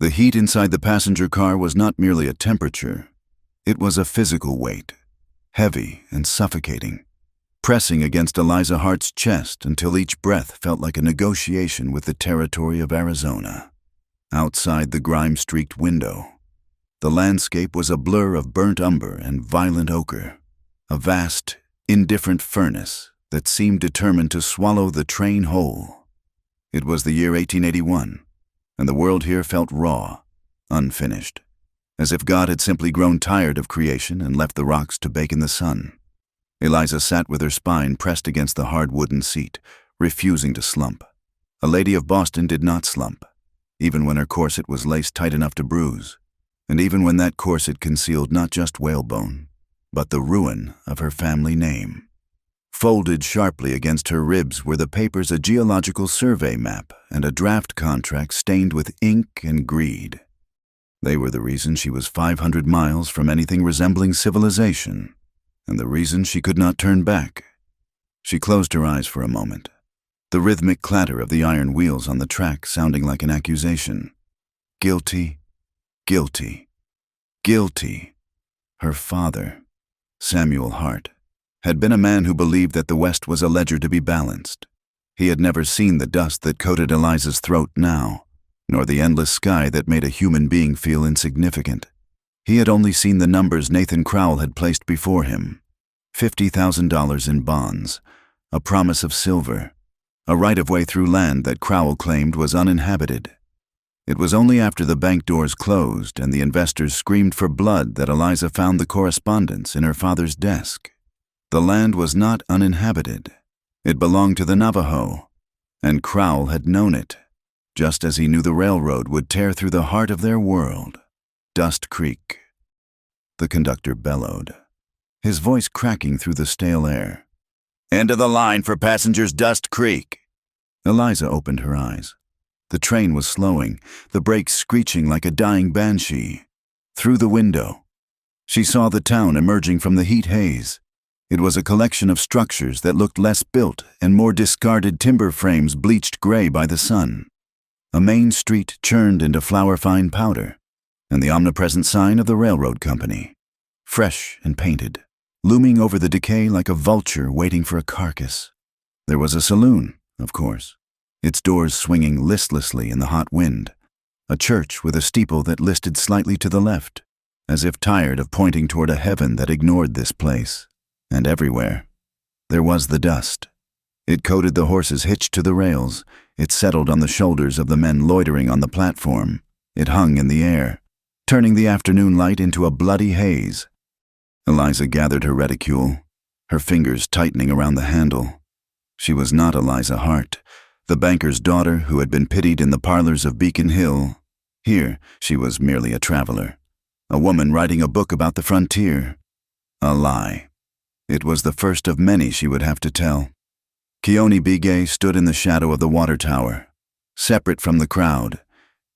The heat inside the passenger car was not merely a temperature. It was a physical weight, heavy and suffocating, pressing against Eliza Hart's chest until each breath felt like a negotiation with the territory of Arizona. Outside the grime-streaked window, the landscape was a blur of burnt umber and violent ochre, a vast, indifferent furnace that seemed determined to swallow the train whole. It was the year 1881, and the world here felt raw, unfinished, as if God had simply grown tired of creation and left the rocks to bake in the sun. Eliza sat with her spine pressed against the hard wooden seat, refusing to slump. A lady of Boston did not slump, even when her corset was laced tight enough to bruise, and even when that corset concealed not just whalebone, but the ruin of her family name. Folded sharply against her ribs were the papers a geological survey map and a draft contract stained with ink and greed. They were the reason she was 500 miles from anything resembling civilization, and the reason she could not turn back. She closed her eyes for a moment, the rhythmic clatter of the iron wheels on the track sounding like an accusation. Guilty, guilty, guilty. Her father, Samuel Hart, had been a man who believed that the West was a ledger to be balanced. He had never seen the dust that coated Eliza's throat now, nor the endless sky that made a human being feel insignificant. He had only seen the numbers Nathan Crowell had placed before him: $50,000 in bonds, a promise of silver, a right-of-way through land that Crowell claimed was uninhabited. It was only after the bank doors closed and the investors screamed for blood that Eliza found the correspondence in her father's desk. The land was not uninhabited. It belonged to the Navajo, and Crowell had known it, just as he knew the railroad would tear through the heart of their world. Dust Creek. The conductor bellowed, his voice cracking through the stale air. "End of the line for passengers, Dust Creek." Eliza opened her eyes. The train was slowing, the brakes screeching like a dying banshee. Through the window, she saw the town emerging from the heat haze. It was a collection of structures that looked less built and more discarded timber frames bleached gray by the sun. A main street churned into flour-fine powder, and the omnipresent sign of the railroad company, fresh and painted, looming over the decay like a vulture waiting for a carcass. There was a saloon, of course, its doors swinging listlessly in the hot wind, a church with a steeple that listed slightly to the left, as if tired of pointing toward a heaven that ignored this place. And everywhere, there was the dust. It coated the horses hitched to the rails. It settled on the shoulders of the men loitering on the platform. It hung in the air, turning the afternoon light into a bloody haze. Eliza gathered her reticule, her fingers tightening around the handle. She was not Eliza Hart, the banker's daughter who had been pitied in the parlors of Beacon Hill. Here, she was merely a traveler, a woman writing a book about the frontier. A lie. It was the first of many she would have to tell. Keone Bigay stood in the shadow of the water tower, separate from the crowd,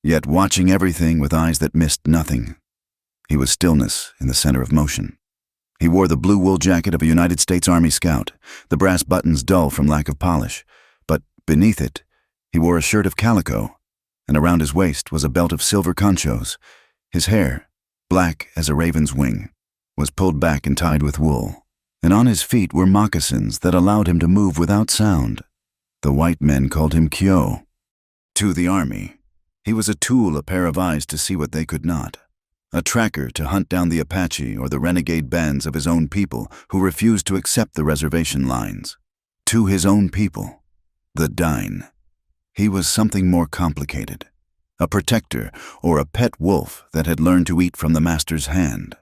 yet watching everything with eyes that missed nothing. He was stillness in the center of motion. He wore the blue wool jacket of a United States Army scout, the brass buttons dull from lack of polish, but beneath it, he wore a shirt of calico, and around his waist was a belt of silver conchos. His hair, black as a raven's wing, was pulled back and tied with wool, and on his feet were moccasins that allowed him to move without sound. The white men called him Kyo. To the army, he was a tool, a pair of eyes to see what they could not, a tracker to hunt down the Apache or the renegade bands of his own people who refused to accept the reservation lines. To his own people, the Dine, he was something more complicated, a protector or a pet wolf that had learned to eat from the master's hand.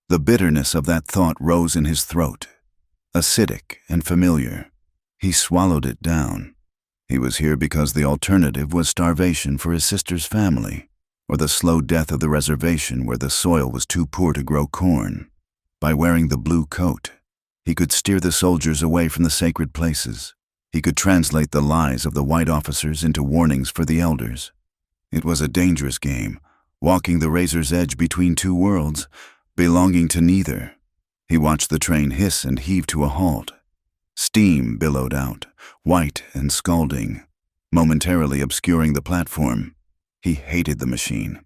The bitterness of that thought rose in his throat, acidic and familiar. He swallowed it down. He was here because the alternative was starvation for his sister's family, or the slow death of the reservation where the soil was too poor to grow corn. By wearing the blue coat, he could steer the soldiers away from the sacred places. He could translate the lies of the white officers into warnings for the elders. It was a dangerous game, walking the razor's edge between two worlds, belonging to neither. He watched the train hiss and heave to a halt. Steam billowed out, white and scalding, momentarily obscuring the platform. He hated the machine.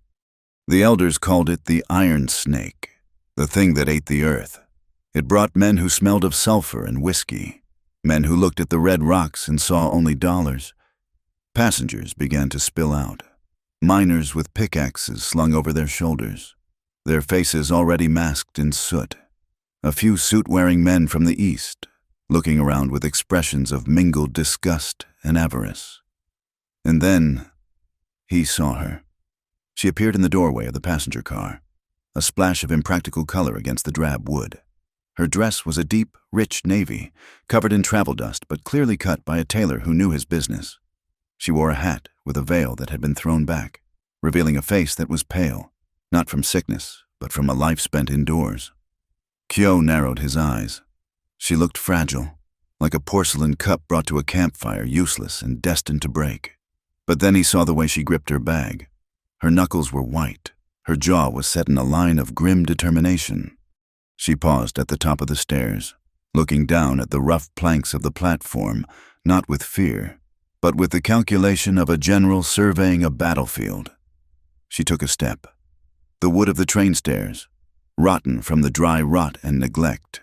The elders called it the iron snake, the thing that ate the earth. It brought men who smelled of sulfur and whiskey, men who looked at the red rocks and saw only dollars. Passengers began to spill out, miners with pickaxes slung over their shoulders, their faces already masked in soot. A few suit-wearing men from the east, looking around with expressions of mingled disgust and avarice. And then he saw her. She appeared in the doorway of the passenger car, a splash of impractical color against the drab wood. Her dress was a deep, rich navy, covered in travel dust but clearly cut by a tailor who knew his business. She wore a hat with a veil that had been thrown back, revealing a face that was pale, not from sickness, but from a life spent indoors. Kyo narrowed his eyes. She looked fragile, like a porcelain cup brought to a campfire, useless and destined to break. But then he saw the way she gripped her bag. Her knuckles were white. Her jaw was set in a line of grim determination. She paused at the top of the stairs, looking down at the rough planks of the platform, not with fear, but with the calculation of a general surveying a battlefield. She took a step. The wood of the train stairs, rotten from the dry rot and neglect,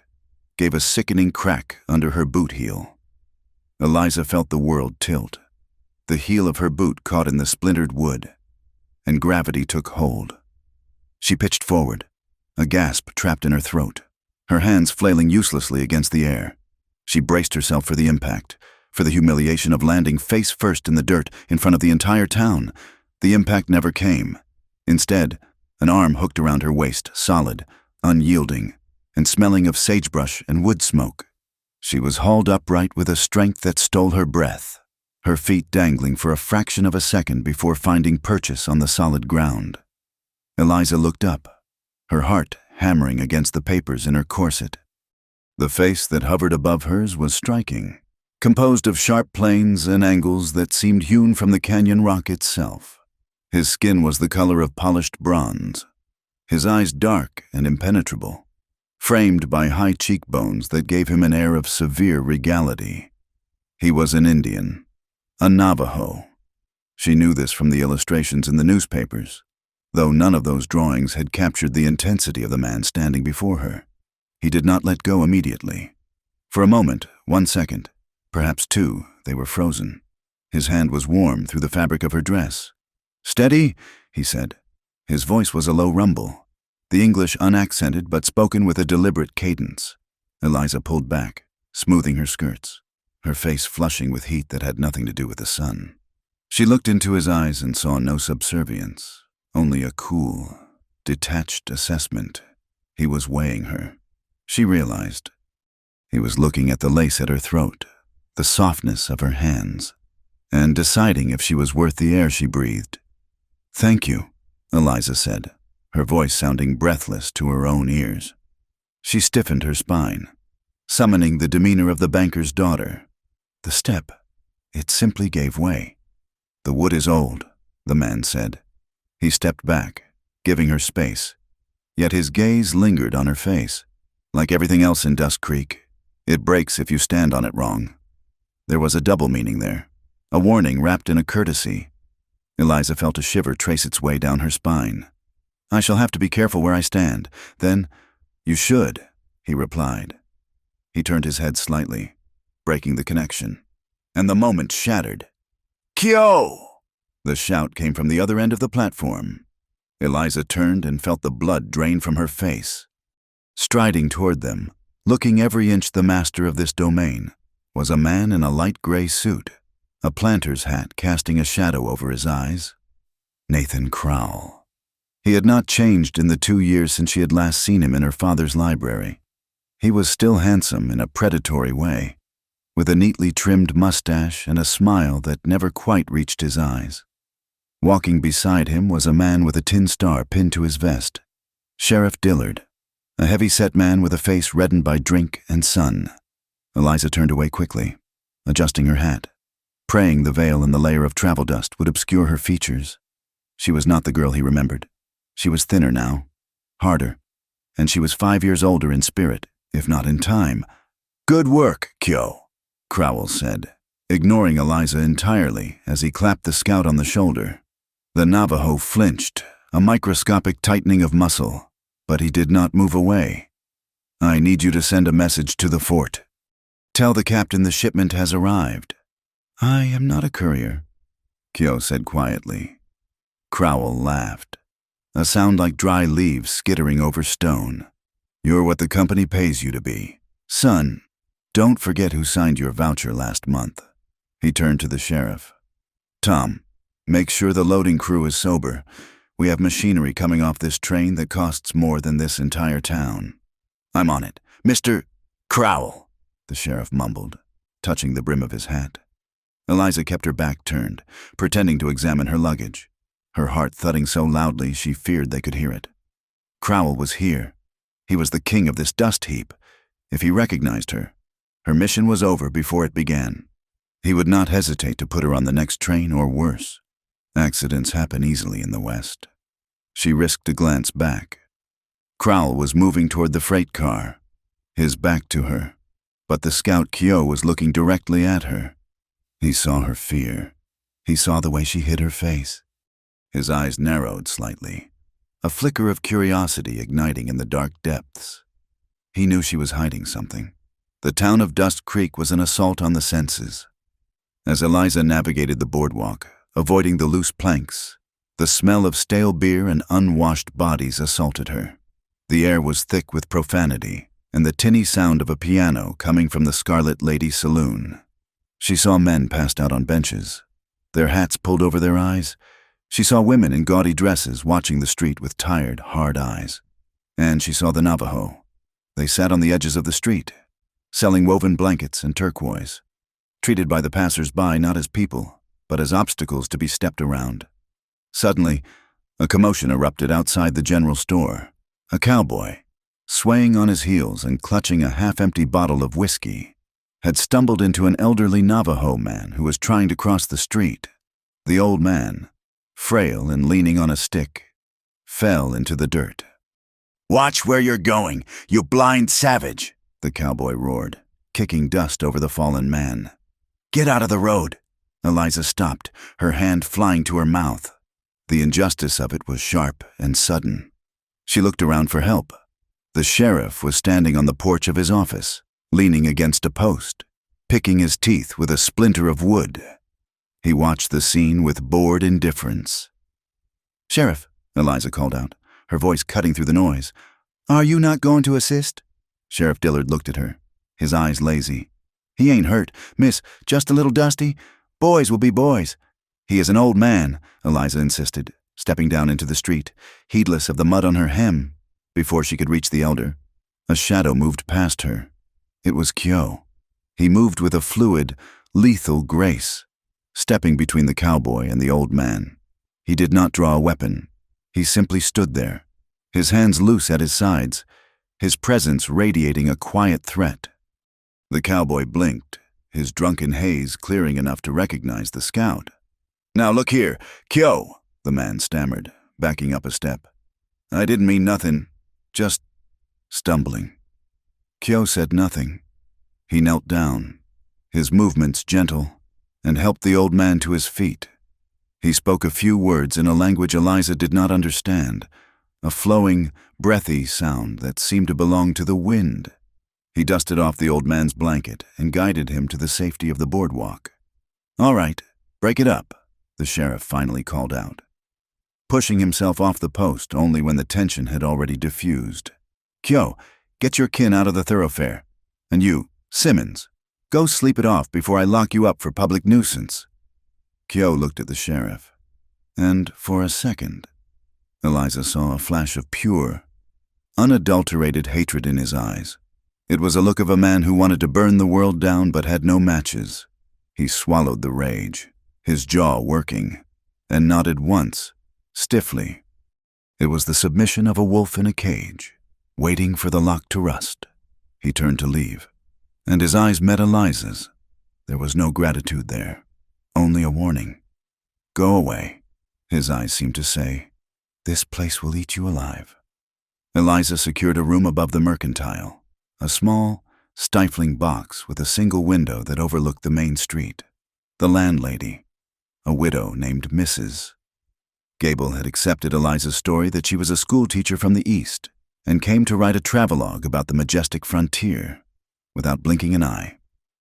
gave a sickening crack under her boot heel. Eliza felt the world tilt. The heel of her boot caught in the splintered wood, and gravity took hold. She pitched forward, a gasp trapped in her throat, her hands flailing uselessly against the air. She braced herself for the impact, for the humiliation of landing face first in the dirt in front of the entire town. The impact never came. Instead, an arm hooked around her waist, solid, unyielding, and smelling of sagebrush and wood smoke. She was hauled upright with a strength that stole her breath, her feet dangling for a fraction of a second before finding purchase on the solid ground. Eliza looked up, her heart hammering against the papers in her corset. The face that hovered above hers was striking, composed of sharp planes and angles that seemed hewn from the canyon rock itself. His skin was the color of polished bronze, his eyes dark and impenetrable, framed by high cheekbones that gave him an air of severe regality. He was an Indian, a Navajo. She knew this from the illustrations in the newspapers, though none of those drawings had captured the intensity of the man standing before her. He did not let go immediately. For a moment, 1 second, perhaps 2, they were frozen. His hand was warm through the fabric of her dress. "Steady," he said. His voice was a low rumble, the English unaccented but spoken with a deliberate cadence. Eliza pulled back, smoothing her skirts, her face flushing with heat that had nothing to do with the sun. She looked into his eyes and saw no subservience, only a cool, detached assessment. He was weighing her. She realized. He was looking at the lace at her throat, the softness of her hands, and deciding if she was worth the air she breathed. "Thank you," Eliza said, her voice sounding breathless to her own ears. She stiffened her spine, summoning the demeanor of the banker's daughter. The step, it simply gave way. "The wood is old," the man said. He stepped back, giving her space, yet his gaze lingered on her face. Like everything else in Dust Creek, it breaks if you stand on it wrong. There was a double meaning there, a warning wrapped in a courtesy. Eliza felt a shiver trace its way down her spine. "I shall have to be careful where I stand. Then, you should," he replied. He turned his head slightly, breaking the connection, and the moment shattered. "Kyo!" The shout came from the other end of the platform. Eliza turned and felt the blood drain from her face. Striding toward them, looking every inch the master of this domain, was a man in a light gray suit, a planter's hat casting a shadow over his eyes. Nathan Crowell. He had not changed in the 2 years since she had last seen him in her father's library. He was still handsome in a predatory way, with a neatly trimmed mustache and a smile that never quite reached his eyes. Walking beside him was a man with a tin star pinned to his vest, Sheriff Dillard, a heavy-set man with a face reddened by drink and sun. Eliza turned away quickly, adjusting her hat, praying the veil and the layer of travel dust would obscure her features. She was not the girl he remembered. She was thinner now, harder, and she was 5 years older in spirit, if not in time. "Good work, Kyo," Crowell said, ignoring Eliza entirely as he clapped the scout on the shoulder. The Navajo flinched, a microscopic tightening of muscle, but he did not move away. "I need you to send a message to the fort. Tell the captain the shipment has arrived." "I am not a courier," Kyo said quietly. Crowell laughed, a sound like dry leaves skittering over stone. "You're what the company pays you to be. Son, don't forget who signed your voucher last month." He turned to the sheriff. "Tom, make sure the loading crew is sober. We have machinery coming off this train that costs more than this entire town." "I'm on it. Mr. Crowell," the sheriff mumbled, touching the brim of his hat. Eliza kept her back turned, pretending to examine her luggage, her heart thudding so loudly she feared they could hear it. Crowell was here. He was the king of this dust heap. If he recognized her, her mission was over before it began. He would not hesitate to put her on the next train or worse. Accidents happen easily in the West. She risked a glance back. Crowell was moving toward the freight car, his back to her, but the scout Kyo was looking directly at her. He saw her fear. He saw the way she hid her face. His eyes narrowed slightly, a flicker of curiosity igniting in the dark depths. He knew she was hiding something. The town of Dust Creek was an assault on the senses. As Eliza navigated the boardwalk, avoiding the loose planks, the smell of stale beer and unwashed bodies assaulted her. The air was thick with profanity and the tinny sound of a piano coming from the Scarlet Lady Saloon. She saw men passed out on benches, their hats pulled over their eyes. She saw women in gaudy dresses watching the street with tired, hard eyes. And she saw the Navajo. They sat on the edges of the street, selling woven blankets and turquoise, treated by the passers-by not as people, but as obstacles to be stepped around. Suddenly, a commotion erupted outside the general store. A cowboy, swaying on his heels and clutching a half-empty bottle of whiskey, had stumbled into an elderly Navajo man who was trying to cross the street. The old man, frail and leaning on a stick, fell into the dirt. "Watch where you're going, you blind savage!" the cowboy roared, kicking dust over the fallen man. "Get out of the road!" Eliza stopped, her hand flying to her mouth. The injustice of it was sharp and sudden. She looked around for help. The sheriff was standing on the porch of his office, leaning against a post, picking his teeth with a splinter of wood. He watched the scene with bored indifference. "Sheriff," Eliza called out, her voice cutting through the noise, "are you not going to assist?" Sheriff Dillard looked at her, his eyes lazy. "He ain't hurt, miss, just a little dusty. Boys will be boys." "He is an old man," Eliza insisted, stepping down into the street, heedless of the mud on her hem. Before she could reach the elder, a shadow moved past her. It was Kyo. He moved with a fluid, lethal grace, stepping between the cowboy and the old man. He did not draw a weapon. He simply stood there, his hands loose at his sides, his presence radiating a quiet threat. The cowboy blinked, his drunken haze clearing enough to recognize the scout. "Now look here, Kyo," the man stammered, backing up a step. "I didn't mean nothing, just stumbling." Kyo said nothing. He knelt down, his movements gentle, and helped the old man to his feet. He spoke a few words in a language Eliza did not understand, a flowing, breathy sound that seemed to belong to the wind. He dusted off the old man's blanket and guided him to the safety of the boardwalk. "All right, break it up," the sheriff finally called out, pushing himself off the post only when the tension had already diffused. "Kyo, get your kin out of the thoroughfare. And you, Simmons, go sleep it off before I lock you up for public nuisance." Kyo looked at the sheriff, and for a second, Eliza saw a flash of pure, unadulterated hatred in his eyes. It was a look of a man who wanted to burn the world down but had no matches. He swallowed the rage, his jaw working, and nodded once, stiffly. It was the submission of a wolf in a cage, waiting for the lock to rust. He turned to leave, and his eyes met Eliza's. There was no gratitude there, only a warning. "Go away," his eyes seemed to say. "This place will eat you alive." Eliza secured a room above the mercantile, a small, stifling box with a single window that overlooked the main street. The landlady, a widow named Mrs. Gable had accepted Eliza's story that she was a schoolteacher from the East and came to write a travelogue about the majestic frontier. Without blinking an eye,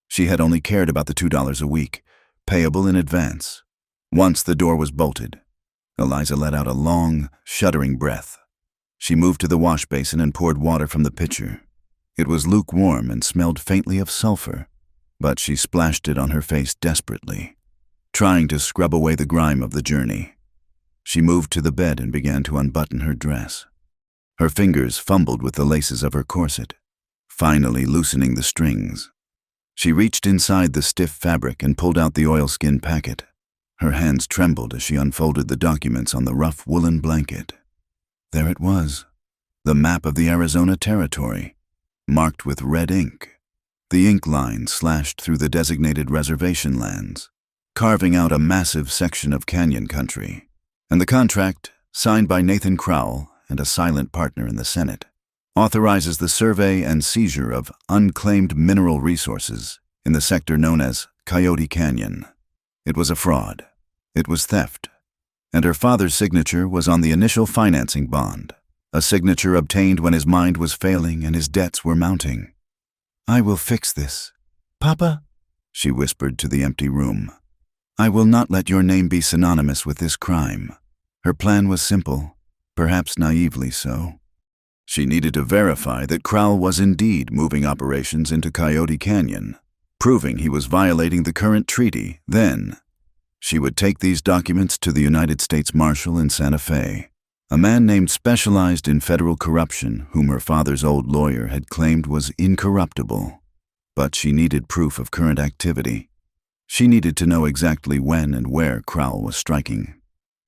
she had only cared about the $2 a week, payable in advance. Once the door was bolted, Eliza let out a long, shuddering breath. She moved to the wash basin and poured water from the pitcher. It was lukewarm and smelled faintly of sulfur, but she splashed it on her face desperately, trying to scrub away the grime of the journey. She moved to the bed and began to unbutton her dress. Her fingers fumbled with the laces of her corset, finally loosening the strings. She reached inside the stiff fabric and pulled out the oilskin packet. Her hands trembled as she unfolded the documents on the rough woolen blanket. There it was, the map of the Arizona Territory, marked with red ink. The ink line slashed through the designated reservation lands, carving out a massive section of canyon country. And the contract, signed by Nathan Crowell and a silent partner in the Senate, authorizes the survey and seizure of unclaimed mineral resources in the sector known as Coyote Canyon. It was a fraud. It was theft. And her father's signature was on the initial financing bond, a signature obtained when his mind was failing and his debts were mounting. "I will fix this. Papa," she whispered to the empty room, "I will not let your name be synonymous with this crime." Her plan was simple, perhaps naively so. She needed to verify that Crowell was indeed moving operations into Coyote Canyon, proving he was violating the current treaty. Then, she would take these documents to the United States Marshal in Santa Fe, a man named specialized in federal corruption whom her father's old lawyer had claimed was incorruptible. But she needed proof of current activity. She needed to know exactly when and where Crowell was striking.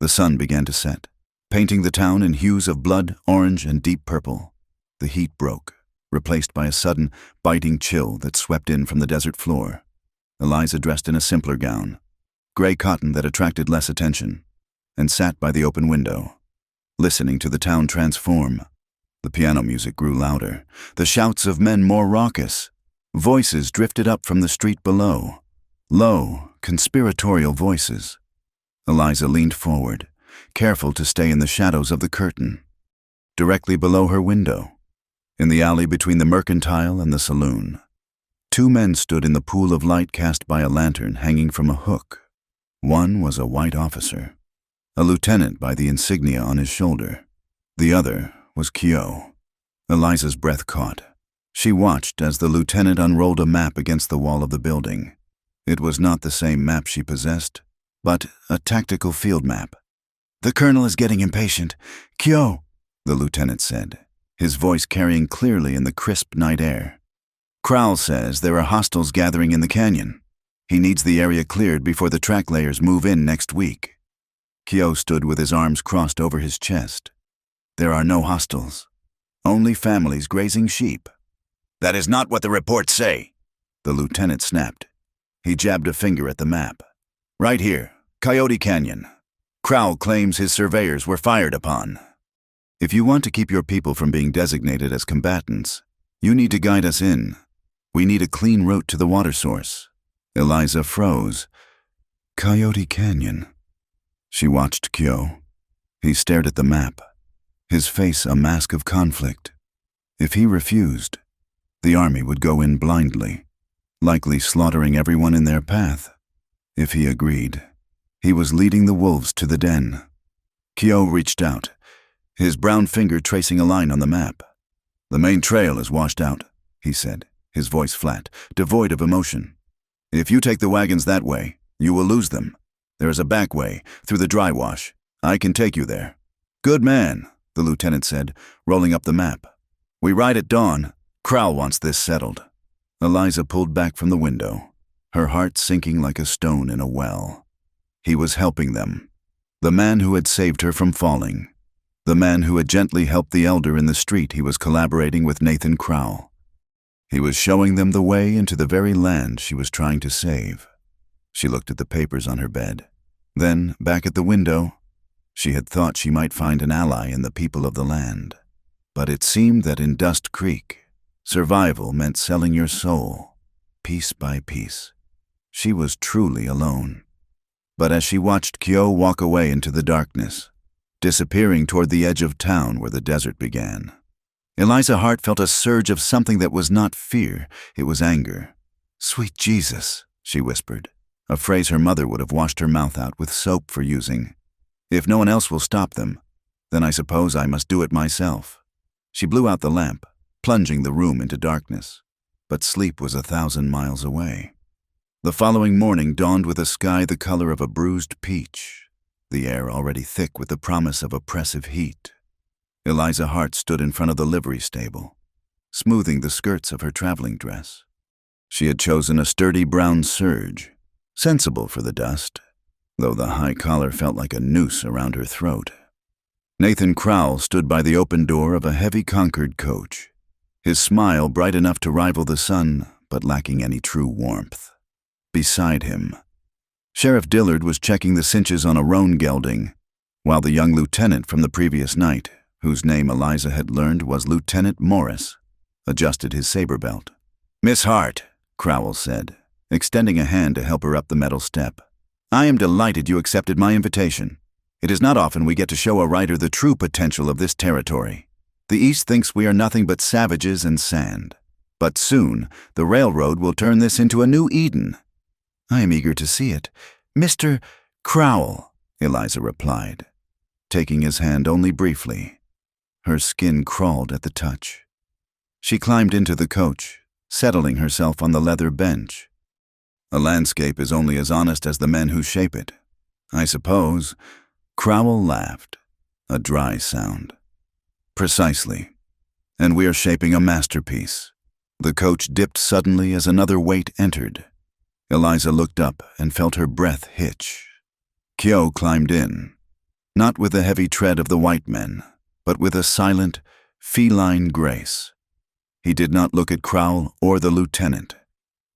The sun began to set, painting the town in hues of blood, orange, and deep purple. The heat broke, replaced by a sudden, biting chill that swept in from the desert floor. Eliza dressed in a simpler gown, gray cotton that attracted less attention, and sat by the open window, listening to the town transform. The piano music grew louder, the shouts of men more raucous. Voices drifted up from the street below, low, conspiratorial voices. Eliza leaned forward, careful to stay in the shadows of the curtain. Directly below her window, in the alley between the mercantile and the saloon, two men stood in the pool of light cast by a lantern hanging from a hook. One was a white officer, a lieutenant by the insignia on his shoulder. The other was Keogh. Eliza's breath caught. She watched as the lieutenant unrolled a map against the wall of the building. It was not the same map she possessed, but a tactical field map. "The colonel is getting impatient. Keogh," the lieutenant said, his voice carrying clearly in the crisp night air. "Crowell says there are hostiles gathering in the canyon. He needs the area cleared before the track layers move in next week." Keogh stood with his arms crossed over his chest. "There are no hostiles, only families grazing sheep." "That is not what the reports say," the lieutenant snapped. He jabbed a finger at the map. "Right here, Coyote Canyon. Crowell claims his surveyors were fired upon. If you want to keep your people from being designated as combatants, you need to guide us in. We need a clean route to the water source." Eliza froze. "Coyote Canyon." She watched Keogh. He stared at the map, his face a mask of conflict. If he refused, the army would go in blindly, likely slaughtering everyone in their path. If he agreed, he was leading the wolves to the den. Keogh reached out, his brown finger tracing a line on the map. "The main trail is washed out," he said, his voice flat, devoid of emotion. "If you take the wagons that way, you will lose them. There is a back way, through the dry wash. I can take you there." "Good man," the lieutenant said, rolling up the map. "We ride at dawn. Crowell wants this settled." Eliza pulled back from the window, her heart sinking like a stone in a well. He was helping them. The man who had saved her from falling. The man who had gently helped the elder in the street he was collaborating with Nathan Crowell. He was showing them the way into the very land she was trying to save. She looked at the papers on her bed. Then, back at the window, she had thought she might find an ally in the people of the land. But it seemed that in Dust Creek, survival meant selling your soul, piece by piece. She was truly alone. But as she watched Keogh walk away into the darkness, disappearing toward the edge of town where the desert began. Eliza Hart felt a surge of something that was not fear, it was anger. "Sweet Jesus," she whispered, a phrase her mother would have washed her mouth out with soap for using. "If no one else will stop them, then I suppose I must do it myself." She blew out the lamp, plunging the room into darkness. But sleep was 1,000 miles away. The following morning dawned with a sky the color of a bruised peach, the air already thick with the promise of oppressive heat. Eliza Hart stood in front of the livery stable, smoothing the skirts of her traveling dress. She had chosen a sturdy brown serge, sensible for the dust, though the high collar felt like a noose around her throat. Nathan Crowell stood by the open door of a heavy Concord coach, his smile bright enough to rival the sun, but lacking any true warmth. Beside him, Sheriff Dillard was checking the cinches on a roan gelding, while the young lieutenant from the previous night, whose name Eliza had learned was Lieutenant Morris, adjusted his saber belt. "Miss Hart," Crowell said, extending a hand to help her up the metal step, "I am delighted you accepted my invitation. It is not often we get to show a rider the true potential of this territory. The East thinks we are nothing but savages and sand. But soon, the railroad will turn this into a new Eden." "I am eager to see it. Mr. Crowell," Eliza replied, taking his hand only briefly. Her skin crawled at the touch. She climbed into the coach, settling herself on the leather bench. "A landscape is only as honest as the men who shape it, I suppose." Crowell laughed, a dry sound. "Precisely. And we are shaping a masterpiece." The coach dipped suddenly as another weight entered. Eliza looked up and felt her breath hitch. Kyo climbed in, not with the heavy tread of the white men, but with a silent, feline grace. He did not look at Crowell or the lieutenant.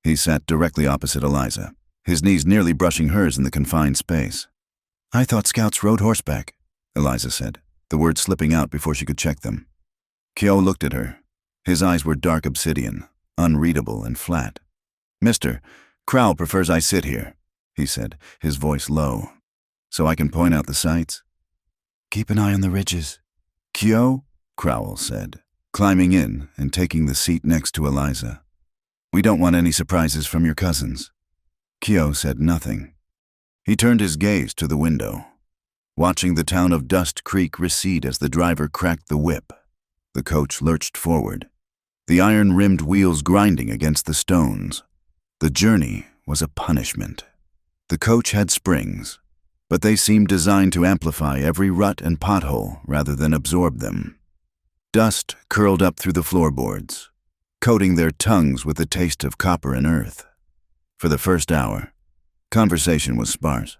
He sat directly opposite Eliza, his knees nearly brushing hers in the confined space. "I thought scouts rode horseback," Eliza said, the words slipping out before she could check them. Kyo looked at her. His eyes were dark obsidian, unreadable and flat. "Mr. Crowell prefers I sit here," he said, his voice low, "so I can point out the sights." "Keep an eye on the ridges." "Kyo," Crowell said, climbing in and taking the seat next to Eliza. "We don't want any surprises from your cousins." Kyo said nothing. He turned his gaze to the window, watching the town of Dust Creek recede as the driver cracked the whip. The coach lurched forward, the iron-rimmed wheels grinding against the stones. The journey was a punishment. The coach had springs, but they seemed designed to amplify every rut and pothole rather than absorb them. Dust curled up through the floorboards, coating their tongues with the taste of copper and earth. For the first hour, conversation was sparse.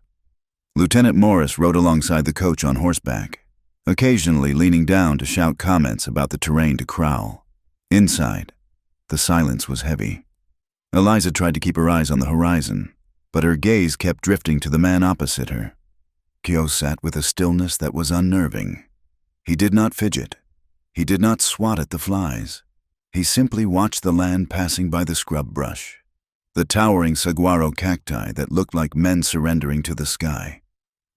Lieutenant Morris rode alongside the coach on horseback, occasionally leaning down to shout comments about the terrain to Crowell. Inside, the silence was heavy. Eliza tried to keep her eyes on the horizon, but her gaze kept drifting to the man opposite her. Kyo sat with a stillness that was unnerving. He did not fidget. He did not swat at the flies. He simply watched the land passing by the scrub brush, the towering saguaro cacti that looked like men surrendering to the sky,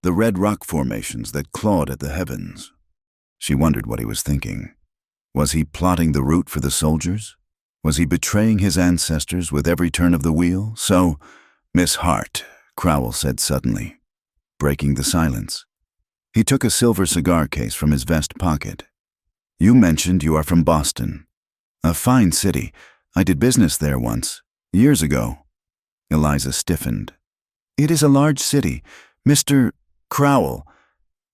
the red rock formations that clawed at the heavens. She wondered what he was thinking. Was he plotting the route for the soldiers? Was he betraying his ancestors with every turn of the wheel? "So, Miss Hart," Crowell said suddenly, breaking the silence. He took a silver cigar case from his vest pocket. "You mentioned you are from Boston. A fine city. I did business there once, years ago." Eliza stiffened. "It is a large city, Mr. Crowell."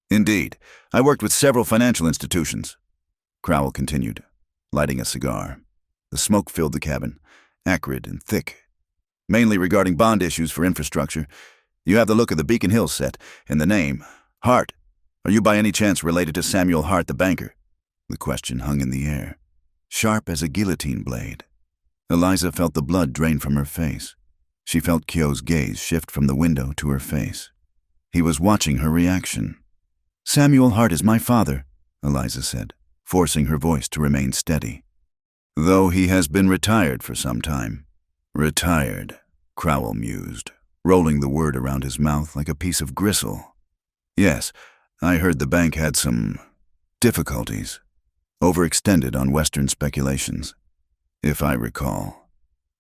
"Indeed. I worked with several financial institutions," Crowell continued, lighting a cigar. The smoke filled the cabin, acrid and thick, mainly regarding bond issues for infrastructure. "You have the look of the Beacon Hills set, and the name, Hart. Are you by any chance related to Samuel Hart, the banker?" The question hung in the air, sharp as a guillotine blade. Eliza felt the blood drain from her face. She felt Kyo's gaze shift from the window to her face. He was watching her reaction. "Samuel Hart is my father," Eliza said, forcing her voice to remain steady. "Though he has been retired for some time." "Retired," Crowell mused, rolling the word around his mouth like a piece of gristle. "Yes, I heard the bank had some difficulties, overextended on Western speculations. If I recall.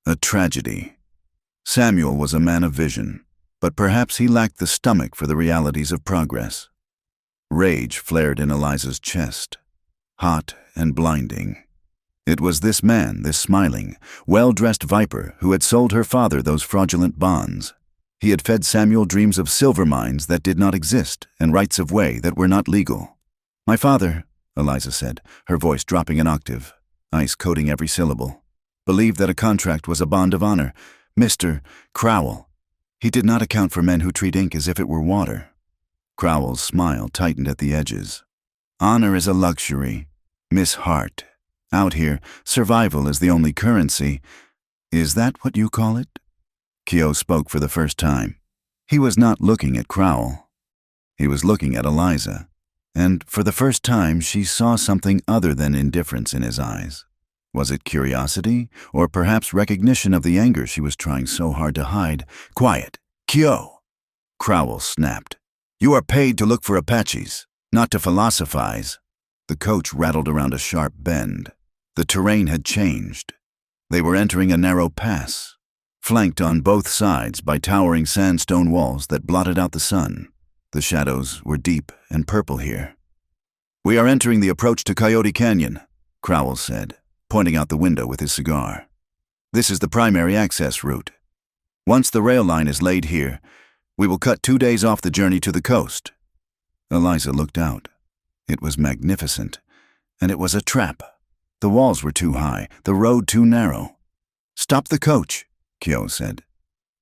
A tragedy. Samuel was a man of vision, but perhaps he lacked the stomach for the realities of progress. Rage flared in Eliza's chest, hot and blinding. It was this man, this smiling, well-dressed viper, who had sold her father those fraudulent bonds. He had fed Samuel dreams of silver mines that did not exist and rights of way that were not legal. "My father," Eliza said, her voice dropping an octave, ice coating every syllable, "believed that a contract was a bond of honor. Mr. Crowell. He did not account for men who treat ink as if it were water." Crowell's smile tightened at the edges. "Honor is a luxury, Miss Hart. Out here, survival is the only currency. Is that what you call it?" Keogh spoke for the first time. He was not looking at Crowell. He was looking at Eliza, and for the first time she saw something other than indifference in his eyes. Was it curiosity, or perhaps recognition of the anger she was trying so hard to hide? "Quiet, Keogh!" Crowell snapped. "You are paid to look for Apaches, not to philosophize." The coach rattled around a sharp bend. The terrain had changed. They were entering a narrow pass, flanked on both sides by towering sandstone walls that blotted out the sun. The shadows were deep and purple here. "We are entering the approach to Coyote Canyon," Crowell said, pointing out the window with his cigar. "This is the primary access route. Once the rail line is laid here, we will cut 2 days off the journey to the coast." Eliza looked out. It was magnificent, and it was a trap. The walls were too high, the road too narrow. "Stop the coach," Keogh said.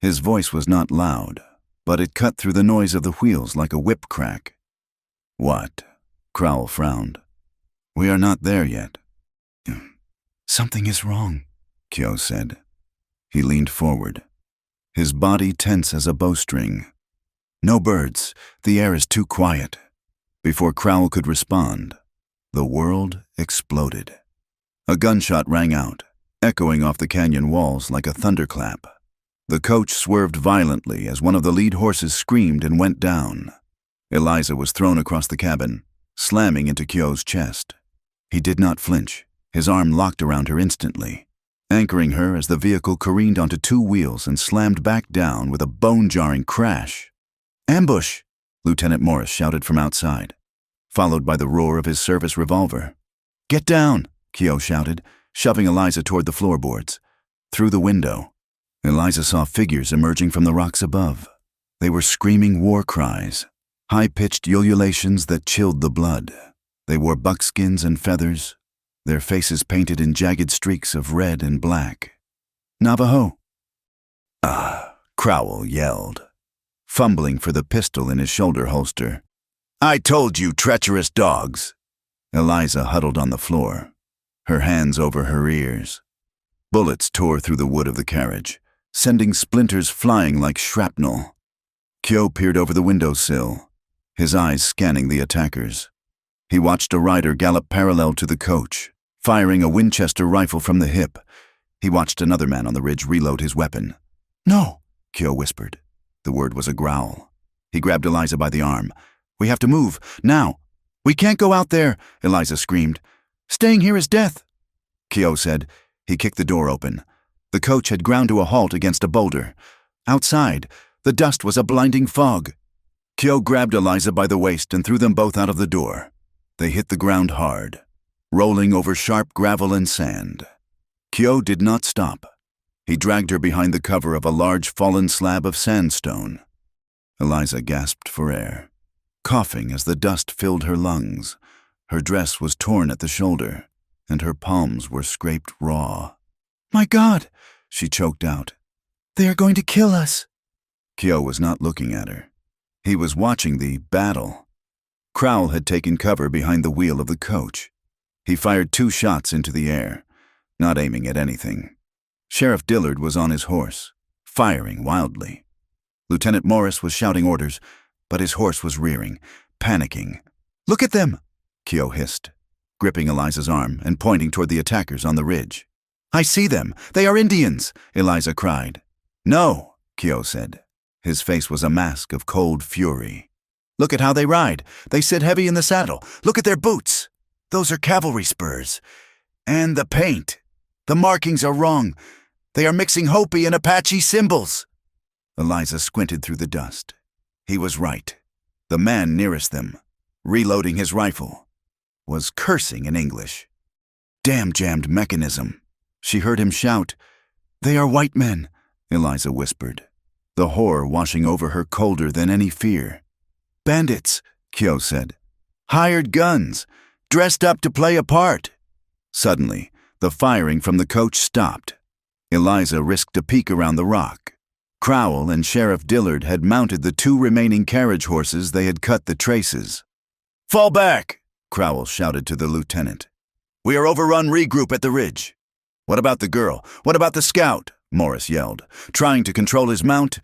His voice was not loud, but it cut through the noise of the wheels like a whip crack. "What?" Crowell frowned. "We are not there yet." "Something is wrong," Keogh said. He leaned forward, his body tense as a bowstring. "No birds. The air is too quiet." Before Crowell could respond, the world exploded. A gunshot rang out, echoing off the canyon walls like a thunderclap. The coach swerved violently as one of the lead horses screamed and went down. Eliza was thrown across the cabin, slamming into Keogh's chest. He did not flinch, his arm locked around her instantly, anchoring her as the vehicle careened onto 2 wheels and slammed back down with a bone-jarring crash. "Ambush!" Lieutenant Morris shouted from outside, followed by the roar of his service revolver. "Get down!" Keogh shouted, shoving Eliza toward the floorboards. Through the window, Eliza saw figures emerging from the rocks above. They were screaming war cries, high-pitched ululations that chilled the blood. They wore buckskins and feathers, their faces painted in jagged streaks of red and black. "Navajo!" Crowell yelled, fumbling for the pistol in his shoulder holster. "I told you, treacherous dogs!" Eliza huddled on the floor, her hands over her ears. Bullets tore through the wood of the carriage, sending splinters flying like shrapnel. Keogh peered over the windowsill, his eyes scanning the attackers. He watched a rider gallop parallel to the coach, firing a Winchester rifle from the hip. He watched another man on the ridge reload his weapon. "No," Keogh whispered. The word was a growl. He grabbed Eliza by the arm. "We have to move, now." "We can't go out there," Eliza screamed. "Staying here is death." Keogh said. He kicked the door open. The coach had ground to a halt against a boulder. Outside, the dust was a blinding fog. Keogh grabbed Eliza by the waist and threw them both out of the door. They hit the ground hard, rolling over sharp gravel and sand. Keogh did not stop. He dragged her behind the cover of a large fallen slab of sandstone. Eliza gasped for air, coughing as the dust filled her lungs. Her dress was torn at the shoulder, and her palms were scraped raw. "My God," she choked out. "They are going to kill us." Keogh was not looking at her. He was watching the battle. Crowell had taken cover behind the wheel of the coach. He fired 2 shots into the air, not aiming at anything. Sheriff Dillard was on his horse, firing wildly. Lieutenant Morris was shouting orders, but his horse was rearing, panicking. "Look at them!" Keogh hissed, gripping Eliza's arm and pointing toward the attackers on the ridge. "I see them! They are Indians!" Eliza cried. "No," Keogh said. His face was a mask of cold fury. Look at how they ride. They sit heavy in the saddle. Look at their boots. Those are cavalry spurs. And the paint. The markings are wrong. They are mixing Hopi and Apache symbols. Eliza squinted through the dust. He was right. The man nearest them, reloading his rifle, was cursing in English. Damn jammed mechanism. She heard him shout. They are white men, Eliza whispered, the horror washing over her colder than any fear. Bandits, Kyo said. Hired guns, dressed up to play a part. Suddenly, the firing from the coach stopped. Eliza risked a peek around the rock. Crowell and Sheriff Dillard had mounted the 2 remaining carriage horses they had cut the traces. Fall back, Crowell shouted to the lieutenant. We are overrun. Regroup at the ridge. What about the girl? What about the scout? Morris yelled, trying to control his mount.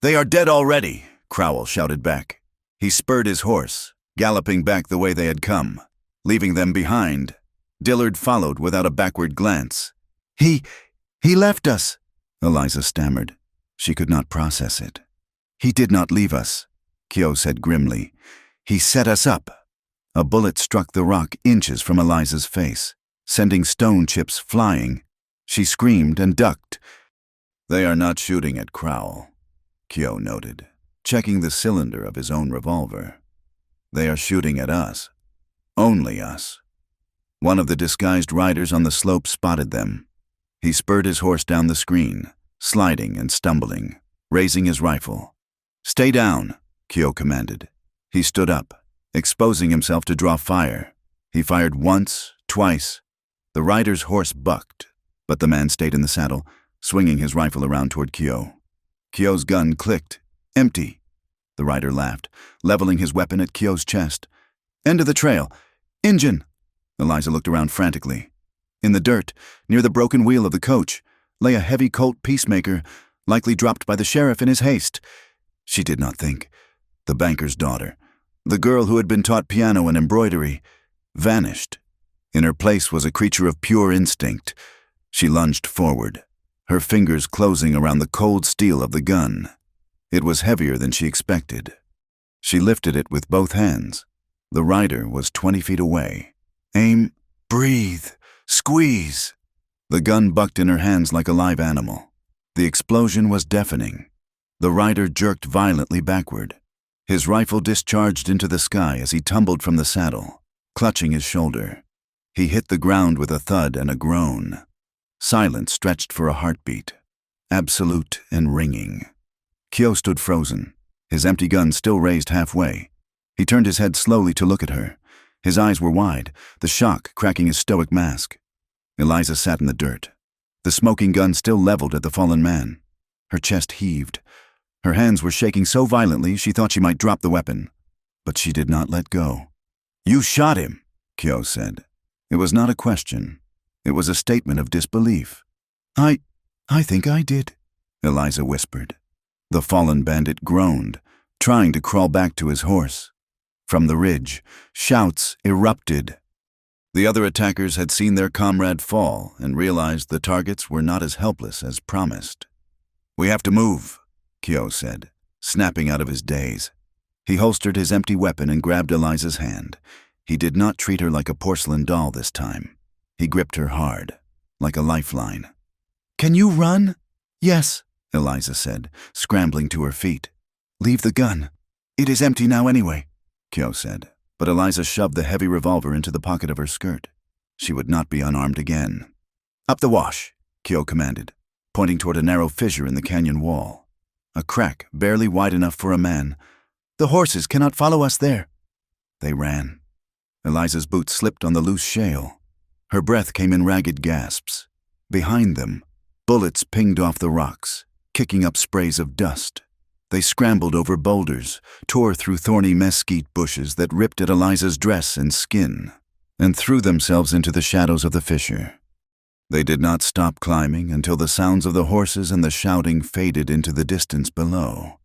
They are dead already, Crowell shouted back. He spurred his horse, galloping back the way they had come, leaving them behind. Dillard followed without a backward glance. He left us, Eliza stammered. She could not process it. He did not leave us, Kyo said grimly. He set us up. A bullet struck the rock inches from Eliza's face, sending stone chips flying. She screamed and ducked. They are not shooting at Crowell, Kyo noted, checking the cylinder of his own revolver. They are shooting at us. Only us. One of the disguised riders on the slope spotted them. He spurred his horse down the screen, sliding and stumbling, raising his rifle. Stay down, Kyo commanded. He stood up, exposing himself to draw fire. He fired once, twice. The rider's horse bucked, but the man stayed in the saddle, swinging his rifle around toward Kyo. Kyo's gun clicked. Empty. The rider laughed, leveling his weapon at Kyo's chest. End of the trail. Injun! Eliza looked around frantically. In the dirt, near the broken wheel of the coach, lay a heavy Colt Peacemaker, likely dropped by the sheriff in his haste. She did not think. The banker's daughter, the girl who had been taught piano and embroidery, vanished. In her place was a creature of pure instinct. She lunged forward, her fingers closing around the cold steel of the gun. It was heavier than she expected. She lifted it with both hands. The rider was 20 feet away. Aim, breathe, squeeze. The gun bucked in her hands like a live animal. The explosion was deafening. The rider jerked violently backward. His rifle discharged into the sky as he tumbled from the saddle, clutching his shoulder. He hit the ground with a thud and a groan. Silence stretched for a heartbeat, absolute and ringing. Kyo stood frozen, his empty gun still raised halfway. He turned his head slowly to look at her. His eyes were wide, the shock cracking his stoic mask. Eliza sat in the dirt, the smoking gun still leveled at the fallen man. Her chest heaved. Her hands were shaking so violently she thought she might drop the weapon. But she did not let go. You shot him, Kyo said. It was not a question. It was a statement of disbelief. I think I did, Eliza whispered. The fallen bandit groaned, trying to crawl back to his horse. From the ridge, shouts erupted. The other attackers had seen their comrade fall and realized the targets were not as helpless as promised. We have to move, Kyo said, snapping out of his daze. He holstered his empty weapon and grabbed Eliza's hand. He did not treat her like a porcelain doll this time. He gripped her hard, like a lifeline. Can you run? Yes, Eliza said, scrambling to her feet. Leave the gun. It is empty now anyway, Kyo said, but Eliza shoved the heavy revolver into the pocket of her skirt. She would not be unarmed again. Up the wash, Kyo commanded, pointing toward a narrow fissure in the canyon wall. A crack barely wide enough for a man. The horses cannot follow us there. They ran. Eliza's boots slipped on the loose shale. Her breath came in ragged gasps. Behind them, bullets pinged off the rocks, kicking up sprays of dust. They scrambled over boulders, tore through thorny mesquite bushes that ripped at Eliza's dress and skin, and threw themselves into the shadows of the fissure. They did not stop climbing until the sounds of the horses and the shouting faded into the distance below.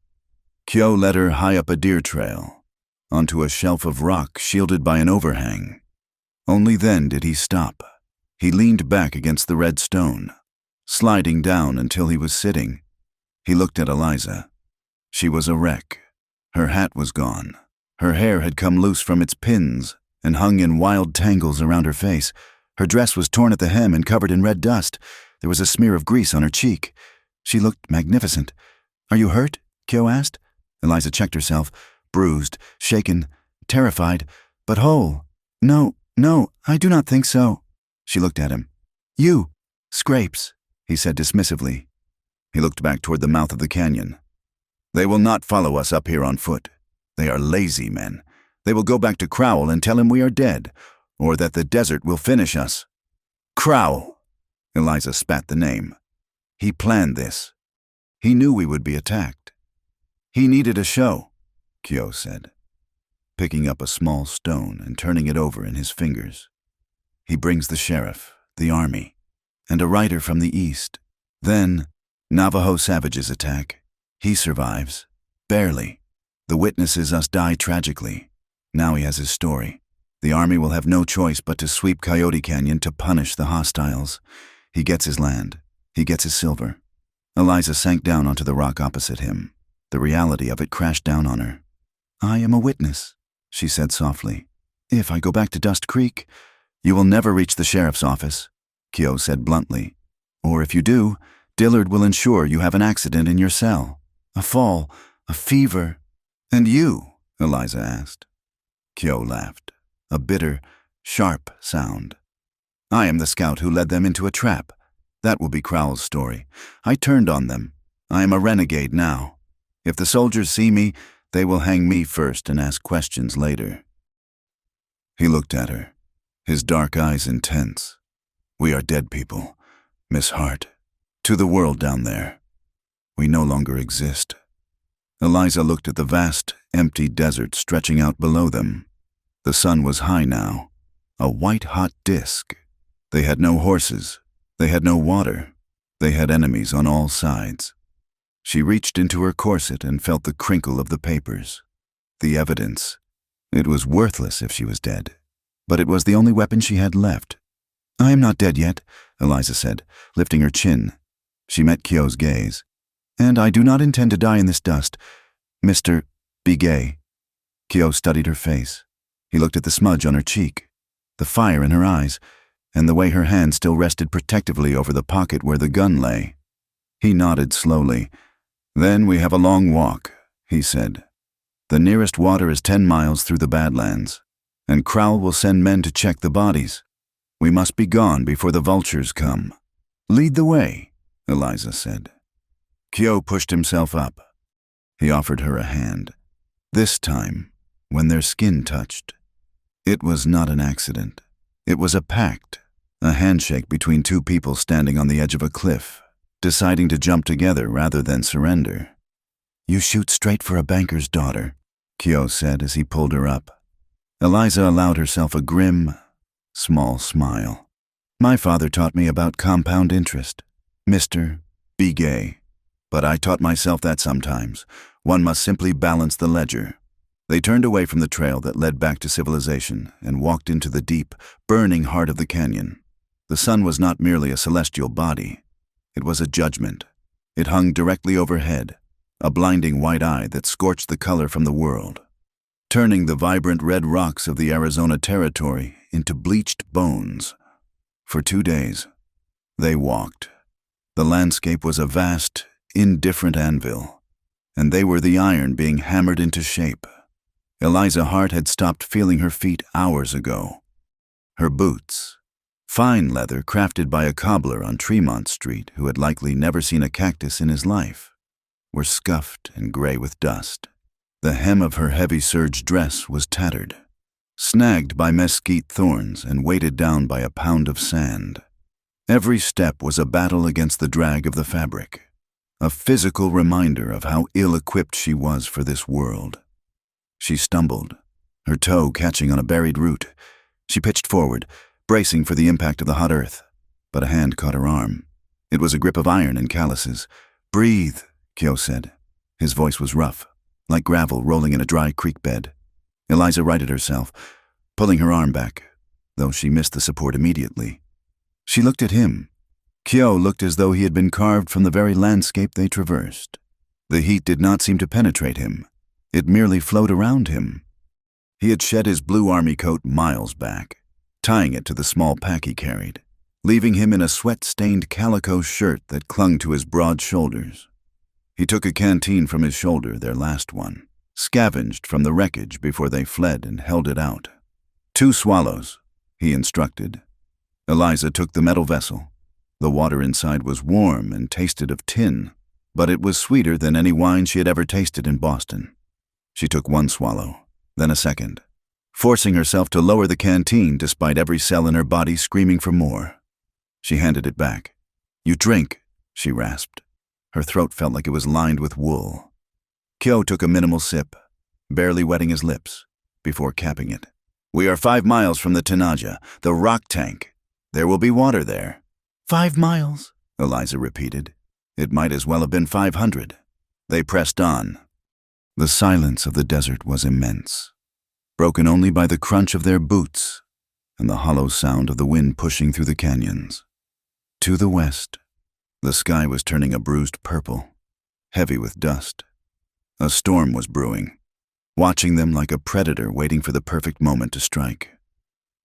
Kyo led her high up a deer trail, onto a shelf of rock shielded by an overhang. Only then did he stop. He leaned back against the red stone, sliding down until he was sitting. He looked at Eliza. She was a wreck. Her hat was gone, Her hair had come loose from its pins and hung in wild tangles around her face. Her dress was torn at the hem and covered in red dust. There was a smear of grease on her cheek. She looked magnificent. "Are you hurt?" Kyo asked. Eliza checked herself, bruised, shaken, terrified, but whole. No, I do not think so." She looked at him. "You, scrapes," he said dismissively. He looked back toward the mouth of the canyon. "They will not follow us up here on foot. They are lazy men. They will go back to Crowell and tell him we are dead, or that the desert will finish us." "Crowell!" Eliza spat the name. "He planned this. He knew we would be attacked. He needed a show," Kyo said, picking up a small stone and turning it over in his fingers. "He brings the sheriff, the army, and a rider from the east. Then, Navajo savages attack. He survives. Barely. The witnesses us die tragically. Now he has his story. The army will have no choice but to sweep Coyote Canyon to punish the hostiles. He gets his land. He gets his silver." Eliza sank down onto the rock opposite him. The reality of it crashed down on her. "I am a witness," she said softly. "If I go back to Dust Creek—" "You will never reach the sheriff's office," Kyo said bluntly. "Or if you do, Dillard will ensure you have an accident in your cell. A fall, a fever." "And you?" Eliza asked. Kyo laughed, a bitter, sharp sound. "I am the scout who led them into a trap. That will be Crowell's story. I turned on them. I am a renegade now. If the soldiers see me, they will hang me first and ask questions later." He looked at her, his dark eyes intense. "We are dead people, Miss Hart. To the world down there. We no longer exist." Eliza looked at the vast, empty desert stretching out below them. The sun was high now, a white-hot disk. They had no horses. They had no water. They had enemies on all sides. She reached into her corset and felt the crinkle of the papers. The evidence. It was worthless if she was dead, but it was the only weapon she had left. "I am not dead yet," Eliza said, lifting her chin. She met Kyo's gaze. "And I do not intend to die in this dust. Mr. Be gay." Kyo studied her face. He looked at the smudge on her cheek, the fire in her eyes, and the way her hand still rested protectively over the pocket where the gun lay. He nodded slowly. "Then we have a long walk," he said. "The nearest water is 10 miles through the Badlands, and Crowell will send men to check the bodies. We must be gone before the vultures come." "Lead the way," Eliza said. Kyo pushed himself up. He offered her a hand. This time, when their skin touched. It was not an accident. It was a pact, a handshake between two people standing on the edge of a cliff, deciding to jump together rather than surrender. "You shoot straight for a banker's daughter," Kyo said as he pulled her up. Eliza allowed herself a grim, small smile. "My father taught me about compound interest. Mr. Be gay. But I taught myself that sometimes. One must simply balance the ledger." They turned away from the trail that led back to civilization and walked into the deep, burning heart of the canyon. The sun was not merely a celestial body. It was a judgment. It hung directly overhead, a blinding white eye that scorched the color from the world, turning the vibrant red rocks of the Arizona Territory into bleached bones. For 2 days, they walked. The landscape was a vast, indifferent anvil, and they were the iron being hammered into shape. Eliza Hart had stopped feeling her feet hours ago. Her boots, fine leather crafted by a cobbler on Tremont Street who had likely never seen a cactus in his life, were scuffed and gray with dust. The hem of her heavy serge dress was tattered, snagged by mesquite thorns and weighted down by a pound of sand. Every step was a battle against the drag of the fabric, a physical reminder of how ill-equipped she was for this world. She stumbled, her toe catching on a buried root. She pitched forward, bracing for the impact of the hot earth, but a hand caught her arm. It was a grip of iron and calluses. "Breathe," Kyo said. His voice was rough, like gravel rolling in a dry creek bed. Eliza righted herself, pulling her arm back, though she missed the support immediately. She looked at him. Kyo looked as though he had been carved from the very landscape they traversed. The heat did not seem to penetrate him. It merely flowed around him, He had shed his blue army coat miles back, tying it to the small pack he carried, leaving him in a sweat-stained calico shirt that clung to his broad shoulders. He took a canteen from his shoulder, their last one, scavenged from the wreckage before they fled, and held it out. 2 swallows, he instructed. Eliza took the metal vessel. The water inside was warm and tasted of tin, but it was sweeter than any wine she had ever tasted in Boston. She took 1 swallow, then a second, forcing herself to lower the canteen despite every cell in her body screaming for more. She handed it back. "You drink," she rasped. Her throat felt like it was lined with wool. Kyo took a minimal sip, barely wetting his lips, before capping it. "We are 5 miles from the Tanaja, the rock tank. There will be water there." 5 miles, Eliza repeated. It might as well have been 500. They pressed on. The silence of the desert was immense, broken only by the crunch of their boots and the hollow sound of the wind pushing through the canyons. To the west, the sky was turning a bruised purple, heavy with dust. A storm was brewing, watching them like a predator waiting for the perfect moment to strike.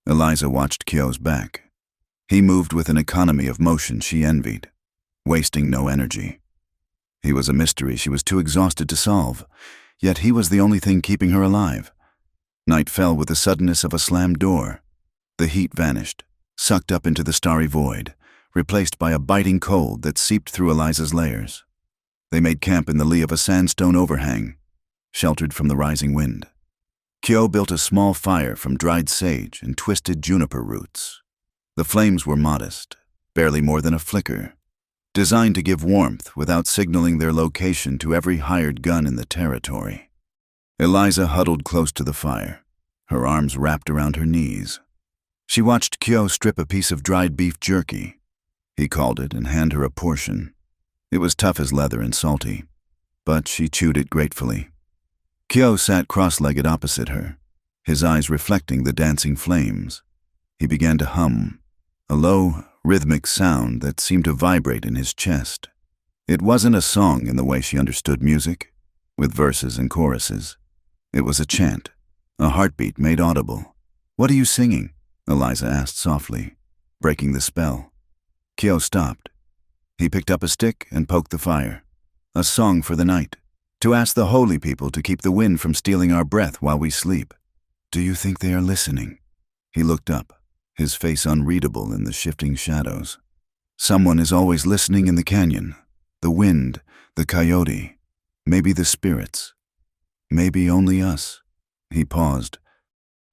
Eliza watched Kyo's back. He moved with an economy of motion she envied, wasting no energy. He was a mystery she was too exhausted to solve, yet he was the only thing keeping her alive. Night fell with the suddenness of a slammed door. The heat vanished, sucked up into the starry void, replaced by a biting cold that seeped through Eliza's layers. They made camp in the lee of a sandstone overhang, sheltered from the rising wind. Kyo built a small fire from dried sage and twisted juniper roots. The flames were modest, barely more than a flicker, designed to give warmth without signaling their location to every hired gun in the territory. Eliza huddled close to the fire, her arms wrapped around her knees. She watched Kyo strip a piece of dried beef jerky. He called it and handed her a portion. It was tough as leather and salty, but she chewed it gratefully. Kyo sat cross-legged opposite her, his eyes reflecting the dancing flames. He began to hum, a low, rhythmic sound that seemed to vibrate in his chest. It wasn't a song in the way she understood music, with verses and choruses. It was a chant, a heartbeat made audible. "What are you singing?" Eliza asked softly, breaking the spell. Kyo stopped. He picked up a stick and poked the fire. "A song for the night, to ask the holy people to keep the wind from stealing our breath while we sleep." "Do you think they are listening?" He looked up, his face unreadable in the shifting shadows. "Someone is always listening in the canyon. The wind, the coyote, maybe the spirits. Maybe only us." He paused.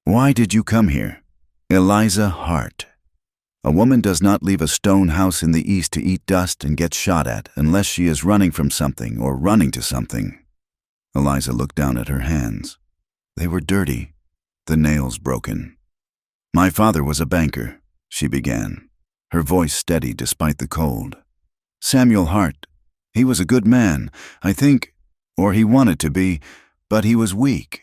"Why did you come here?" Eliza Hart. A woman does not leave a stone house in the east to eat dust and get shot at unless she is running from something or running to something. Eliza looked down at her hands. They were dirty, the nails broken. "My father was a banker," she began, her voice steady despite the cold. "Samuel Hart. He was a good man, I think, or he wanted to be, but he was weak.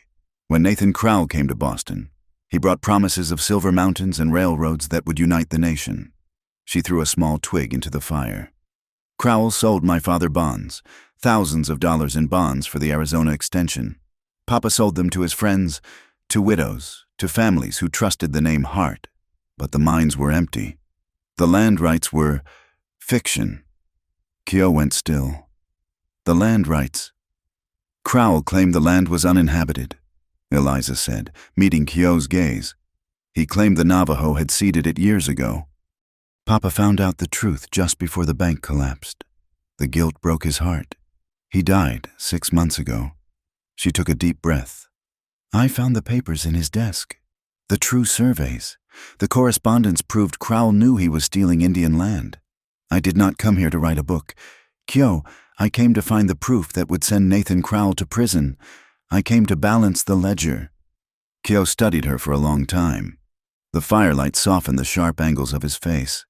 When Nathan Crowell came to Boston, he brought promises of silver mountains and railroads that would unite the nation." She threw a small twig into the fire. "Crowell sold my father bonds, thousands of dollars in bonds for the Arizona extension. Papa sold them to his friends, to widows, to families who trusted the name Hart, but the mines were empty. The land rights were fiction." Kyo went still. "The land rights." "Crowell claimed the land was uninhabited," Eliza said, meeting Kyo's gaze. "He claimed the Navajo had ceded it years ago. Papa found out the truth just before the bank collapsed. The guilt broke his heart. He died 6 months ago." She took a deep breath. "I found the papers in his desk. The true surveys. The correspondence proved Crowell knew he was stealing Indian land. I did not come here to write a book. Kyo, I came to find the proof that would send Nathan Crowell to prison. I came to balance the ledger." Kyo studied her for a long time. The firelight softened the sharp angles of his face.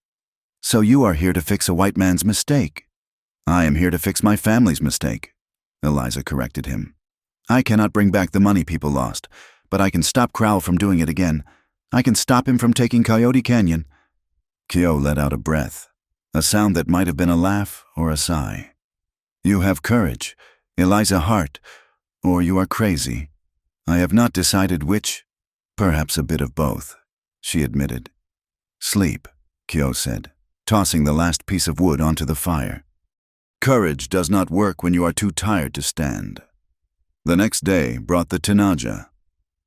"So you are here to fix a white man's mistake." "I am here to fix my family's mistake," Eliza corrected him. "I cannot bring back the money people lost, but I can stop Crowell from doing it again. I can stop him from taking Coyote Canyon." Kyo let out a breath, a sound that might have been a laugh or a sigh. "You have courage, Eliza Hart, or you are crazy. I have not decided which. Perhaps a bit of both, she admitted. Sleep, Kyo said, tossing the last piece of wood onto the fire. Courage does not work when you are too tired to stand. The next day brought the Tanaja.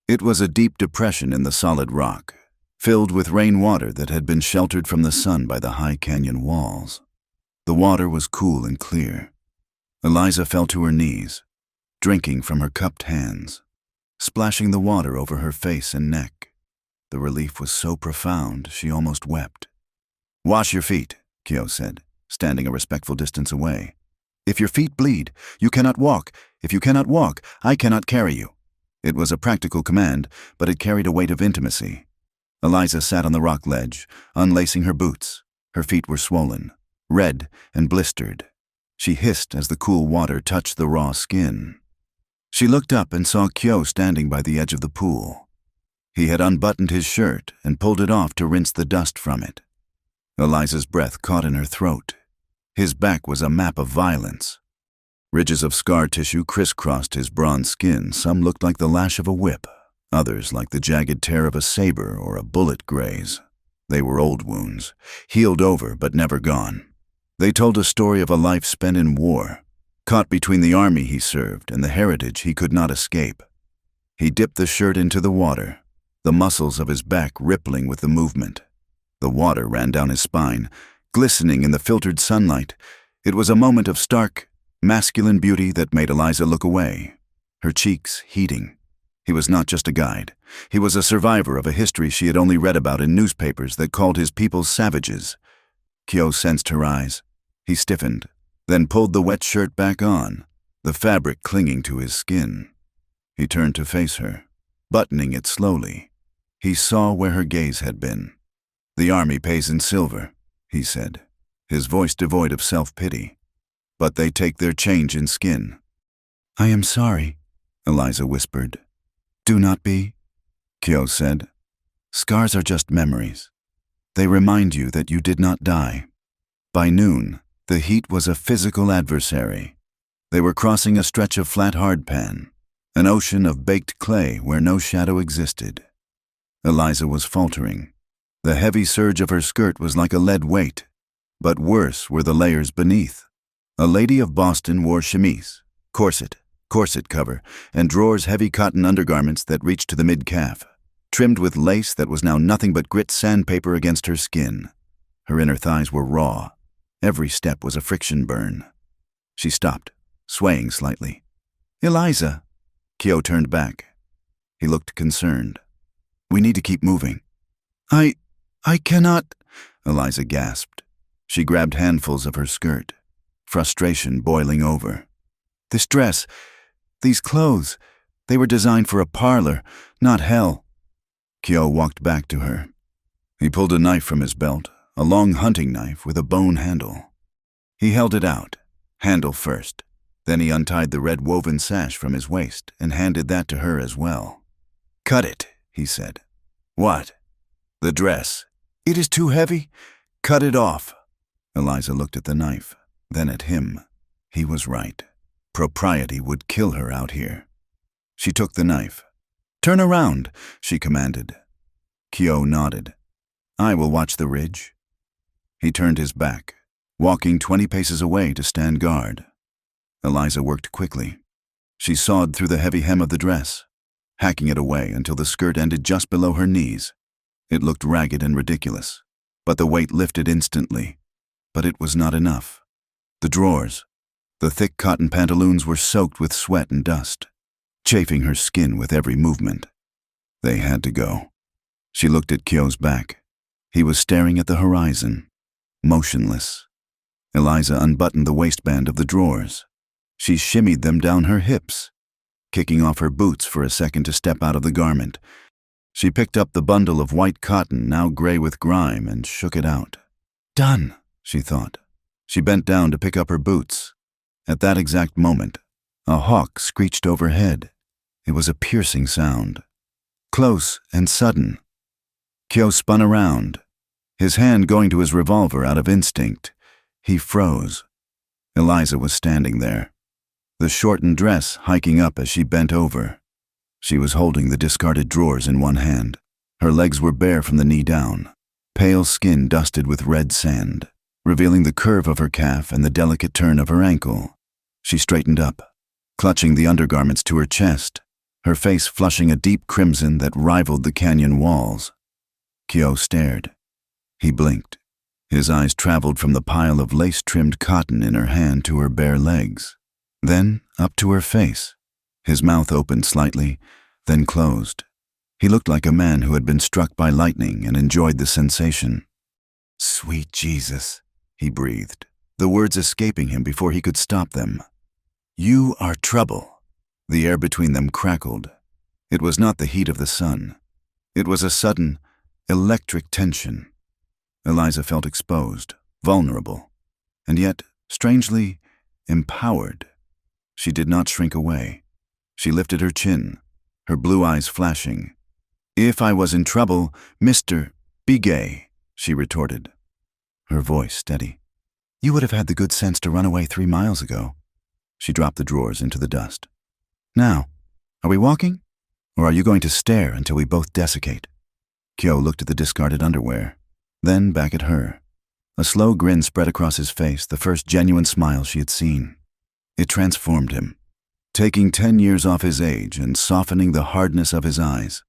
It was a deep depression in the solid rock, filled with rainwater that had been sheltered from the sun by the high canyon walls. The water was cool and clear. Eliza fell to her knees, drinking from her cupped hands, splashing the water over her face and neck. The relief was so profound she almost wept. Wash your feet, Kyo said, standing a respectful distance away. If your feet bleed, you cannot walk. If you cannot walk, I cannot carry you. It was a practical command, but it carried a weight of intimacy. Eliza sat on the rock ledge, unlacing her boots. Her feet were swollen, red and blistered. She hissed as the cool water touched the raw skin. She looked up and saw Kyo standing by the edge of the pool. He had unbuttoned his shirt and pulled it off to rinse the dust from it. Eliza's breath caught in her throat. His back was a map of violence. Ridges of scar tissue crisscrossed his bronze skin. Some looked like the lash of a whip, others like the jagged tear of a saber or a bullet graze. They were old wounds, healed over but never gone. They told a story of a life spent in war, caught between the army he served and the heritage he could not escape. He dipped the shirt into the water, the muscles of his back rippling with the movement. The water ran down his spine, glistening in the filtered sunlight. It was a moment of stark, masculine beauty that made Eliza look away, her cheeks heating. He was not just a guide. He was a survivor of a history she had only read about in newspapers that called his people savages. Kyo sensed her eyes. He stiffened, then pulled the wet shirt back on, the fabric clinging to his skin. He turned to face her, buttoning it slowly. He saw where her gaze had been. The army pays in silver, he said, his voice devoid of self-pity. But they take their change in skin. I am sorry, Eliza whispered. Do not be, Kyo said. Scars are just memories. They remind you that you did not die. By noon, the heat was a physical adversary. They were crossing a stretch of flat hardpan, an ocean of baked clay where no shadow existed. Eliza was faltering. The heavy surge of her skirt was like a lead weight, but worse were the layers beneath. A lady of Boston wore chemise, corset cover, and drawers heavy cotton undergarments that reached to the mid-calf, trimmed with lace that was now nothing but grit sandpaper against her skin. Her inner thighs were raw. Every step was a friction burn. She stopped, swaying slightly. Eliza! Kyo turned back. He looked concerned. We need to keep moving. I cannot, Eliza gasped. She grabbed handfuls of her skirt, frustration boiling over. This dress, these clothes, they were designed for a parlor, not hell. Kyo walked back to her. He pulled a knife from his belt, a long hunting knife with a bone handle. He held it out, handle first. Then he untied the red woven sash from his waist and handed that to her as well. Cut it, he said. What? The dress. It is too heavy. Cut it off. Eliza looked at the knife, then at him. He was right. Propriety would kill her out here. She took the knife. Turn around, she commanded. Kyo nodded. I will watch the ridge. He turned his back, walking 20 paces away to stand guard. Eliza worked quickly. She sawed through the heavy hem of the dress, hacking it away until the skirt ended just below her knees. It looked ragged and ridiculous, but the weight lifted instantly. But it was not enough. The drawers, the thick cotton pantaloons were soaked with sweat and dust, chafing her skin with every movement. They had to go. She looked at Kyo's back. He was staring at the horizon, motionless. Eliza unbuttoned the waistband of the drawers. She shimmied them down her hips, kicking off her boots for a second to step out of the garment. She picked up the bundle of white cotton, now gray with grime, and shook it out. Done, she thought. She bent down to pick up her boots. At that exact moment, a hawk screeched overhead. It was a piercing sound, close and sudden. Kyo spun around, his hand going to his revolver out of instinct. He froze. Eliza was standing there, the shortened dress hiking up as she bent over. She was holding the discarded drawers in one hand. Her legs were bare from the knee down, pale skin dusted with red sand, revealing the curve of her calf and the delicate turn of her ankle. She straightened up, clutching the undergarments to her chest, her face flushing a deep crimson that rivaled the canyon walls. Kyo stared. He blinked. His eyes traveled from the pile of lace-trimmed cotton in her hand to her bare legs, then up to her face. His mouth opened slightly, then closed. He looked like a man who had been struck by lightning and enjoyed the sensation. "Sweet Jesus," he breathed, the words escaping him before he could stop them. "You are trouble." The air between them crackled. It was not the heat of the sun. It was a sudden, electric tension. Eliza felt exposed, vulnerable, and yet, strangely, empowered. She did not shrink away. She lifted her chin, her blue eyes flashing. "If I was in trouble, Mr. Be gay," she retorted, her voice steady. "You would have had the good sense to run away 3 miles ago." She dropped the drawers into the dust. "Now, are we walking? Or are you going to stare until we both desiccate?" Kyo looked at the discarded underwear, then back at her. A slow grin spread across his face, the first genuine smile she had seen. It transformed him, taking 10 years off his age and softening the hardness of his eyes.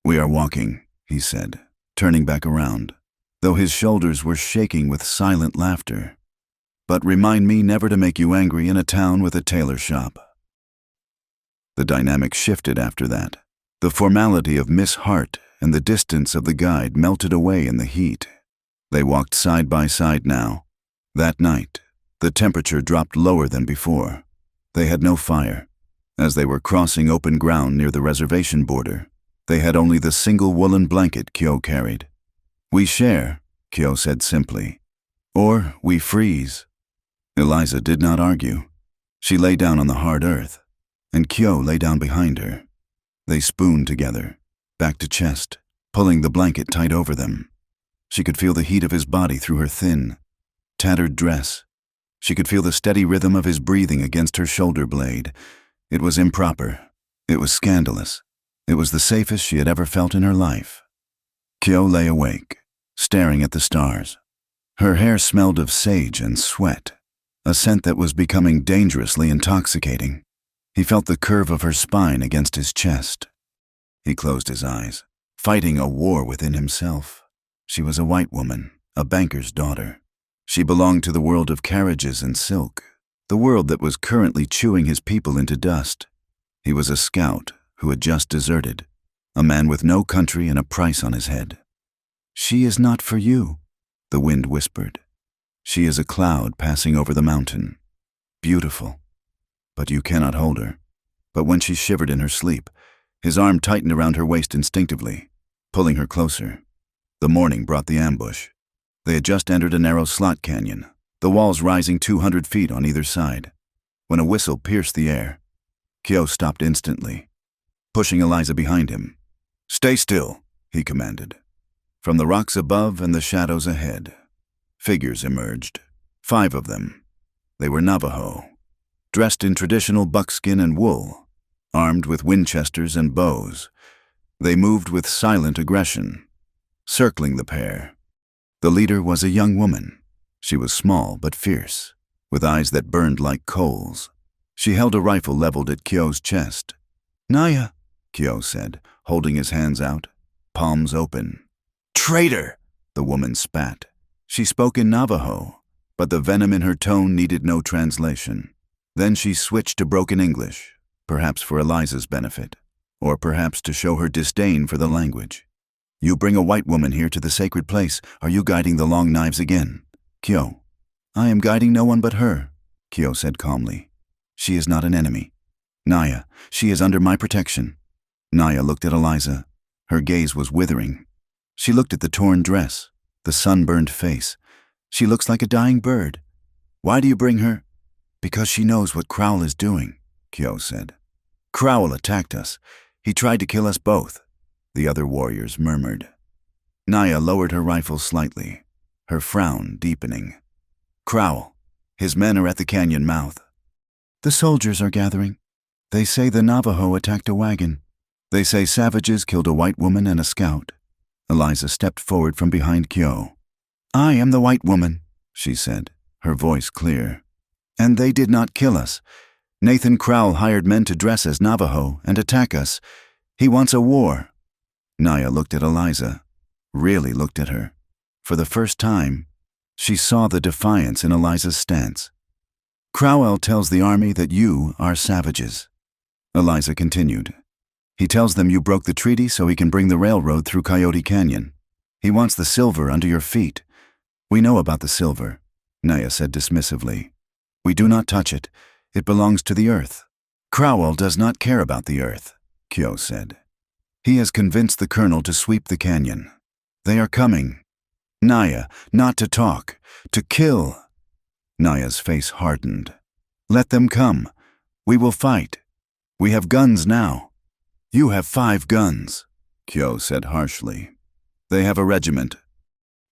"We are walking," he said, turning back around, though his shoulders were shaking with silent laughter. "But remind me never to make you angry in a town with a tailor shop." The dynamic shifted after that. The formality of Miss Hart and the distance of the guide melted away in the heat. They walked side by side now. That night, the temperature dropped lower than before. They had no fire. As they were crossing open ground near the reservation border, they had only the single woolen blanket Kyo carried. "We share," Kyo said simply. "Or we freeze." Eliza did not argue. She lay down on the hard earth, and Kyo lay down behind her. They spooned together, back to chest, pulling the blanket tight over them. She could feel the heat of his body through her thin, tattered dress. She could feel the steady rhythm of his breathing against her shoulder blade. It was improper. It was scandalous. It was the safest she had ever felt in her life. Kyo lay awake, staring at the stars. Her hair smelled of sage and sweat, a scent that was becoming dangerously intoxicating. He felt the curve of her spine against his chest. He closed his eyes, fighting a war within himself. She was a white woman, a banker's daughter. She belonged to the world of carriages and silk, the world that was currently chewing his people into dust. He was a scout who had just deserted, a man with no country and a price on his head. "She is not for you," the wind whispered. "She is a cloud passing over the mountain. Beautiful, but you cannot hold her." But when she shivered in her sleep, his arm tightened around her waist instinctively, pulling her closer. The morning brought the ambush. They had just entered a narrow slot canyon, the walls rising 200 feet on either side. When a whistle pierced the air, Kyo stopped instantly, pushing Eliza behind him. "Stay still," he commanded. From the rocks above and the shadows ahead, figures emerged, 5 of them. They were Navajo, dressed in traditional buckskin and wool, armed with Winchesters and bows. They moved with silent aggression, circling the pair. The leader was a young woman. She was small but fierce, with eyes that burned like coals. She held a rifle leveled at Kyo's chest. "Naya," Kyo said, holding his hands out, palms open. "Traitor!" the woman spat. She spoke in Navajo, but the venom in her tone needed no translation. Then she switched to broken English, perhaps for Eliza's benefit, or perhaps to show her disdain for the language. "You bring a white woman here to the sacred place. Are you guiding the long knives again?" "Kyo." "I am guiding no one but her," Kyo said calmly. "She is not an enemy. Naya, she is under my protection." Naya looked at Eliza. Her gaze was withering. She looked at the torn dress, the sunburned face. "She looks like a dying bird. Why do you bring her?" "Because she knows what Crowell is doing," Kyo said. "Crowell attacked us. He tried to kill us both," the other warriors murmured. Naya lowered her rifle slightly, her frown deepening. "Crowell, his men are at the canyon mouth." "The soldiers are gathering. They say the Navajo attacked a wagon." They say savages killed a white woman and a scout. Eliza stepped forward from behind Kyo. I am the white woman, she said, her voice clear. And they did not kill us. Nathan Crowell hired men to dress as Navajo and attack us. He wants a war. Naya looked at Eliza, really looked at her. For the first time, she saw the defiance in Eliza's stance. Crowell tells the army that you are savages. Eliza continued. He tells them you broke the treaty so he can bring the railroad through Coyote Canyon. He wants the silver under your feet. We know about the silver, Naya said dismissively. We do not touch it. It belongs to the earth. Crowell does not care about the earth, Kyo said. He has convinced the colonel to sweep the canyon. They are coming. Naya, not to talk, to kill. Naya's face hardened. Let them come. We will fight. We have guns now. You have 5 guns, Kyo said harshly. They have a regiment.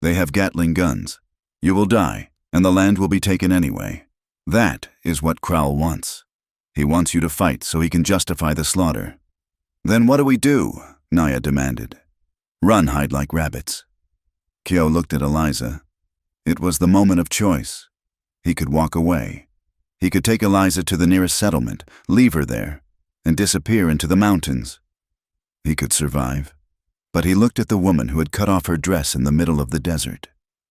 They have Gatling guns. You will die, and the land will be taken anyway. That is what Crowell wants. He wants you to fight so he can justify the slaughter. Then what do we do? Naya demanded. Run, hide like rabbits. Kyo looked at Eliza. It was the moment of choice. He could walk away. He could take Eliza to the nearest settlement, leave her there, and disappear into the mountains. He could survive. But he looked at the woman who had cut off her dress in the middle of the desert.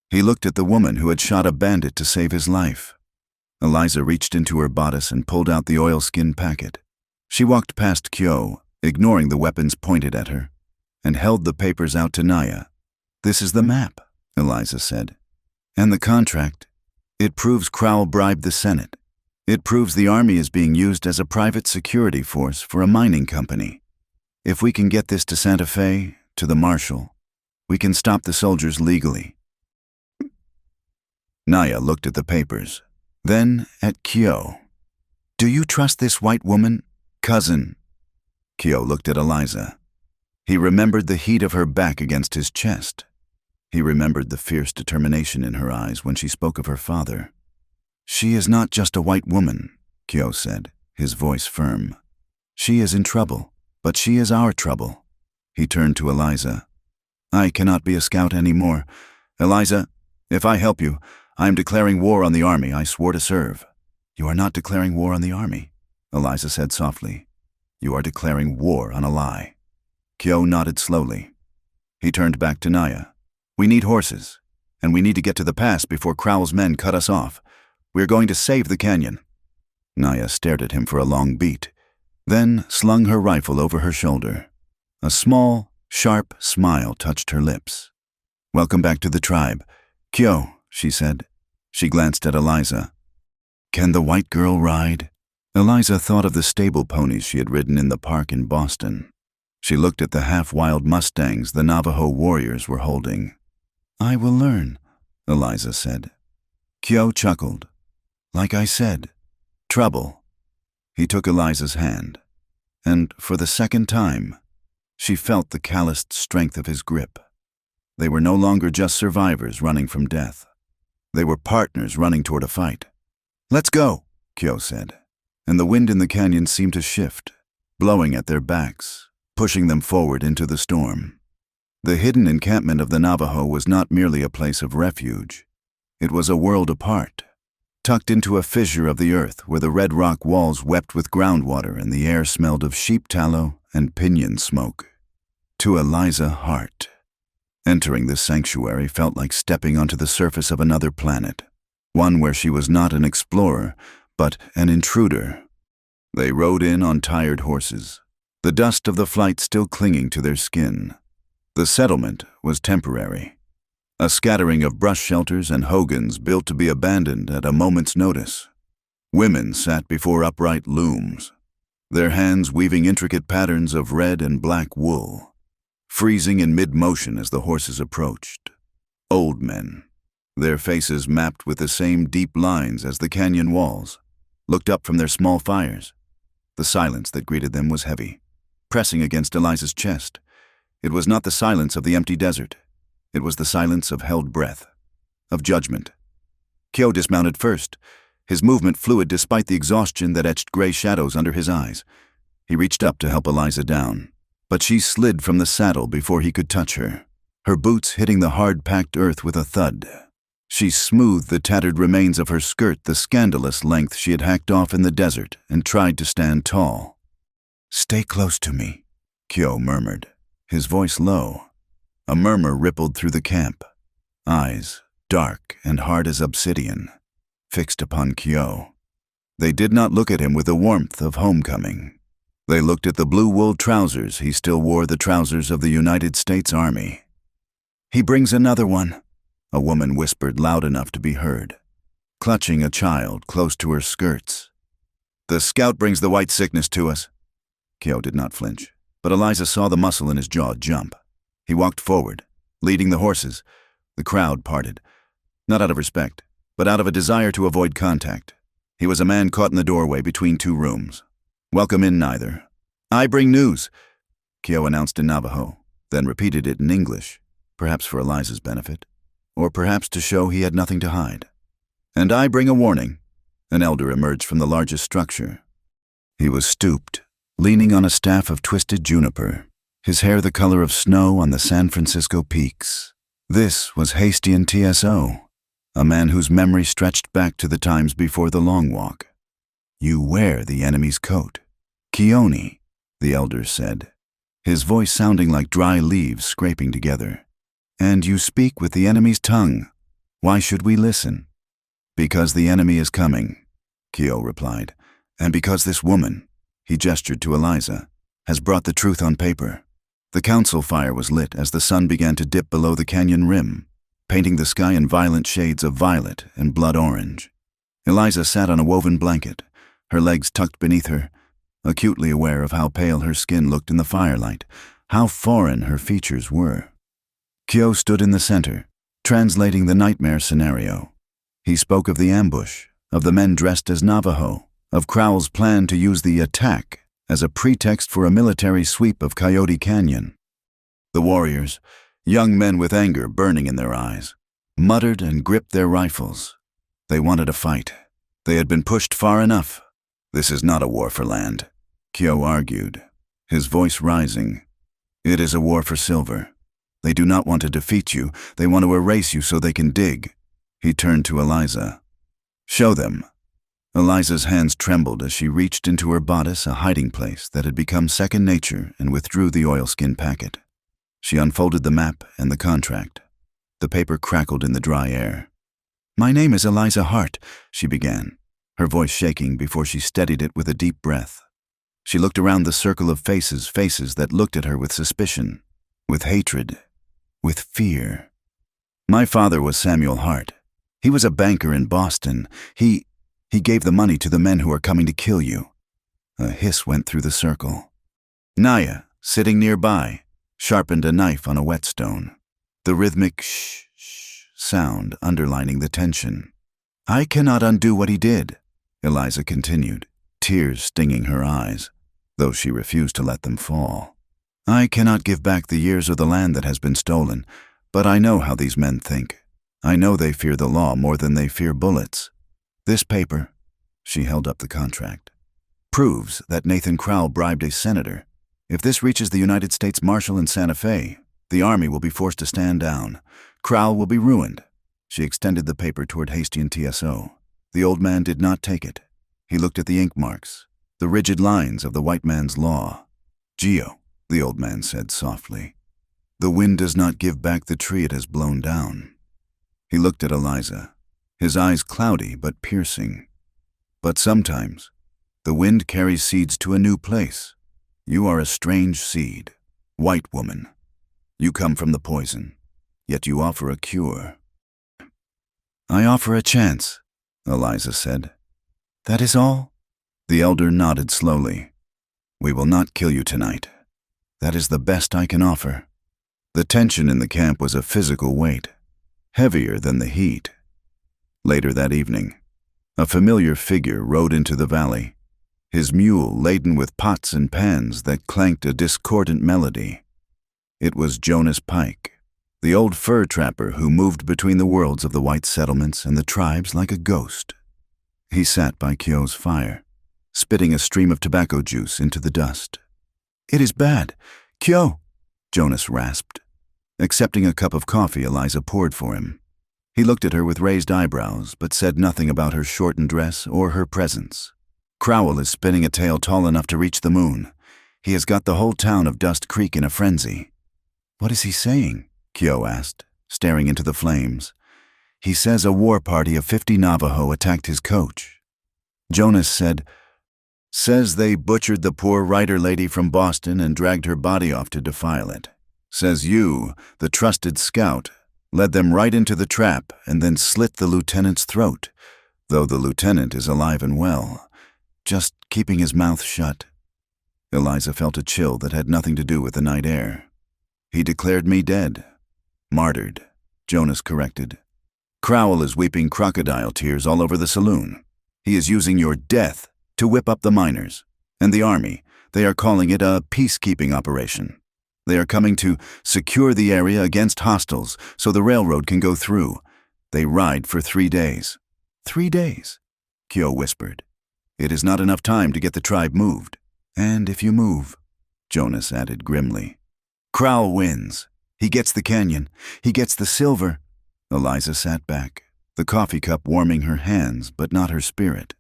He looked at the woman who had shot a bandit to save his life. Eliza reached into her bodice and pulled out the oilskin packet. She walked past Kyo, ignoring the weapons pointed at her, and held the papers out to Naya. This is the map, Eliza said. And the contract. It proves Crowell bribed the Senate. It proves the army is being used as a private security force for a mining company. If we can get this to Santa Fe, to the marshal, we can stop the soldiers legally. Naya looked at the papers, then at Kyo. Do you trust this white woman, cousin? Kyo looked at Eliza. He remembered the heat of her back against his chest. He remembered the fierce determination in her eyes when she spoke of her father. She is not just a white woman, Kyo said, his voice firm. She is in trouble, but she is our trouble. He turned to Eliza. I cannot be a scout anymore. Eliza, if I help you, I am declaring war on the army I swore to serve. You are not declaring war on the army, Eliza said softly. You are declaring war on a lie. Kyo nodded slowly. He turned back to Naya. We need horses, and we need to get to the pass before Crowell's men cut us off. We are going to save the canyon. Naya stared at him for a long beat, then slung her rifle over her shoulder. A small, sharp smile touched her lips. Welcome back to the tribe. Kyo, she said. She glanced at Eliza. Can the white girl ride? Eliza thought of the stable ponies she had ridden in the park in Boston. She looked at the half-wild mustangs the Navajo warriors were holding. I will learn, Eliza said. Kyo chuckled. Like I said, trouble. He took Eliza's hand, and for the second time, she felt the calloused strength of his grip. They were no longer just survivors running from death. They were partners running toward a fight. Let's go, Kyo said, and the wind in the canyon seemed to shift, blowing at their backs, pushing them forward into the storm. The hidden encampment of the Navajo was not merely a place of refuge. It was a world apart, tucked into a fissure of the earth where the red rock walls wept with groundwater and the air smelled of sheep tallow and pinyon smoke. To Eliza Hart, entering this sanctuary felt like stepping onto the surface of another planet, one where she was not an explorer, but an intruder. They rode in on tired horses, the dust of the flight still clinging to their skin. The settlement was temporary, a scattering of brush shelters and hogans built to be abandoned at a moment's notice. Women sat before upright looms, their hands weaving intricate patterns of red and black wool, freezing in mid-motion as the horses approached. Old men, their faces mapped with the same deep lines as the canyon walls, looked up from their small fires. The silence that greeted them was heavy, pressing against Eliza's chest. It was not the silence of the empty desert. It was the silence of held breath, of judgment. Kyo dismounted first, his movement fluid despite the exhaustion that etched gray shadows under his eyes. He reached up to help Eliza down. but she slid from the saddle before he could touch her, her boots hitting the hard-packed earth with a thud. She smoothed the tattered remains of her skirt the scandalous length she had hacked off in the desert and tried to stand tall. "Stay close to me," Kyo murmured, his voice low. A murmur rippled through the camp. Eyes, dark and hard as obsidian, fixed upon Kyo. They did not look at him with the warmth of homecoming. They looked at the blue wool trousers he still wore, the trousers of the United States Army. "He brings another one," a woman whispered loud enough to be heard, clutching a child close to her skirts. "The scout brings the white sickness to us." Kyo did not flinch, but Eliza saw the muscle in his jaw jump. He walked forward, leading the horses. The crowd parted, not out of respect, but out of a desire to avoid contact. He was a man caught in the doorway between two rooms. "Welcome in, neither." "I bring news," Kyo announced in Navajo, then repeated it in English, perhaps for Eliza's benefit, or perhaps to show he had nothing to hide. "And I bring a warning." An elder emerged from the largest structure. He was stooped, leaning on a staff of twisted juniper, his hair the color of snow on the San Francisco peaks. This was Hastian TSO, a man whose memory stretched back to the times before the Long Walk. "You wear the enemy's coat. Keone," the elder said, his voice sounding like dry leaves scraping together. "And you speak with the enemy's tongue. Why should we listen?" "Because the enemy is coming," Kyo replied, "and because this woman," he gestured to Eliza, "has brought the truth on paper." The council fire was lit as the sun began to dip below the canyon rim, painting the sky in violent shades of violet and blood orange. Eliza sat on a woven blanket, her legs tucked beneath her, acutely aware of how pale her skin looked in the firelight, how foreign her features were. Kyo stood in the center, translating the nightmare scenario. He spoke of the ambush, of the men dressed as Navajo, of Crowell's plan to use the attack as a pretext for a military sweep of Coyote Canyon. The warriors, young men with anger burning in their eyes, muttered and gripped their rifles. They wanted a fight. They had been pushed far enough. "This is not a war for land," Kyo argued, his voice rising. "It is a war for silver. They do not want to defeat you. They want to erase you so they can dig." He turned to Eliza. "Show them." Eliza's hands trembled as she reached into her bodice, a hiding place that had become second nature, and withdrew the oilskin packet. She unfolded the map and the contract. The paper crackled in the dry air. "My name is Eliza Hart," she began, her voice shaking before she steadied it with a deep breath. She looked around the circle of faces that looked at her with suspicion, with hatred, with fear. "My father was Samuel Hart. He was a banker in Boston. He gave the money to the men who are coming to kill you." A hiss went through the circle. Naya, sitting nearby, sharpened a knife on a whetstone, the rhythmic shh sound underlining the tension. "I cannot undo what he did," Eliza continued, tears stinging her eyes, though she refused to let them fall. "I cannot give back the years of the land that has been stolen, but I know how these men think. I know they fear the law more than they fear bullets. This paper," she held up the contract, "proves that Nathan Crowell bribed a senator. If this reaches the United States Marshal in Santa Fe, the army will be forced to stand down. Crowell will be ruined." She extended the paper toward Hastian TSO. The old man did not take it. He looked at the ink marks, the rigid lines of the white man's law. "Geo," the old man said softly, "the wind does not give back the tree it has blown down." He looked at Eliza, his eyes cloudy but piercing. "But sometimes, the wind carries seeds to a new place. You are a strange seed, white woman. You come from the poison, yet you offer a cure." "I offer a chance," Eliza said. "That is all?" The elder nodded slowly. "We will not kill you tonight. That is the best I can offer." The tension in the camp was a physical weight, heavier than the heat. Later that evening, a familiar figure rode into the valley, his mule laden with pots and pans that clanked a discordant melody. It was Jonas Pike, the old fur trapper who moved between the worlds of the white settlements and the tribes like a ghost. He sat by Kyo's fire, spitting a stream of tobacco juice into the dust. "It is bad," Kyo, Jonas rasped. Accepting a cup of coffee Eliza poured for him. He looked at her with raised eyebrows, but said nothing about her shortened dress or her presence. Crowell is spinning a tale tall enough to reach the moon. He has got the whole town of Dust Creek in a frenzy. What is he saying? Kyo asked, staring into the flames. He says a war party of 50 Navajo attacked his coach. Jonas says they butchered the poor writer lady from Boston and dragged her body off to defile it. Says you, the trusted scout, led them right into the trap and then slit the lieutenant's throat, though the lieutenant is alive and well, just keeping his mouth shut. Eliza felt a chill that had nothing to do with the night air. He declared me dead. Martyred, Jonas corrected. Crowell is weeping crocodile tears all over the saloon. He is using your death to whip up the miners. And the army, they are calling it a peacekeeping operation. They are coming to secure the area against hostiles so the railroad can go through. They ride for 3 days. 3 days, Kyo whispered. It is not enough time to get the tribe moved. And if you move, Jonas added grimly. Crowell wins. He gets the canyon. He gets the silver. Eliza sat back, the coffee cup warming her hands but not her spirit.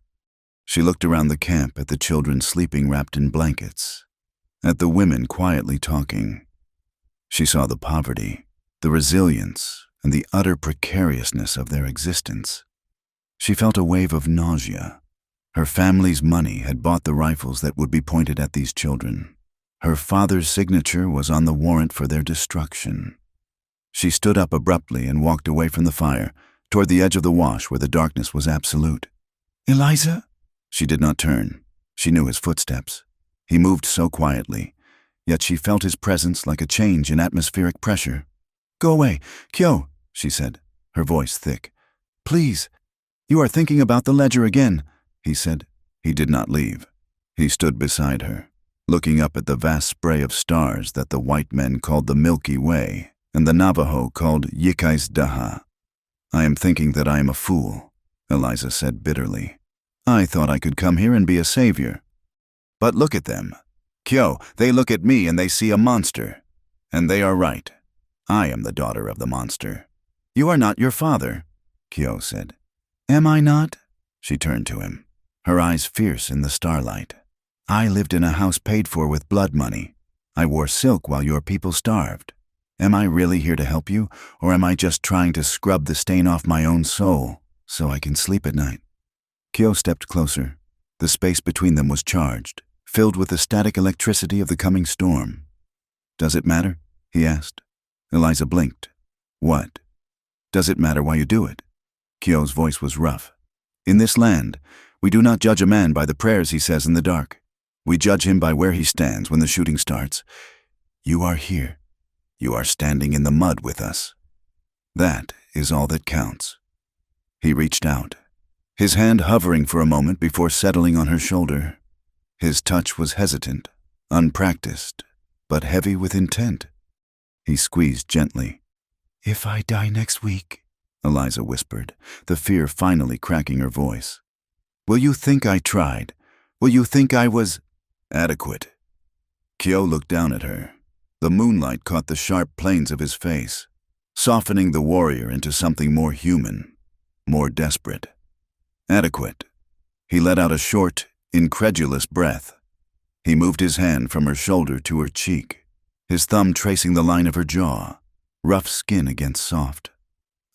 She looked around the camp at the children sleeping wrapped in blankets, at the women quietly talking. She saw the poverty, the resilience, and the utter precariousness of their existence. She felt a wave of nausea. Her family's money had bought the rifles that would be pointed at these children. Her father's signature was on the warrant for their destruction. She stood up abruptly and walked away from the fire, toward the edge of the wash where the darkness was absolute. Eliza? She did not turn. She knew his footsteps. He moved so quietly, yet she felt his presence like a change in atmospheric pressure. Go away, Kyo, she said, her voice thick. Please. You are thinking about the ledger again, he said. He did not leave. He stood beside her, looking up at the vast spray of stars that the white men called the Milky Way and the Navajo called Yikais Daha. I am thinking that I am a fool, Eliza said bitterly. I thought I could come here and be a savior. But look at them. Kyo, they look at me and they see a monster. And they are right. I am the daughter of the monster. You are not your father, Kyo said. Am I not? She turned to him, her eyes fierce in the starlight. I lived in a house paid for with blood money. I wore silk while your people starved. Am I really here to help you, or am I just trying to scrub the stain off my own soul so I can sleep at night? Kyo stepped closer. The space between them was charged, filled with the static electricity of the coming storm. Does it matter? He asked. Eliza blinked. What? Does it matter why you do it? Kyo's voice was rough. In this land, we do not judge a man by the prayers he says in the dark. We judge him by where he stands when the shooting starts. You are here. You are standing in the mud with us. That is all that counts. He reached out, his hand hovering for a moment before settling on her shoulder. His touch was hesitant, unpracticed, but heavy with intent. He squeezed gently. If I die next week, Eliza whispered, the fear finally cracking her voice. Will you think I tried? Will you think I was adequate? Kyo looked down at her. The moonlight caught the sharp planes of his face, softening the warrior into something more human, more desperate. Adequate. He let out a short, incredulous breath. He moved his hand from her shoulder to her cheek, his thumb tracing the line of her jaw, rough skin against soft.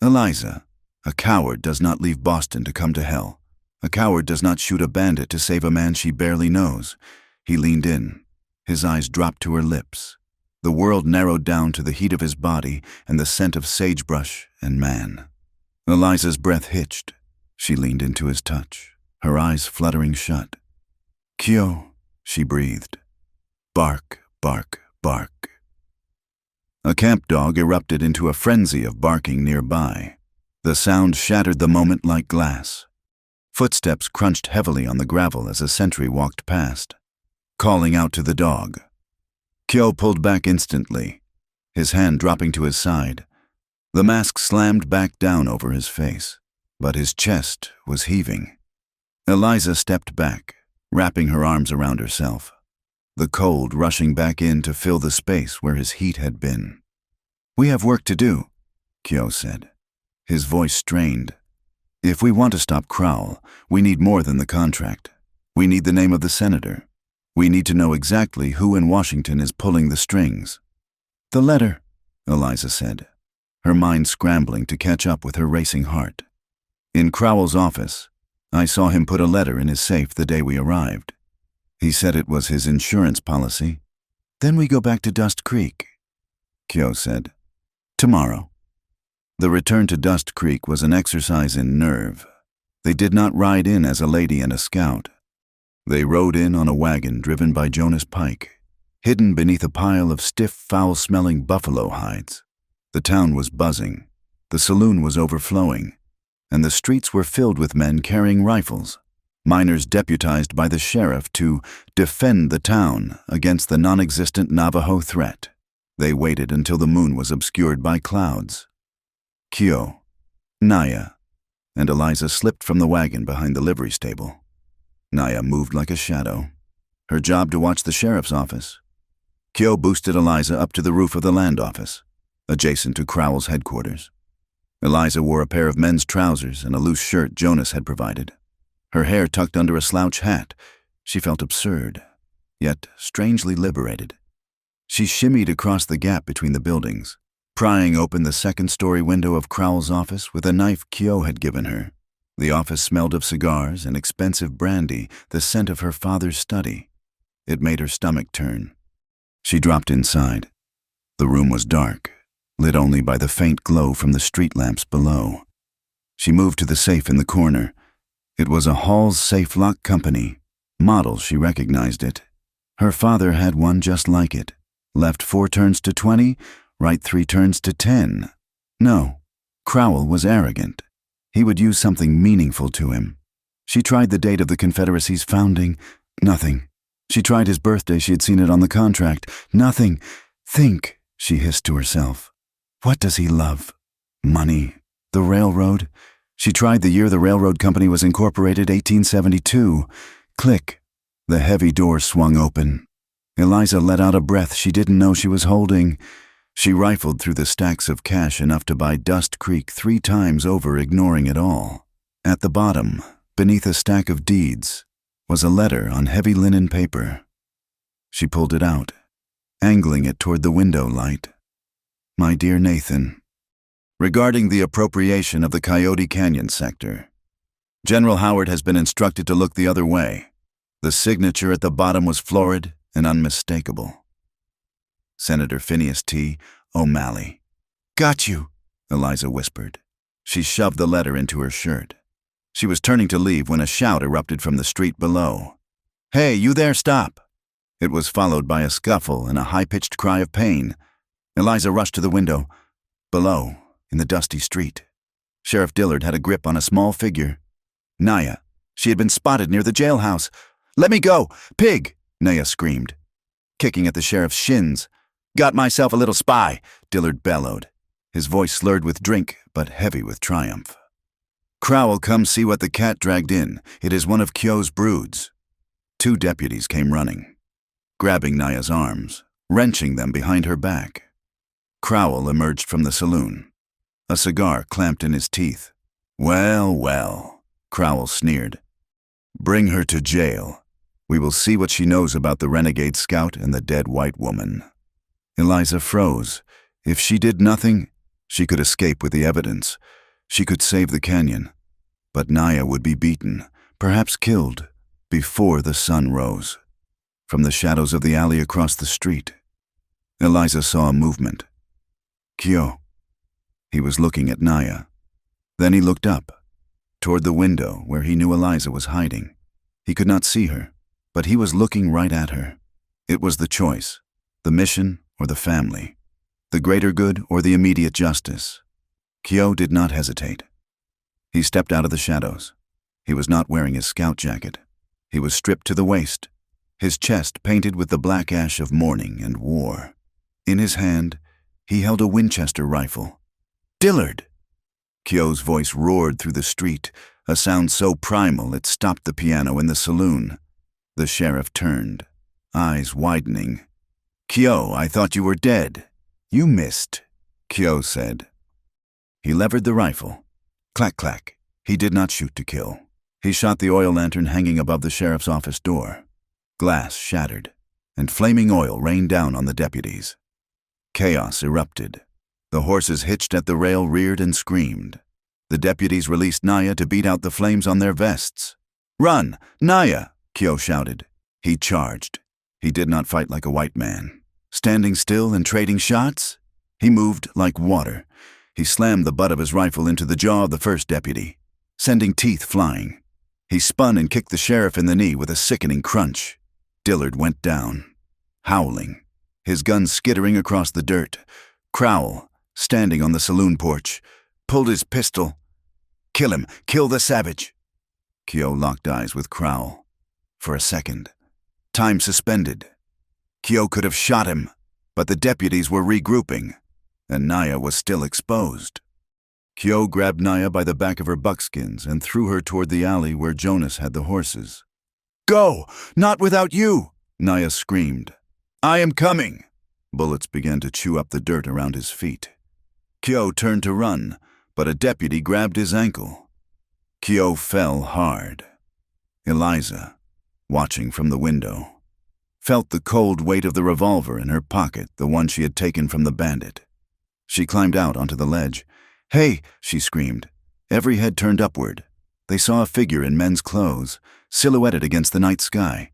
Eliza, a coward does not leave Boston to come to hell. A coward does not shoot a bandit to save a man she barely knows. He leaned in. His eyes dropped to her lips. The world narrowed down to the heat of his body and the scent of sagebrush and man. Eliza's breath hitched. She leaned into his touch, her eyes fluttering shut. Kyo, she breathed. Bark, bark, bark. A camp dog erupted into a frenzy of barking nearby. The sound shattered the moment like glass. Footsteps crunched heavily on the gravel as a sentry walked past, calling out to the dog. Kyo pulled back instantly, his hand dropping to his side. The mask slammed back down over his face, but his chest was heaving. Eliza stepped back, wrapping her arms around herself. the cold rushing back in to fill the space where his heat had been. "We have work to do," Kyo said, his voice strained. "If we want to stop Crowell, we need more than the contract. We need the name of the senator. We need to know exactly who in Washington is pulling the strings." "The letter," Eliza said, her mind scrambling to catch up with her racing heart. "In Crowell's office, I saw him put a letter in his safe the day we arrived. He said it was his insurance policy. Then we go back to Dust Creek," Kyo said. "Tomorrow." The return to Dust Creek was an exercise in nerve. They did not ride in as a lady and a scout. They rode in on a wagon driven by Jonas Pike, hidden beneath a pile of stiff, foul-smelling buffalo hides. The town was buzzing, the saloon was overflowing, and the streets were filled with men carrying rifles, miners deputized by the sheriff to defend the town against the non-existent Navajo threat. They waited until the moon was obscured by clouds. Kyo, Naya, and Eliza slipped from the wagon behind the livery stable. Naya moved like a shadow, her job to watch the sheriff's office. Kyo boosted Eliza up to the roof of the land office, adjacent to Crowell's headquarters. Eliza wore a pair of men's trousers and a loose shirt Jonas had provided. Her hair tucked under a slouch hat, she felt absurd, yet strangely liberated. She shimmied across the gap between the buildings, prying open the second-story window of Crowell's office with a knife Kyo had given her. The office smelled of cigars and expensive brandy, the scent of her father's study. It made her stomach turn. She dropped inside. The room was dark, lit only by the faint glow from the street lamps below. She moved to the safe in the corner. It was a Hall's Safe Lock Company. Model, she recognized it. Her father had one just like it. Left 4 turns to 20, right 3 turns to 10. No, Crowell was arrogant. He would use something meaningful to him. She tried the date of the Confederacy's founding. Nothing. She tried his birthday. She had seen it on the contract. Nothing. "Think," she hissed to herself. "What does he love? Money? The railroad?" She tried the year the railroad company was incorporated, 1872. Click. The heavy door swung open. Eliza let out a breath she didn't know she was holding. She rifled through the stacks of cash enough to buy Dust Creek 3 times over, ignoring it all. At the bottom, beneath a stack of deeds, was a letter on heavy linen paper. She pulled it out, angling it toward the window light. "My dear Nathan, regarding the appropriation of the Coyote Canyon sector, General Howard has been instructed to look the other way." The signature at the bottom was florid and unmistakable. Senator Phineas T. O'Malley. "Got you," Eliza whispered. She shoved the letter into her shirt. She was turning to leave when a shout erupted from the street below. "Hey, you there, stop!" It was followed by a scuffle and a high-pitched cry of pain. Eliza rushed to the window. Below, in the dusty street, Sheriff Dillard had a grip on a small figure. Naya. She had been spotted near the jailhouse. "Let me go! Pig!" Naya screamed, kicking at the sheriff's shins. "Got myself a little spy," Dillard bellowed, his voice slurred with drink but heavy with triumph. "Crowell, come see what the cat dragged in. It is one of Kyo's broods." 2 deputies came running, grabbing Naya's arms, wrenching them behind her back. Crowell emerged from the saloon, a cigar clamped in his teeth. "Well, well," Crowell sneered. "Bring her to jail. We will see what she knows about the renegade scout and the dead white woman." Eliza froze. If she did nothing, she could escape with the evidence. She could save the canyon. But Naya would be beaten, perhaps killed, before the sun rose. From the shadows of the alley across the street, Eliza saw a movement. "Kyo." He was looking at Naya. Then he looked up, toward the window where he knew Eliza was hiding. He could not see her, but he was looking right at her. It was the choice, the mission or the family, the greater good or the immediate justice. Kyo did not hesitate. He stepped out of the shadows. He was not wearing his scout jacket. He was stripped to the waist, his chest painted with the black ash of mourning and war. In his hand, he held a Winchester rifle. "Dillard!" Kyo's voice roared through the street, a sound so primal it stopped the piano in the saloon. The sheriff turned, eyes widening. "Kyo, I thought you were dead." "You missed," Kyo said. He levered the rifle. Clack, clack. He did not shoot to kill. He shot the oil lantern hanging above the sheriff's office door. Glass shattered, and flaming oil rained down on the deputies. Chaos erupted. The horses hitched at the rail reared and screamed. The deputies released Naya to beat out the flames on their vests. "Run, Naya!" Kyo shouted. He charged. He did not fight like a white man. Standing still and trading shots? He moved like water. He slammed the butt of his rifle into the jaw of the first deputy, sending teeth flying. He spun and kicked the sheriff in the knee with a sickening crunch. Dillard went down, howling, his gun skittering across the dirt. Crowell, standing on the saloon porch, pulled his pistol. "Kill him! Kill the savage!" Kyo locked eyes with Crowell. For a second, time suspended. Kyo could have shot him, but the deputies were regrouping, and Naya was still exposed. Kyo grabbed Naya by the back of her buckskins and threw her toward the alley where Jonas had the horses. "Go! Not without you!" Naya screamed. "I am coming!" Bullets began to chew up the dirt around his feet. Kyo turned to run, but a deputy grabbed his ankle. Kyo fell hard. Eliza, watching from the window, felt the cold weight of the revolver in her pocket, the one she had taken from the bandit. She climbed out onto the ledge. "Hey!" she screamed. Every head turned upward. They saw a figure in men's clothes, silhouetted against the night sky.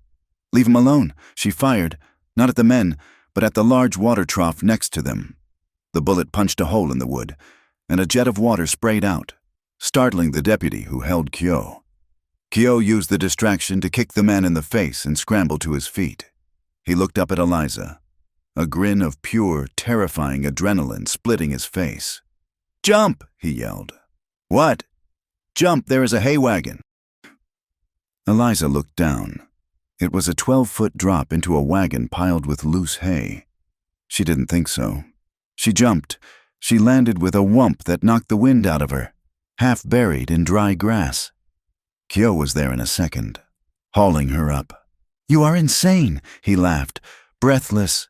"Leave him alone," she fired, not at the men, but at the large water trough next to them. The bullet punched a hole in the wood, and a jet of water sprayed out, startling the deputy who held Kyo. Kyo used the distraction to kick the man in the face and scramble to his feet. He looked up at Eliza, a grin of pure, terrifying adrenaline splitting his face. "Jump!" he yelled. "What?" "Jump, there is a hay wagon." Eliza looked down. It was a 12-foot drop into a wagon piled with loose hay. She didn't think so. She jumped. She landed with a whump that knocked the wind out of her, half buried in dry grass. Kyo was there in a second, hauling her up. "You are insane," he laughed, breathless.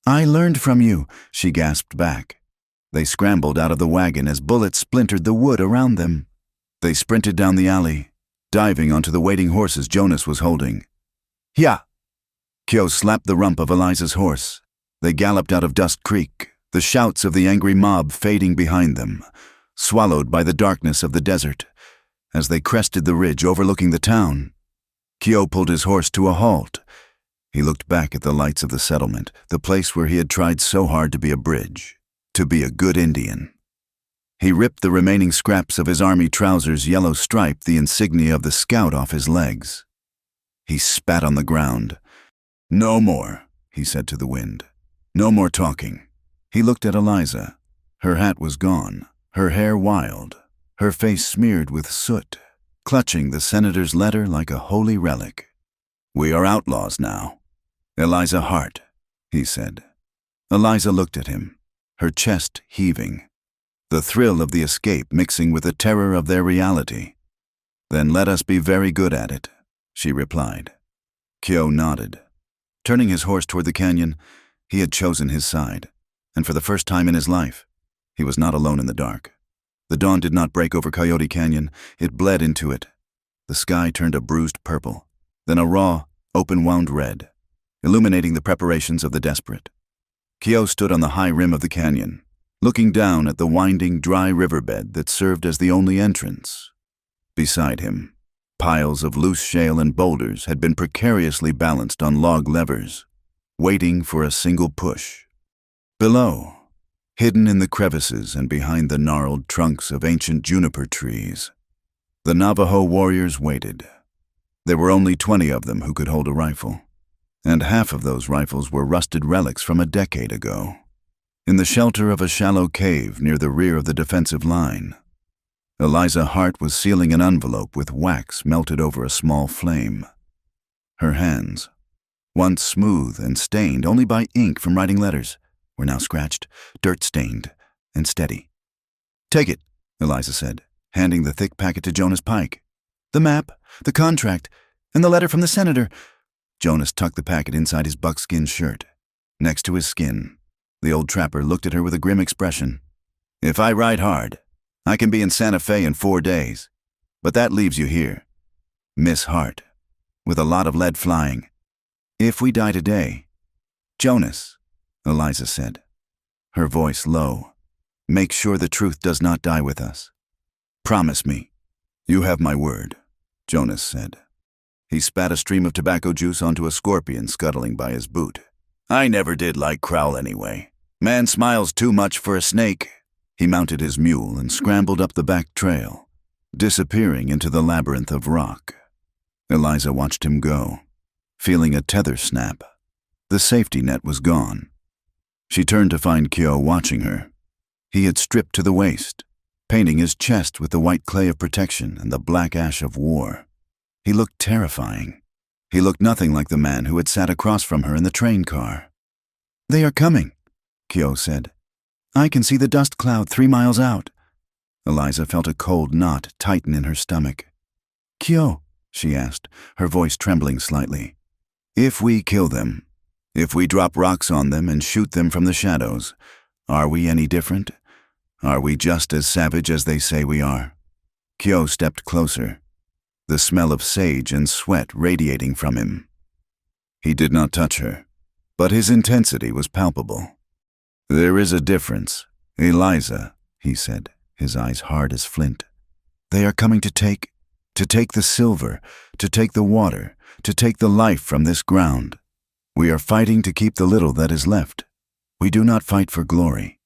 "I learned from you," she gasped back. They scrambled out of the wagon as bullets splintered the wood around them. They sprinted down the alley, diving onto the waiting horses Jonas was holding. "Yeah!" Kyo slapped the rump of Eliza's horse. They galloped out of Dust Creek, the shouts of the angry mob fading behind them, swallowed by the darkness of the desert. As they crested the ridge overlooking the town, Kyo pulled his horse to a halt. He looked back at the lights of the settlement, the place where he had tried so hard to be a bridge, to be a good Indian. He ripped the remaining scraps of his army trousers' yellow stripe, the insignia of the scout, off his legs. He spat on the ground. "No more," he said to the wind. "No more talking." He looked at Eliza. Her hat was gone, her hair wild, her face smeared with soot, clutching the senator's letter like a holy relic. "We are outlaws now. Eliza Hart," he said. Eliza looked at him, her chest heaving, the thrill of the escape mixing with the terror of their reality. "Then let us be very good at it," she replied. Kyo nodded. Turning his horse toward the canyon, he had chosen his side, and for the first time in his life, he was not alone in the dark. The dawn did not break over Coyote Canyon, it bled into it. The sky turned a bruised purple, then a raw, open-wound red, illuminating the preparations of the desperate. Kyo stood on the high rim of the canyon, looking down at the winding, dry riverbed that served as the only entrance. Beside him, piles of loose shale and boulders had been precariously balanced on log levers, waiting for a single push. Below, hidden in the crevices and behind the gnarled trunks of ancient juniper trees, the Navajo warriors waited. There were only 20 of them who could hold a rifle, and half of those rifles were rusted relics from a decade ago. In the shelter of a shallow cave near the rear of the defensive line, Eliza Hart was sealing an envelope with wax melted over a small flame. Her hands, once smooth and stained only by ink from writing letters, were now scratched, dirt-stained, and steady. "Take it," Eliza said, handing the thick packet to Jonas Pike. "The map, the contract, and the letter from the senator. Jonas tucked the packet inside his buckskin shirt, next to his skin. The old trapper looked at her with a grim expression. If I ride hard, I can be in Santa Fe in 4 days. But that leaves you here, Miss Hart, with a lot of lead flying. If we die today, Jonas, Eliza said, her voice low, make sure the truth does not die with us. Promise me. You have my word, Jonas said. He spat a stream of tobacco juice onto a scorpion scuttling by his boot. I never did like Crowell anyway. Man smiles too much for a snake. He mounted his mule and scrambled up the back trail, disappearing into the labyrinth of rock. Eliza watched him go, feeling a tether snap. The safety net was gone. She turned to find Kyo watching her. He had stripped to the waist, painting his chest with the white clay of protection and the black ash of war. He looked terrifying. He looked nothing like the man who had sat across from her in the train car. They are coming, Kyo said. I can see the dust cloud 3 miles out. Eliza felt a cold knot tighten in her stomach. Kyo, she asked, her voice trembling slightly. If we kill them, if we drop rocks on them and shoot them from the shadows, are we any different? Are we just as savage as they say we are? Kyo stepped closer, the smell of sage and sweat radiating from him. He did not touch her, but his intensity was palpable. There is a difference, Eliza, he said, his eyes hard as flint. They are coming to take the silver, to take the water, to take the life from this ground. We are fighting to keep the little that is left. We do not fight for glory.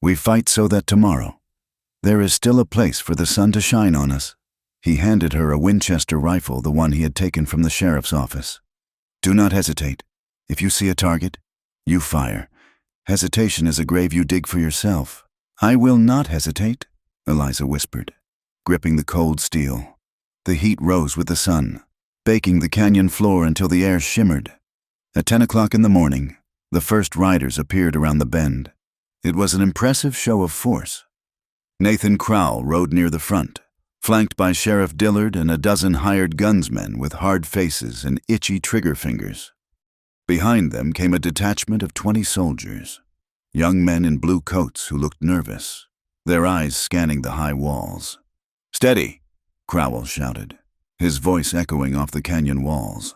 We fight so that tomorrow, there is still a place for the sun to shine on us. He handed her a Winchester rifle, the one he had taken from the sheriff's office. Do not hesitate. If you see a target, you fire. Hesitation is a grave you dig for yourself. I will not hesitate, Eliza whispered, gripping the cold steel. The heat rose with the sun, baking the canyon floor until the air shimmered. At 10 o'clock in the morning, the first riders appeared around the bend. It was an impressive show of force. Nathan Crowell rode near the front, flanked by Sheriff Dillard and a dozen hired gunsmen with hard faces and itchy trigger fingers. Behind them came a detachment of 20 soldiers, young men in blue coats who looked nervous, their eyes scanning the high walls. Steady, Crowell shouted, his voice echoing off the canyon walls.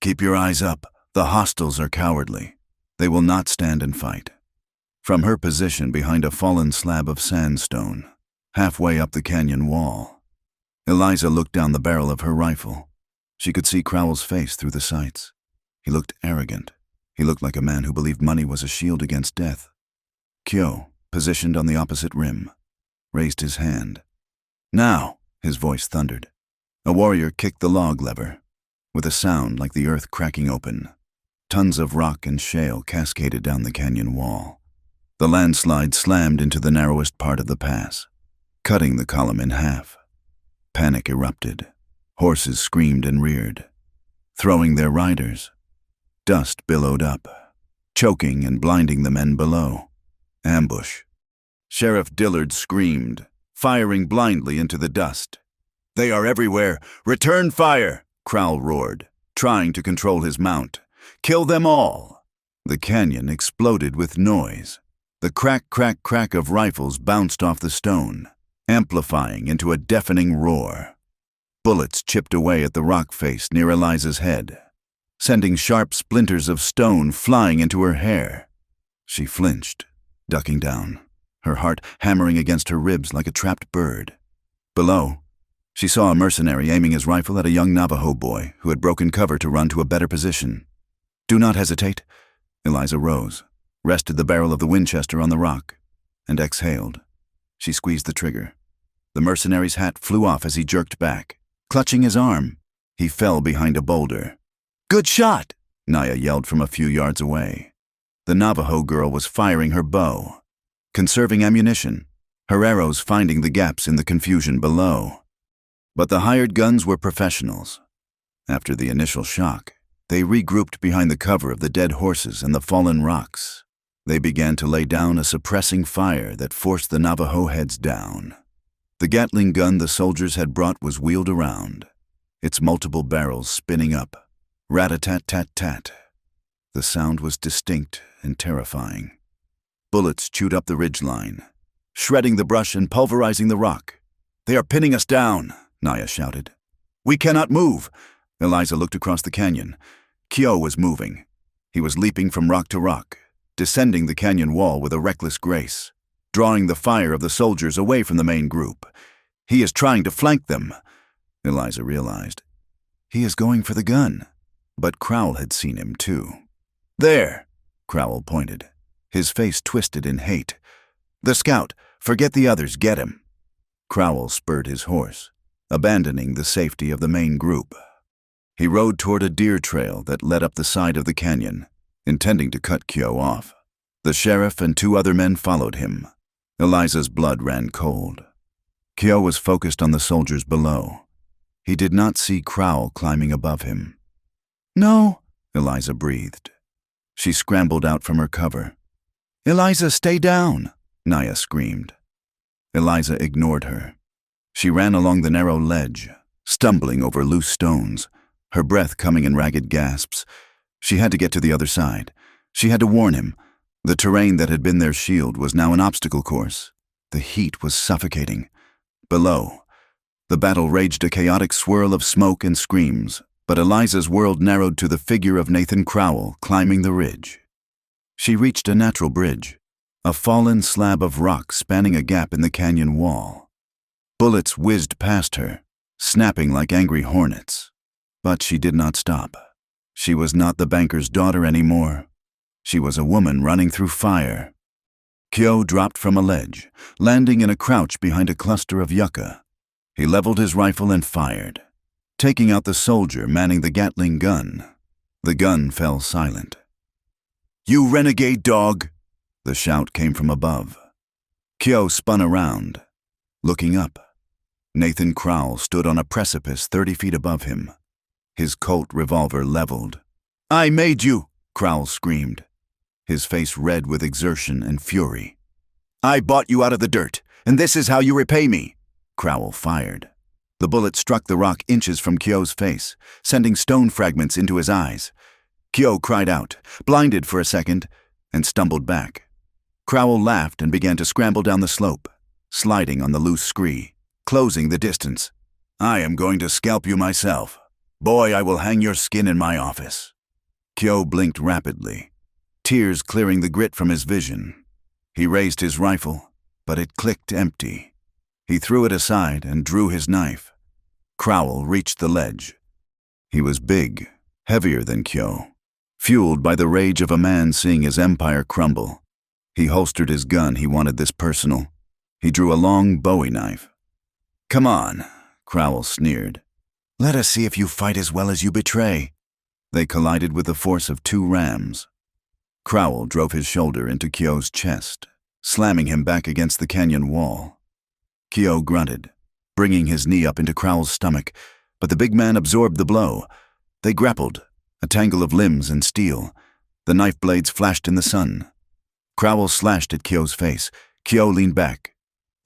Keep your eyes up. The hostiles are cowardly. They will not stand and fight. From her position behind a fallen slab of sandstone, halfway up the canyon wall, Eliza looked down the barrel of her rifle. She could see Crowell's face through the sights. He looked arrogant. He looked like a man who believed money was a shield against death. Kyo, positioned on the opposite rim, raised his hand. Now, his voice thundered. A warrior kicked the log lever. With a sound like the earth cracking open, tons of rock and shale cascaded down the canyon wall. The landslide slammed into the narrowest part of the pass, cutting the column in half. Panic erupted. Horses screamed and reared, throwing their riders. Dust billowed up, choking and blinding the men below. Ambush. Sheriff Dillard screamed, firing blindly into the dust. They are everywhere. Return fire, Crowell roared, trying to control his mount. Kill them all. The canyon exploded with noise. The crack, crack, crack of rifles bounced off the stone, amplifying into a deafening roar. Bullets chipped away at the rock face near Eliza's head, sending sharp splinters of stone flying into her hair. She flinched, ducking down, her heart hammering against her ribs like a trapped bird. Below, she saw a mercenary aiming his rifle at a young Navajo boy who had broken cover to run to a better position. Do not hesitate. Eliza rose, rested the barrel of the Winchester on the rock, and exhaled. She squeezed the trigger. The mercenary's hat flew off as he jerked back. Clutching his arm, he fell behind a boulder. Good shot, Naya yelled from a few yards away. The Navajo girl was firing her bow, conserving ammunition, her arrows finding the gaps in the confusion below. But the hired guns were professionals. After the initial shock, they regrouped behind the cover of the dead horses and the fallen rocks. They began to lay down a suppressing fire that forced the Navajo heads down. The Gatling gun the soldiers had brought was wheeled around, its multiple barrels spinning up, Rat-a-tat-tat-tat. The sound was distinct and terrifying. Bullets chewed up the ridgeline, shredding the brush and pulverizing the rock. "They are pinning us down," Naya shouted. "We cannot move." Eliza looked across the canyon. Kyo was moving. He was leaping from rock to rock, descending the canyon wall with a reckless grace, drawing the fire of the soldiers away from the main group. "He is trying to flank them," Eliza realized. "He is going for the gun." But Crowell had seen him too. "There," Crowell pointed, his face twisted in hate. "The scout, forget the others, get him." Crowell spurred his horse, abandoning the safety of the main group. He rode toward a deer trail that led up the side of the canyon, intending to cut Kyo off. The sheriff and 2 other men followed him. Eliza's blood ran cold. Kyo was focused on the soldiers below. He did not see Crowell climbing above him. "No," Eliza breathed. She scrambled out from her cover. "Eliza, stay down," Naya screamed. Eliza ignored her. She ran along the narrow ledge, stumbling over loose stones, her breath coming in ragged gasps. She had to get to the other side. She had to warn him. The terrain that had been their shield was now an obstacle course. The heat was suffocating. Below, the battle raged, a chaotic swirl of smoke and screams, but Eliza's world narrowed to the figure of Nathan Crowell climbing the ridge. She reached a natural bridge, a fallen slab of rock spanning a gap in the canyon wall. Bullets whizzed past her, snapping like angry hornets. But she did not stop. She was not the banker's daughter anymore. She was a woman running through fire. Kyo dropped from a ledge, landing in a crouch behind a cluster of yucca. He leveled his rifle and fired, taking out the soldier manning the Gatling gun. The gun fell silent. "You renegade dog!" The shout came from above. Kyo spun around, looking up. Nathan Crowell stood on a precipice 30 feet above him, his Colt revolver leveled. "I made you!" Crowell screamed, his face red with exertion and fury. "I bought you out of the dirt, and this is how you repay me!" Crowell fired. The bullet struck the rock inches from Kyo's face, sending stone fragments into his eyes. Kyo cried out, blinded for a second, and stumbled back. Crowell laughed and began to scramble down the slope, sliding on the loose scree, closing the distance. "I am going to scalp you myself. Boy, I will hang your skin in my office." Kyo blinked rapidly, tears clearing the grit from his vision. He raised his rifle, but it clicked empty. He threw it aside and drew his knife. Crowell reached the ledge. He was big, heavier than Kyo, fueled by the rage of a man seeing his empire crumble. He holstered his gun. He wanted this personal. He drew a long Bowie knife. "Come on," Crowell sneered. "Let us see if you fight as well as you betray." They collided with the force of 2 rams. Crowell drove his shoulder into Kyo's chest, slamming him back against the canyon wall. Kyo grunted, bringing his knee up into Crowell's stomach, but the big man absorbed the blow. They grappled, a tangle of limbs and steel. The knife blades flashed in the sun. Crowell slashed at Kyo's face. Kyo leaned back,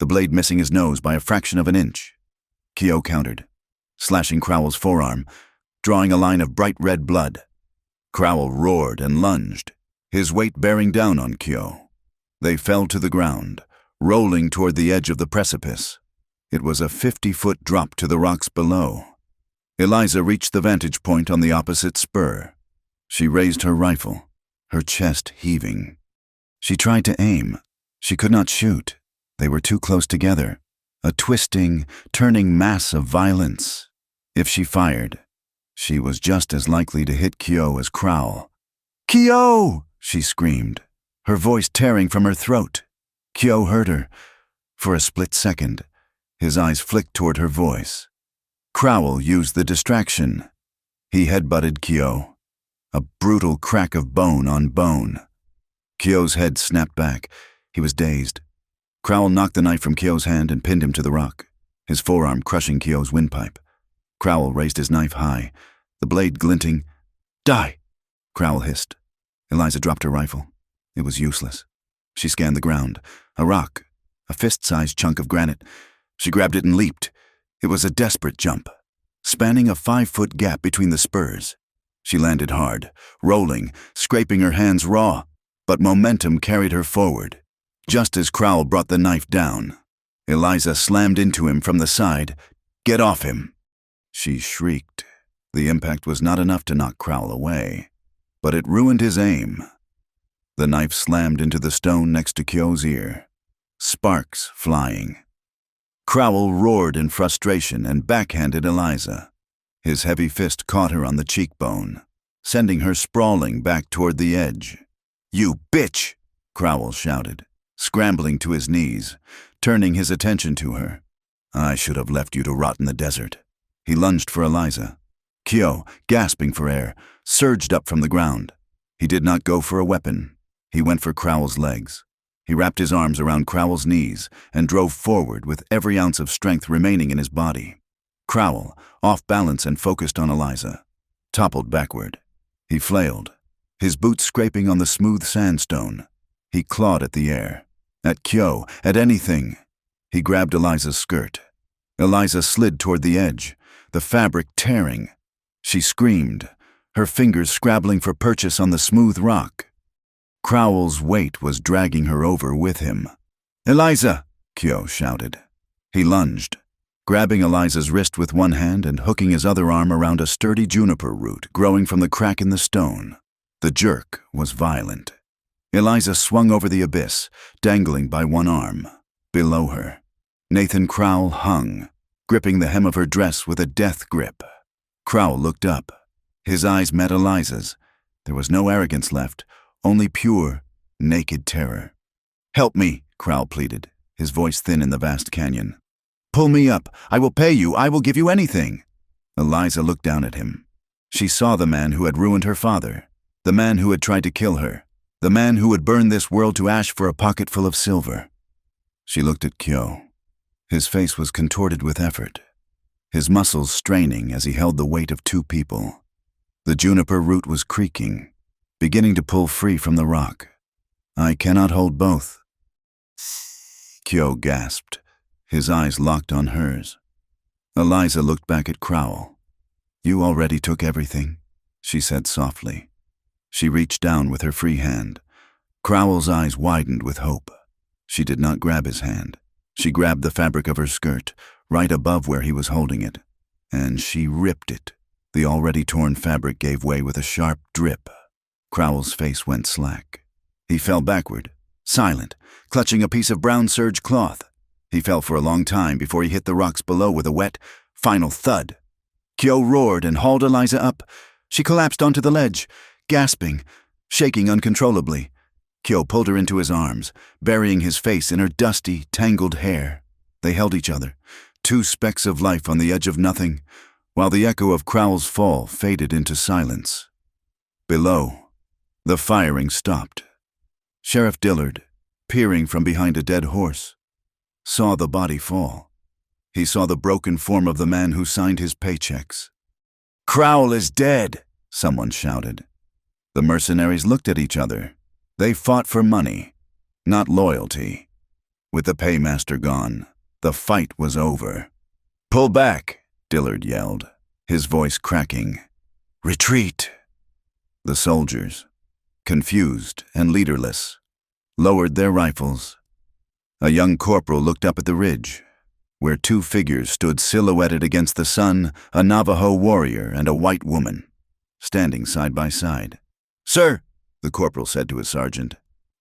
the blade missing his nose by a fraction of an inch. Kyo countered, slashing Crowell's forearm, drawing a line of bright red blood. Crowell roared and lunged, his weight bearing down on Kyo. They fell to the ground, rolling toward the edge of the precipice. It was a 50-foot drop to the rocks below. Eliza reached the vantage point on the opposite spur. She raised her rifle, her chest heaving. She tried to aim. She could not shoot. They were too close together, a twisting, turning mass of violence. If she fired, she was just as likely to hit Kyo as Crowell. "Kyo!" she screamed, her voice tearing from her throat. Kyo heard her. For a split second, his eyes flicked toward her voice. Crowell used the distraction. He headbutted Kyo, a brutal crack of bone on bone. Kyo's head snapped back. He was dazed. Crowell knocked the knife from Kyo's hand and pinned him to the rock, his forearm crushing Kyo's windpipe. Crowell raised his knife high, the blade glinting. "Die!" Crowell hissed. Eliza dropped her rifle. It was useless. She scanned the ground. A rock, a fist-sized chunk of granite. She grabbed it and leaped. It was a desperate jump, spanning a 5-foot gap between the spurs. She landed hard, rolling, scraping her hands raw, but momentum carried her forward. Just as Crowell brought the knife down, Eliza slammed into him from the side. "Get off him!" She shrieked. The impact was not enough to knock Crowell away, but it ruined his aim. The knife slammed into the stone next to Kyo's ear, sparks flying. Crowell roared in frustration and backhanded Eliza. His heavy fist caught her on the cheekbone, sending her sprawling back toward the edge. "You bitch!" Crowell shouted, scrambling to his knees, turning his attention to her. "I should have left you to rot in the desert." He lunged for Eliza. Kyo, gasping for air, surged up from the ground. He did not go for a weapon. He went for Crowell's legs. He wrapped his arms around Crowell's knees and drove forward with every ounce of strength remaining in his body. Crowell, off balance and focused on Eliza, toppled backward. He flailed, his boots scraping on the smooth sandstone. He clawed at the air, at Kyo, at anything. He grabbed Eliza's skirt. Eliza slid toward the edge, the fabric tearing. She screamed, her fingers scrabbling for purchase on the smooth rock. Crowell's weight was dragging her over with him. "Eliza!" Kyo shouted. He lunged, grabbing Eliza's wrist with one hand and hooking his other arm around a sturdy juniper root growing from the crack in the stone. The jerk was violent. Eliza swung over the abyss, dangling by one arm. Below her, Nathan Crowell hung, gripping the hem of her dress with a death grip. Crowell looked up. His eyes met Eliza's. There was no arrogance left, only pure, naked terror. "Help me," Crowell pleaded, his voice thin in the vast canyon. "Pull me up. I will pay you. I will give you anything." Eliza looked down at him. She saw the man who had ruined her father, the man who had tried to kill her, the man who would burn this world to ash for a pocketful of silver. She looked at Kyo. His face was contorted with effort, his muscles straining as he held the weight of two people. The juniper root was creaking, beginning to pull free from the rock. "I cannot hold both." Kyo gasped, his eyes locked on hers. Eliza looked back at Crowell. "You already took everything," she said softly. She reached down with her free hand. Crowell's eyes widened with hope. She did not grab his hand. She grabbed the fabric of her skirt, right above where he was holding it, and she ripped it. The already torn fabric gave way with a sharp drip. Crowell's face went slack. He fell backward, silent, clutching a piece of brown serge cloth. He fell for a long time before he hit the rocks below with a wet, final thud. Kyo roared and hauled Eliza up. She collapsed onto the ledge, gasping, shaking uncontrollably. Kyo pulled her into his arms, burying his face in her dusty, tangled hair. They held each other, two specks of life on the edge of nothing, while the echo of Crowell's fall faded into silence. Below, the firing stopped. Sheriff Dillard, peering from behind a dead horse, saw the body fall. He saw the broken form of the man who signed his paychecks. "Crowell is dead," someone shouted. The mercenaries looked at each other. They fought for money, not loyalty. With the paymaster gone, the fight was over. "Pull back," Dillard yelled, his voice cracking. "Retreat." The soldiers, confused and leaderless, lowered their rifles. A young corporal looked up at the ridge, where two figures stood silhouetted against the sun, a Navajo warrior and a white woman, standing side by side. "Sir," the corporal said to his sergeant,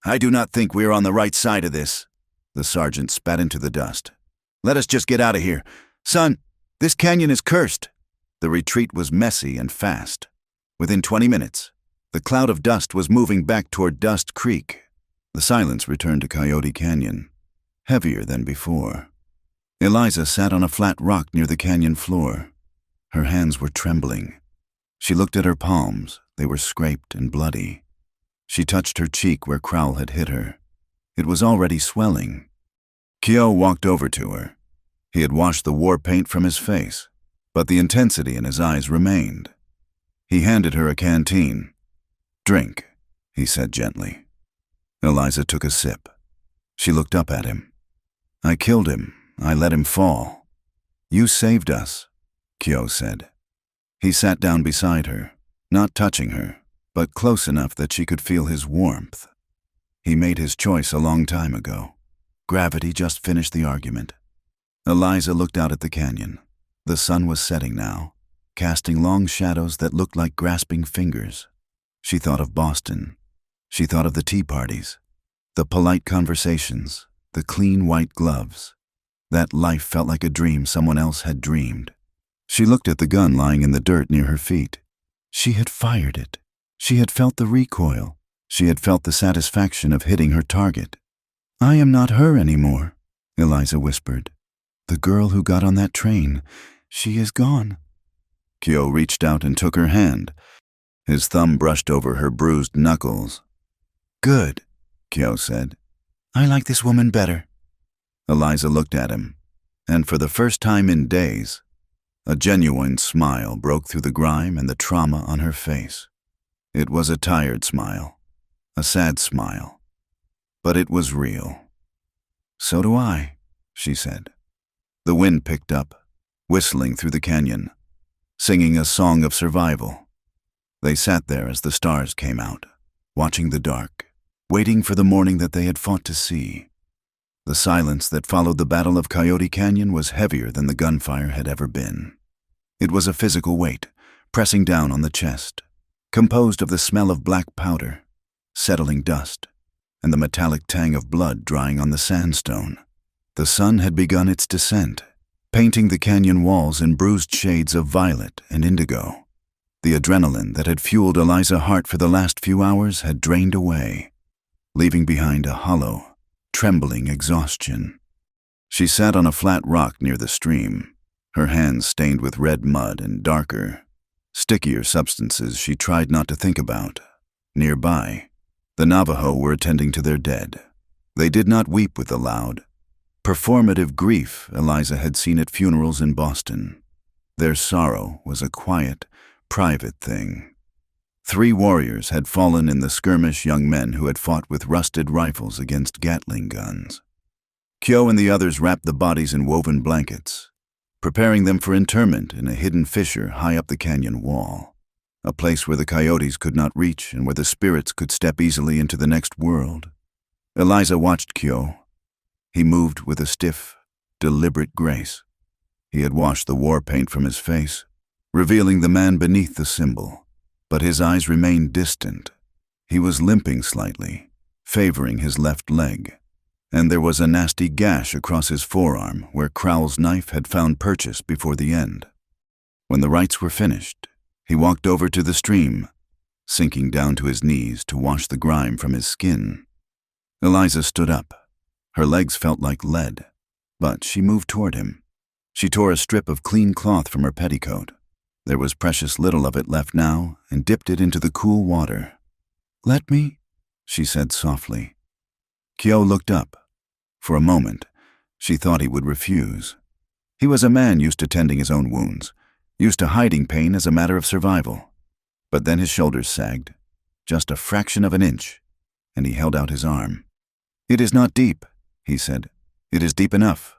"I do not think we are on the right side of this." The sergeant spat into the dust. "Let us just get out of here. Son, this canyon is cursed." The retreat was messy and fast. Within 20 minutes, the cloud of dust was moving back toward Dust Creek. The silence returned to Coyote Canyon, heavier than before. Eliza sat on a flat rock near the canyon floor. Her hands were trembling. She looked at her palms. They were scraped and bloody. She touched her cheek where Crowell had hit her. It was already swelling. Kyo walked over to her. He had washed the war paint from his face, but the intensity in his eyes remained. He handed her a canteen. "Drink," he said gently. Eliza took a sip. She looked up at him. "I killed him. I let him fall." "You saved us," Kyo said. He sat down beside her. not touching her, but close enough that she could feel his warmth. He made his choice a long time ago. Gravity just finished the argument. Eliza looked out at the canyon. The sun was setting now, casting long shadows that looked like grasping fingers. She thought of Boston. She thought of the tea parties, the polite conversations, the clean white gloves. That life felt like a dream someone else had dreamed. She looked at the gun lying in the dirt near her feet. She had fired it. She had felt the recoil. She had felt the satisfaction of hitting her target. "I am not her anymore," Eliza whispered. "The girl who got on that train, she is gone." Kyo reached out and took her hand. His thumb brushed over her bruised knuckles. "Good," Kyo said. "I like this woman better." Eliza looked at him, and for the first time in days, a genuine smile broke through the grime and the trauma on her face. It was a tired smile, a sad smile, but it was real. "So do I," she said. The wind picked up, whistling through the canyon, singing a song of survival. They sat there as the stars came out, watching the dark, waiting for the morning that they had fought to see. The silence that followed the Battle of Coyote Canyon was heavier than the gunfire had ever been. It was a physical weight, pressing down on the chest, composed of the smell of black powder, settling dust, and the metallic tang of blood drying on the sandstone. The sun had begun its descent, painting the canyon walls in bruised shades of violet and indigo. The adrenaline that had fueled Eliza's heart for the last few hours had drained away, leaving behind a hollow, trembling exhaustion. She sat on a flat rock near the stream, her hands stained with red mud and darker, stickier substances she tried not to think about. Nearby, the Navajo were attending to their dead. They did not weep with the loud, performative grief Eliza had seen at funerals in Boston. Their sorrow was a quiet, private thing. 3 warriors had fallen in the skirmish young men who had fought with rusted rifles against Gatling guns. Kyo and the others wrapped the bodies in woven blankets, preparing them for interment in a hidden fissure high up the canyon wall, a place where the coyotes could not reach and where the spirits could step easily into the next world. Eliza watched Kyo. He moved with a stiff, deliberate grace. He had washed the war paint from his face, revealing the man beneath the symbol. But his eyes remained distant. He was limping slightly, favoring his left leg, and there was a nasty gash across his forearm where Crowell's knife had found purchase before the end. When the rites were finished, he walked over to the stream, sinking down to his knees to wash the grime from his skin. Eliza stood up. Her legs felt like lead, but she moved toward him. She tore a strip of clean cloth from her petticoat. There was precious little of it left now, and dipped it into the cool water. "Let me," she said softly. Kyo looked up. For a moment, she thought he would refuse. He was a man used to tending his own wounds, used to hiding pain as a matter of survival. But then his shoulders sagged, just a fraction of an inch, and he held out his arm. "It is not deep," he said. "It is deep enough,"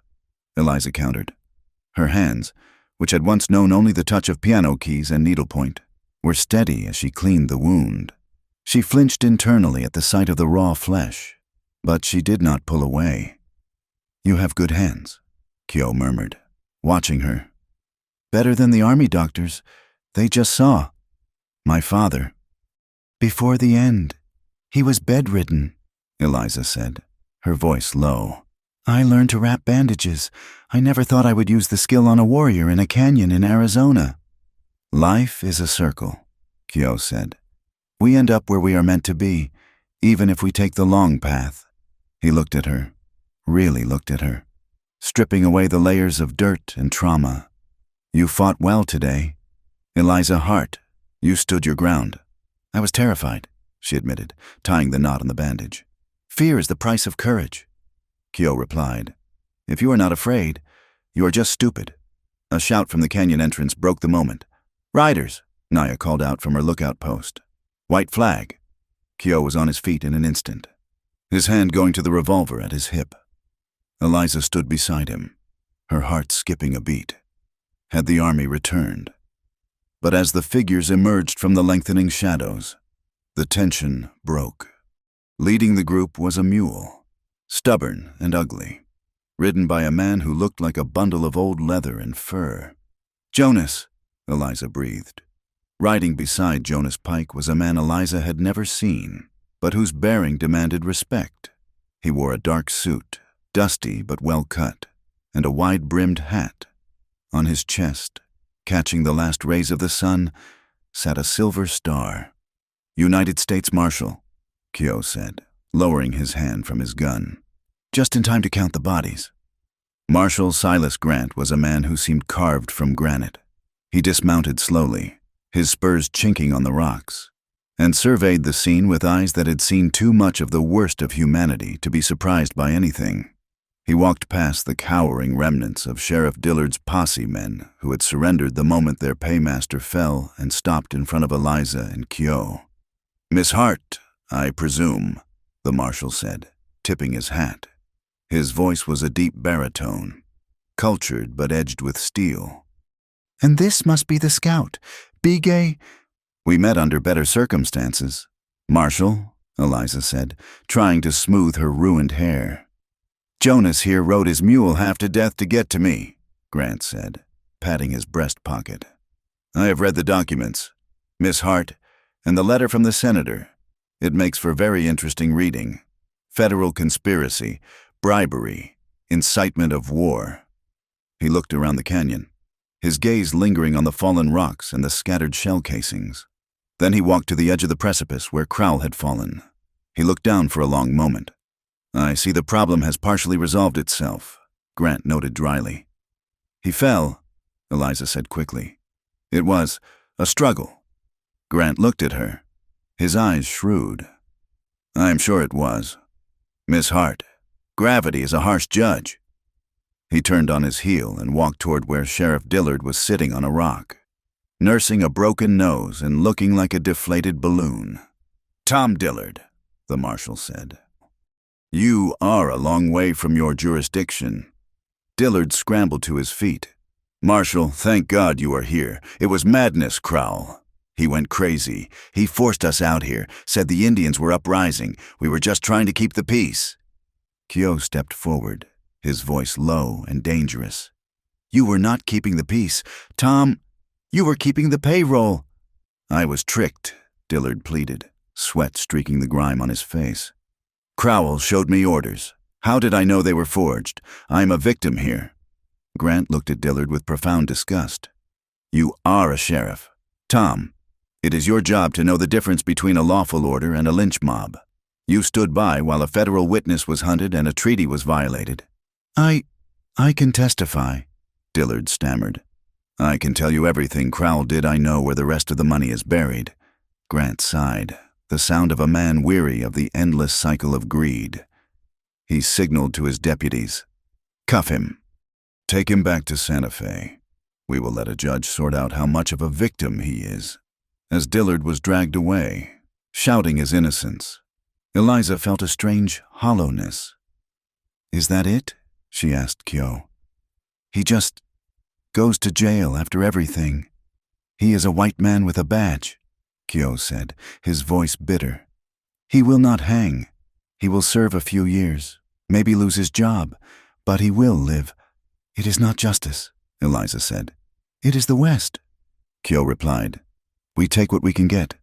Eliza countered. Her hands, which had once known only the touch of piano keys and needlepoint, were steady as she cleaned the wound. She flinched internally at the sight of the raw flesh, but she did not pull away. "You have good hands," Kyo murmured, watching her. "Better than the army doctors. They just saw. My father. Before the end. He was bedridden," Eliza said, her voice low. "I learned to wrap bandages. I never thought I would use the skill on a warrior in a canyon in Arizona." "Life is a circle," Kyo said. "We end up where we are meant to be, even if we take the long path." He looked at her, really looked at her, stripping away the layers of dirt and trauma. "You fought well today. Eliza Hart, you stood your ground." "I was terrified," she admitted, tying the knot on the bandage. "Fear is the price of courage." Kyo replied, "If you are not afraid, you are just stupid." A shout from the canyon entrance broke the moment. "Riders!" Naya called out from her lookout post. "White flag." Kyo was on his feet in an instant, his hand going to the revolver at his hip. Eliza stood beside him, her heart skipping a beat. Had the army returned? But as the figures emerged from the lengthening shadows, the tension broke. Leading the group was a mule, stubborn and ugly, ridden by a man who looked like a bundle of old leather and fur. "Jonas," Eliza breathed. Riding beside Jonas Pike was a man Eliza had never seen, but whose bearing demanded respect. He wore a dark suit, dusty but well cut, and a wide-brimmed hat. On his chest, catching the last rays of the sun, sat a silver star. "United States Marshal," Keogh said, lowering his hand from his gun. "Just in time to count the bodies." Marshal Silas Grant was a man who seemed carved from granite. He dismounted slowly, his spurs chinking on the rocks, and surveyed the scene with eyes that had seen too much of the worst of humanity to be surprised by anything. He walked past the cowering remnants of Sheriff Dillard's posse men who had surrendered the moment their paymaster fell and stopped in front of Eliza and Keogh. "Miss Hart, I presume," the marshal said, tipping his hat. His voice was a deep baritone, cultured but edged with steel. "And this must be the scout, Bigay." "We met under better circumstances, Marshal," Eliza said, trying to smooth her ruined hair. "Jonas here rode his mule half to death to get to me," Grant said, patting his breast pocket. "I have read the documents, Miss Hart, and the letter from the senator. It makes for very interesting reading. Federal conspiracy, bribery, incitement of war." He looked around the canyon, his gaze lingering on the fallen rocks and the scattered shell casings. Then he walked to the edge of the precipice where Crowell had fallen. He looked down for a long moment. "I see the problem has partially resolved itself," Grant noted dryly. "He fell," Eliza said quickly. "It was a struggle." Grant looked at her, his eyes shrewd. "I'm sure it was. Miss Hart, gravity is a harsh judge." He turned on his heel and walked toward where Sheriff Dillard was sitting on a rock, nursing a broken nose and looking like a deflated balloon. "Tom Dillard," the marshal said, "you are a long way from your jurisdiction." Dillard scrambled to his feet. "Marshal, thank God you are here. It was madness, Crowell. He went crazy. He forced us out here, said the Indians were uprising. We were just trying to keep the peace." Keogh stepped forward, his voice low and dangerous. "You were not keeping the peace, Tom. You were keeping the payroll." "I was tricked," Dillard pleaded, sweat streaking the grime on his face. "Crowell showed me orders. How did I know they were forged? I'm a victim here." Grant looked at Dillard with profound disgust. "You are a sheriff. Tom, it is your job to know the difference between a lawful order and a lynch mob. You stood by while a federal witness was hunted and a treaty was violated." I can testify," Dillard stammered. "I can tell you everything Crowell did. I know where the rest of the money is buried." Grant sighed, the sound of a man weary of the endless cycle of greed. He signaled to his deputies, "Cuff him. Take him back to Santa Fe. We will let a judge sort out how much of a victim he is." As Dillard was dragged away, shouting his innocence, Eliza felt a strange hollowness. "Is that it?" she asked Keogh. "He just goes to jail after everything. He is a white man with a badge," Keogh said, his voice bitter. "He will not hang. He will serve a few years, maybe lose his job, but he will live." "It is not justice," Eliza said. "It is the West," Keogh replied. "We take what we can get."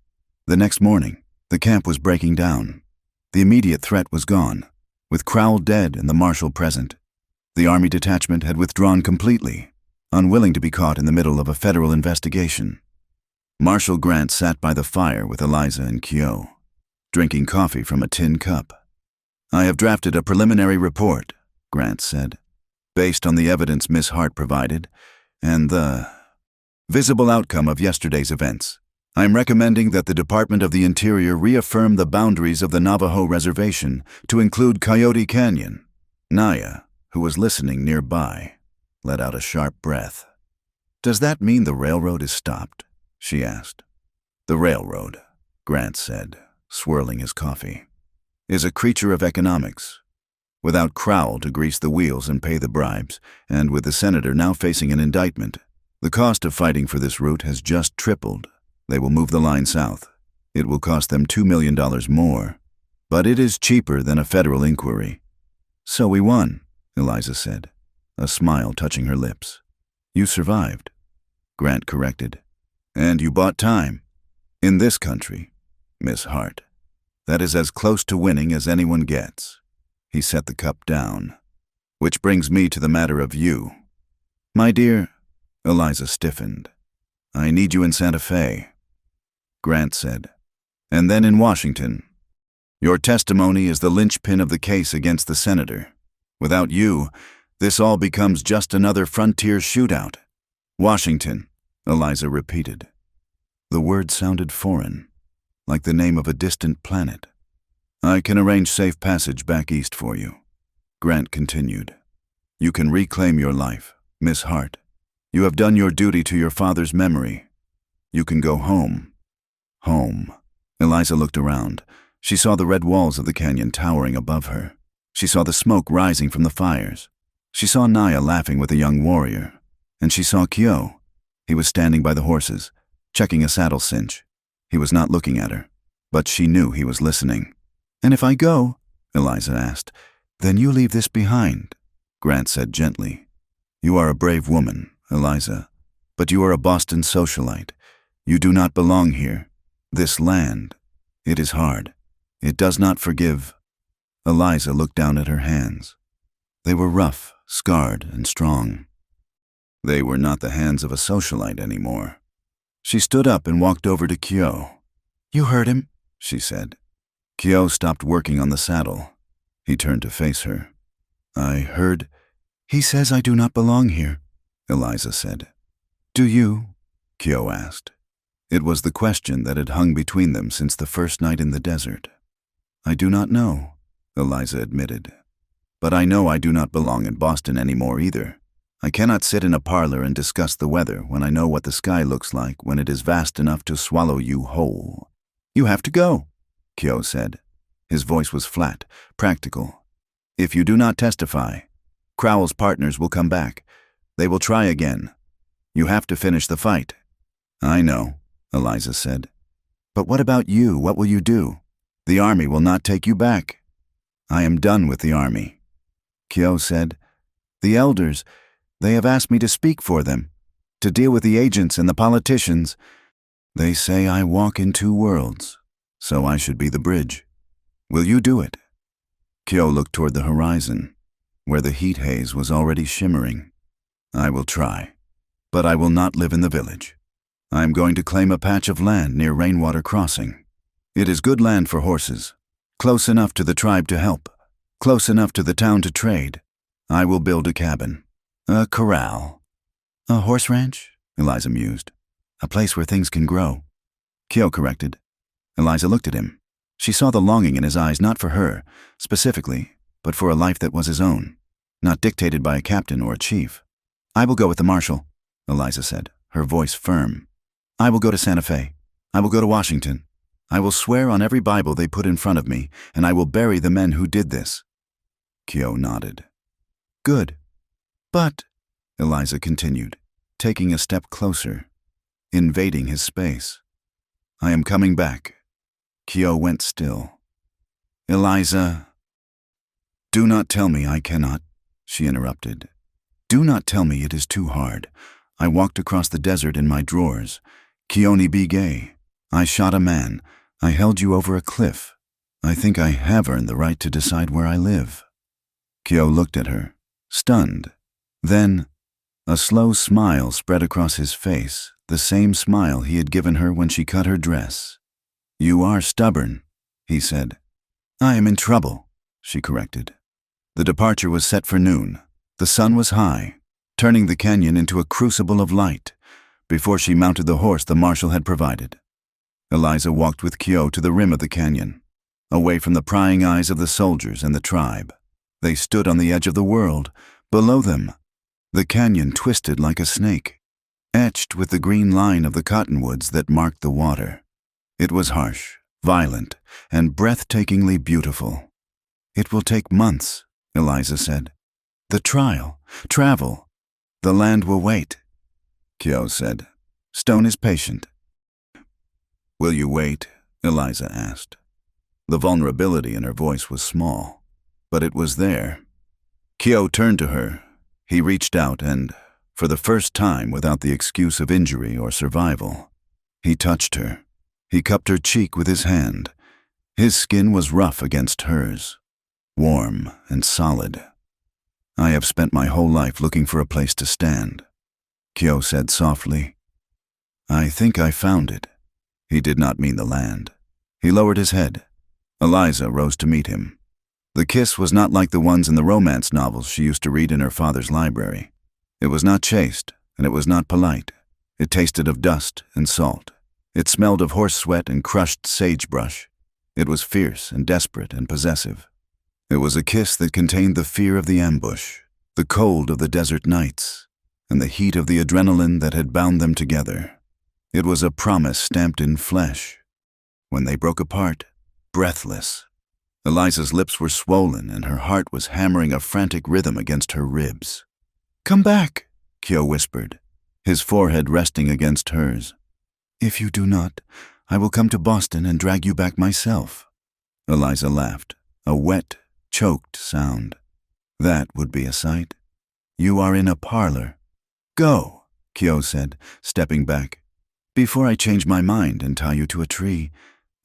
The next morning, the camp was breaking down. The immediate threat was gone, with Crowell dead and the marshal present. The army detachment had withdrawn completely, unwilling to be caught in the middle of a federal investigation. Marshal Grant sat by the fire with Eliza and Keogh, drinking coffee from a tin cup. "I have drafted a preliminary report," Grant said, "based on the evidence Miss Hart provided and the visible outcome of yesterday's events. I am recommending that the Department of the Interior reaffirm the boundaries of the Navajo reservation to include Coyote Canyon." Naya, who was listening nearby, let out a sharp breath. "Does that mean the railroad is stopped?" she asked. "The railroad," Grant said, swirling his coffee, "is a creature of economics. Without Crowell to grease the wheels and pay the bribes, and with the senator now facing an indictment, The cost of fighting for this route has just tripled. They will move the line south. It will cost them $2 million more, but it is cheaper than a federal inquiry. So we won, Eliza said, a smile touching her lips. You survived, Grant corrected. And you bought time. In this country, Miss Hart. That is as close to winning as anyone gets. He set the cup down. Which brings me to the matter of you. My dear, Eliza stiffened. I need you in Santa Fe, Grant said. And then in Washington. Your testimony is the linchpin of the case against the senator. Without you, this all becomes just another frontier shootout. Washington, Eliza repeated. The word sounded foreign, like the name of a distant planet. I can arrange safe passage back east for you, Grant continued. You can reclaim your life, Miss Hart. You have done your duty to your father's memory. You can go home. Home. Eliza looked around. She saw the red walls of the canyon towering above her. She saw the smoke rising from the fires. She saw Naya laughing with a young warrior. And she saw Kyo. He was standing by the horses, checking a saddle cinch. He was not looking at her, but she knew he was listening. And if I go, Eliza asked, then you leave this behind, Grant said gently. You are a brave woman, Eliza, but you are a Boston socialite. You do not belong here. This land, it is hard. It does not forgive. Eliza looked down at her hands. They were rough, scarred, and strong. They were not the hands of a socialite anymore. She stood up and walked over to Kyo. You heard him, she said. Kyo stopped working on the saddle. He turned to face her. I heard. He says I do not belong here, Eliza said. Do you? Kyo asked. It was the question that had hung between them since the first night in the desert. I do not know, Eliza admitted. But I know I do not belong in Boston anymore either. I cannot sit in a parlor and discuss the weather when I know what the sky looks like when it is vast enough to swallow you whole. You have to go, Kyo said. His voice was flat, practical. If you do not testify, Crowell's partners will come back. They will try again. You have to finish the fight. I know, Eliza said. But what about you? What will you do? The army will not take you back. I am done with the army. Kyo said. The elders, they have asked me to speak for them, to deal with the agents and the politicians. They say I walk in two worlds, so I should be the bridge. Will you do it? Kyo looked toward the horizon, where the heat haze was already shimmering. I will try, but I will not live in the village. I am going to claim a patch of land near Rainwater Crossing. It is good land for horses, close enough to the tribe to help, close enough to the town to trade. I will build a cabin, a corral. A horse ranch? Eliza mused. A place where things can grow. Kyo corrected. Eliza looked at him. She saw the longing in his eyes not for her, specifically, but for a life that was his own, not dictated by a captain or a chief. I will go with the marshal, Eliza said, her voice firm. I will go to Santa Fe. I will go to Washington. I will swear on every Bible they put in front of me, and I will bury the men who did this. Kyo nodded. Good. But, Eliza continued, taking a step closer, invading his space. I am coming back. Kyo went still. Eliza. Do not tell me I cannot, she interrupted. Do not tell me it is too hard. I walked across the desert in my drawers. Kioni be gay. I shot a man. I held you over a cliff. I think I have earned the right to decide where I live. Kyo looked at her, stunned. Then, a slow smile spread across his face, the same smile he had given her when she cut her dress. You are stubborn, he said. I am in trouble, she corrected. The departure was set for noon. The sun was high, turning the canyon into a crucible of light, before she mounted the horse the marshal had provided. Eliza walked with Kyo to the rim of the canyon, away from the prying eyes of the soldiers and the tribe. They stood on the edge of the world. Below them, the canyon twisted like a snake, etched with the green line of the cottonwoods that marked the water. It was harsh, violent, and breathtakingly beautiful. It will take months, Eliza said. The trial, travel, the land will wait. Kyo said. "Stone is patient." "Will you wait?" Eliza asked. The vulnerability in her voice was small, but it was there. Kyo turned to her. He reached out and, for the first time without the excuse of injury or survival, he touched her. He cupped her cheek with his hand. His skin was rough against hers, warm and solid. "I have spent my whole life looking for a place to stand," Kyo said softly. "I think I found it." He did not mean the land. He lowered his head. Eliza rose to meet him. The kiss was not like the ones in the romance novels she used to read in her father's library. It was not chaste, and it was not polite. It tasted of dust and salt. It smelled of horse sweat and crushed sagebrush. It was fierce and desperate and possessive. It was a kiss that contained the fear of the ambush, the cold of the desert nights, and the heat of the adrenaline that had bound them together. It was a promise stamped in flesh. When they broke apart, breathless, Eliza's lips were swollen and her heart was hammering a frantic rhythm against her ribs. "Come back," Kyo whispered, his forehead resting against hers. "If you do not, I will come to Boston and drag you back myself." Eliza laughed, a wet, choked sound. "That would be a sight. You are in a parlor." "Go," Kyo said, stepping back. "Before I change my mind and tie you to a tree."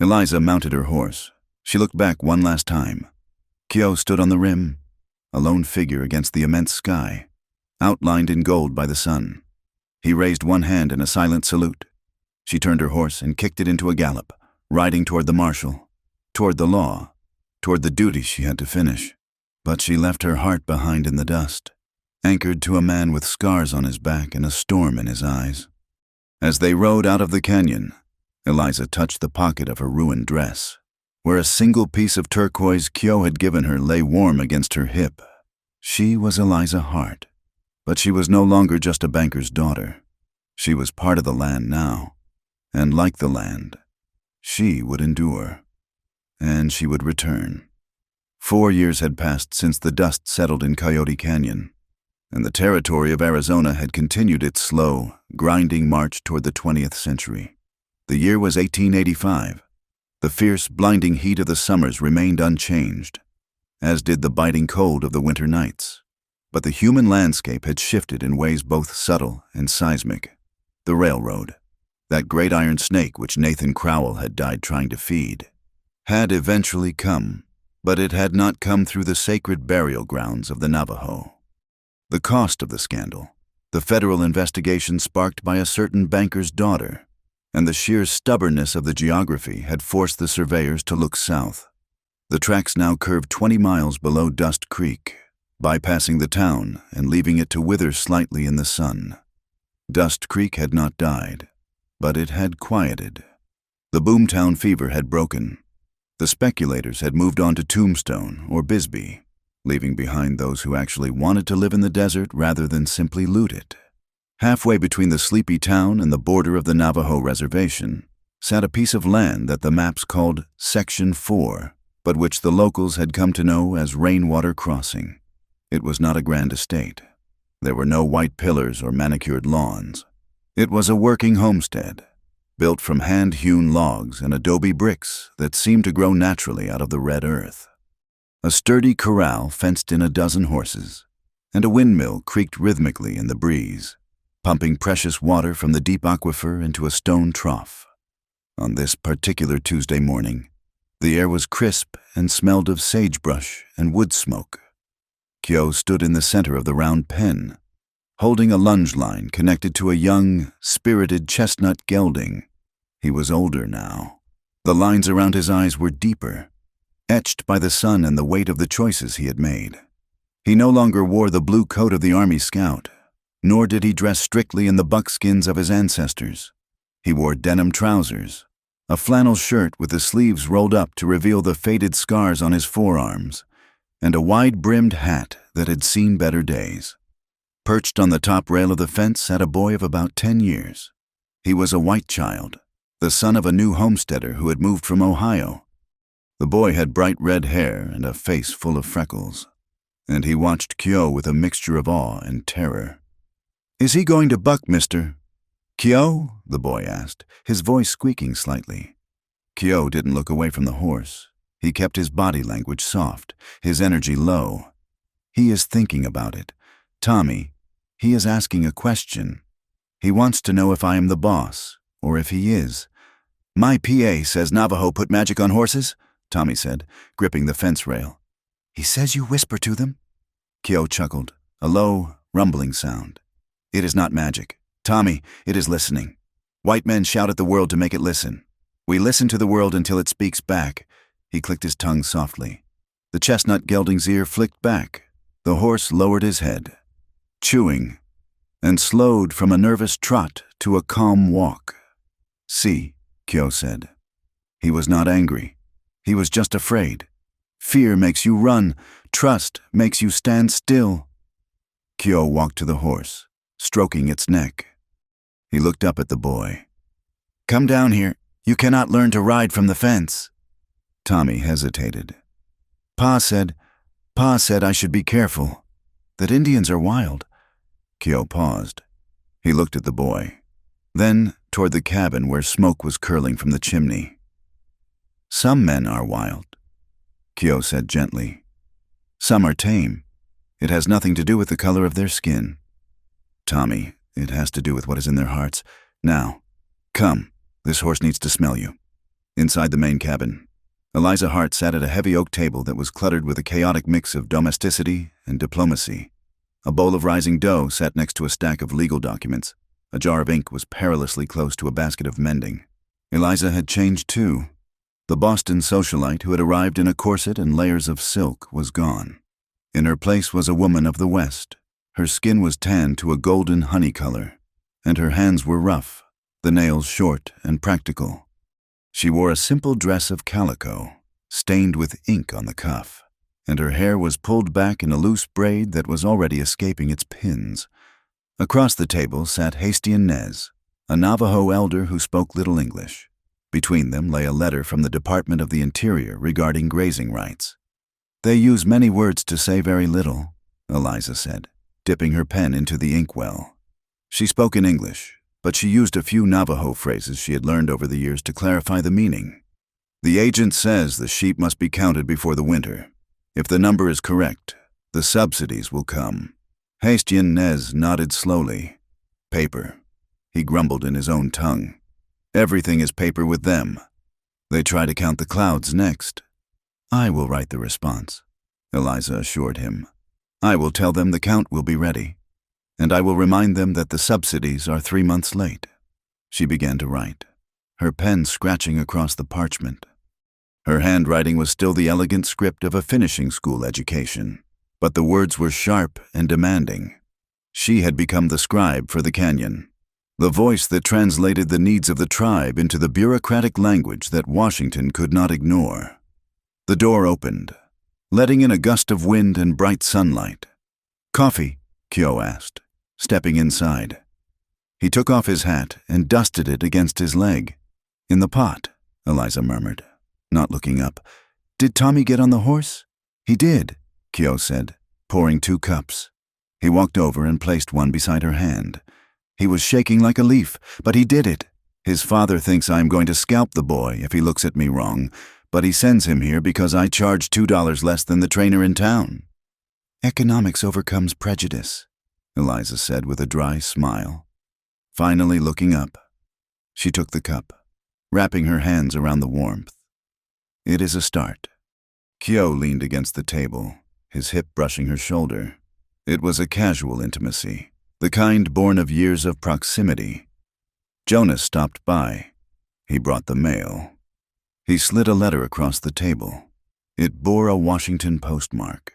Eliza mounted her horse. She looked back one last time. Kyo stood on the rim, a lone figure against the immense sky, outlined in gold by the sun. He raised one hand in a silent salute. She turned her horse and kicked it into a gallop, riding toward the marshal, toward the law, toward the duty she had to finish. But she left her heart behind in the dust, anchored to a man with scars on his back and a storm in his eyes. As they rode out of the canyon, Eliza touched the pocket of her ruined dress, where a single piece of turquoise Kyo had given her lay warm against her hip. She was Eliza Hart, but she was no longer just a banker's daughter. She was part of the land now, and like the land, she would endure, and she would return. 4 years had passed since the dust settled in Coyote Canyon, and the territory of Arizona had continued its slow, grinding march toward the 20th century. The year was 1885. The fierce, blinding heat of the summers remained unchanged, as did the biting cold of the winter nights. But the human landscape had shifted in ways both subtle and seismic. The railroad, that great iron snake which Nathan Crowell had died trying to feed, had eventually come, but it had not come through the sacred burial grounds of the Navajo. The cost of the scandal, the federal investigation sparked by a certain banker's daughter, and the sheer stubbornness of the geography had forced the surveyors to look south. The tracks now curved 20 miles below Dust Creek, bypassing the town and leaving it to wither slightly in the sun. Dust Creek had not died, but it had quieted. The boomtown fever had broken. The speculators had moved on to Tombstone or Bisbee, leaving behind those who actually wanted to live in the desert rather than simply loot it. Halfway between the sleepy town and the border of the Navajo reservation sat a piece of land that the maps called Section 4, but which the locals had come to know as Rainwater Crossing. It was not a grand estate. There were no white pillars or manicured lawns. It was a working homestead, built from hand-hewn logs and adobe bricks that seemed to grow naturally out of the red earth. A sturdy corral fenced in a dozen horses, and a windmill creaked rhythmically in the breeze, pumping precious water from the deep aquifer into a stone trough. On this particular Tuesday morning, the air was crisp and smelled of sagebrush and wood smoke. Kyo stood in the center of the round pen, holding a lunge line connected to a young, spirited chestnut gelding. He was older now. The lines around his eyes were deeper, etched by the sun and the weight of the choices he had made. He no longer wore the blue coat of the Army Scout, nor did he dress strictly in the buckskins of his ancestors. He wore denim trousers, a flannel shirt with the sleeves rolled up to reveal the faded scars on his forearms, and a wide-brimmed hat that had seen better days. Perched on the top rail of the fence sat a boy of about 10 years. He was a white child, the son of a new homesteader who had moved from Ohio. The boy had bright red hair and a face full of freckles, and he watched Kyo with a mixture of awe and terror. "Is he going to buck, mister?" "Kyo?" the boy asked, his voice squeaking slightly. Kyo didn't look away from the horse. He kept his body language soft, his energy low. "He is thinking about it. Tommy, he is asking a question. He wants to know if I am the boss, or if he is." "My PA says Navajo put magic on horses," Tommy said, gripping the fence rail. "He says you whisper to them?" Kyo chuckled, a low, rumbling sound. "It is not magic. Tommy, it is listening. White men shout at the world to make it listen. We listen to the world until it speaks back." He clicked his tongue softly. The chestnut gelding's ear flicked back. The horse lowered his head, chewing, and slowed from a nervous trot to a calm walk. "See," Kyo said. He was not angry. He was just afraid. Fear makes you run. Trust makes you stand still. Kyo walked to the horse, stroking its neck. He looked up at the boy. "Come down here. You cannot learn to ride from the fence." Tommy hesitated. Pa said I should be careful, that Indians are wild." Kyo paused. He looked at the boy, then toward the cabin where smoke was curling from the chimney. "Some men are wild," Kyo said gently. "Some are tame. It has nothing to do with the color of their skin. Tommy, it has to do with what is in their hearts. Now, come, this horse needs to smell you." Inside the main cabin, Eliza Hart sat at a heavy oak table that was cluttered with a chaotic mix of domesticity and diplomacy. A bowl of rising dough sat next to a stack of legal documents. A jar of ink was perilously close to a basket of mending. Eliza had changed too. The Boston socialite who had arrived in a corset and layers of silk was gone. In her place was a woman of the West. Her skin was tanned to a golden honey color, and her hands were rough, the nails short and practical. She wore a simple dress of calico, stained with ink on the cuff, and her hair was pulled back in a loose braid that was already escaping its pins. Across the table sat Hastian Nez, a Navajo elder who spoke little English. Between them lay a letter from the Department of the Interior regarding grazing rights. "They use many words to say very little," Eliza said, dipping her pen into the inkwell. She spoke in English, but she used a few Navajo phrases she had learned over the years to clarify the meaning. "The agent says the sheep must be counted before the winter. If the number is correct, the subsidies will come." Hastian Nez nodded slowly. "Paper," he grumbled in his own tongue. "Everything is paper with them. They try to count the clouds next." "I will write the response," Eliza assured him. "I will tell them the count will be ready, and I will remind them that the subsidies are 3 months late." She began to write, her pen scratching across the parchment. Her handwriting was still the elegant script of a finishing school education, but the words were sharp and demanding. She had become the scribe for the canyon, the voice that translated the needs of the tribe into the bureaucratic language that Washington could not ignore. The door opened, letting in a gust of wind and bright sunlight. "Coffee?" Kyo asked, stepping inside. He took off his hat and dusted it against his leg. "In the pot," Eliza murmured, not looking up. "Did Tommy get on the horse?" "He did," Kyo said, pouring 2 cups. He walked over and placed one beside her hand. He was shaking like a leaf, but he did it. "His father thinks I am going to scalp the boy if he looks at me wrong, but he sends him here because I charge $2 less than the trainer in town." "Economics overcomes prejudice," Eliza said with a dry smile. Finally looking up, she took the cup, wrapping her hands around the warmth. "It is a start." Kyo leaned against the table, his hip brushing her shoulder. It was a casual intimacy, the kind born of years of proximity. Jonas stopped by. He brought the mail. He slid a letter across the table. It bore a Washington postmark.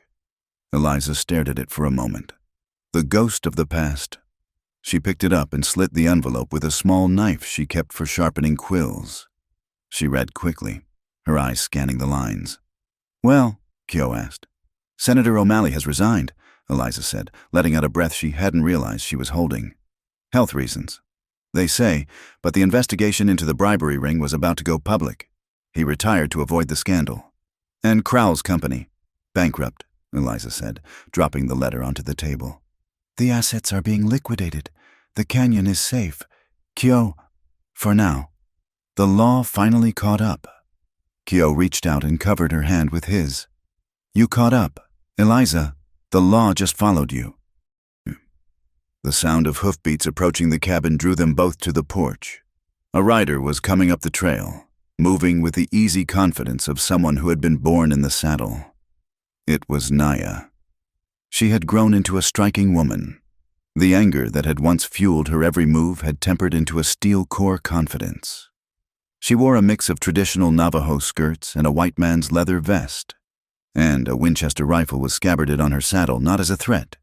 Eliza stared at it for a moment. The ghost of the past. She picked it up and slit the envelope with a small knife she kept for sharpening quills. She read quickly, her eyes scanning the lines. "Well," Kyo asked. "Senator O'Malley has resigned," Eliza said, letting out a breath she hadn't realized she was holding. "Health reasons, they say, but the investigation into the bribery ring was about to go public. He retired to avoid the scandal. And Crowell's company, bankrupt," Eliza said, dropping the letter onto the table. "The assets are being liquidated. The canyon is safe. Kyo, for now. The law finally caught up. Kyo reached out and covered her hand with his. You caught up. Eliza, the law just followed you. The sound of hoofbeats approaching the cabin drew them both to the porch. A rider was coming up the trail, moving with the easy confidence of someone who had been born in the saddle. It was Naya. She had grown into a striking woman. The anger that had once fueled her every move had tempered into a steel-core confidence. She wore a mix of traditional Navajo skirts and a white man's leather vest, and a Winchester rifle was scabbarded on her saddle not as a threat,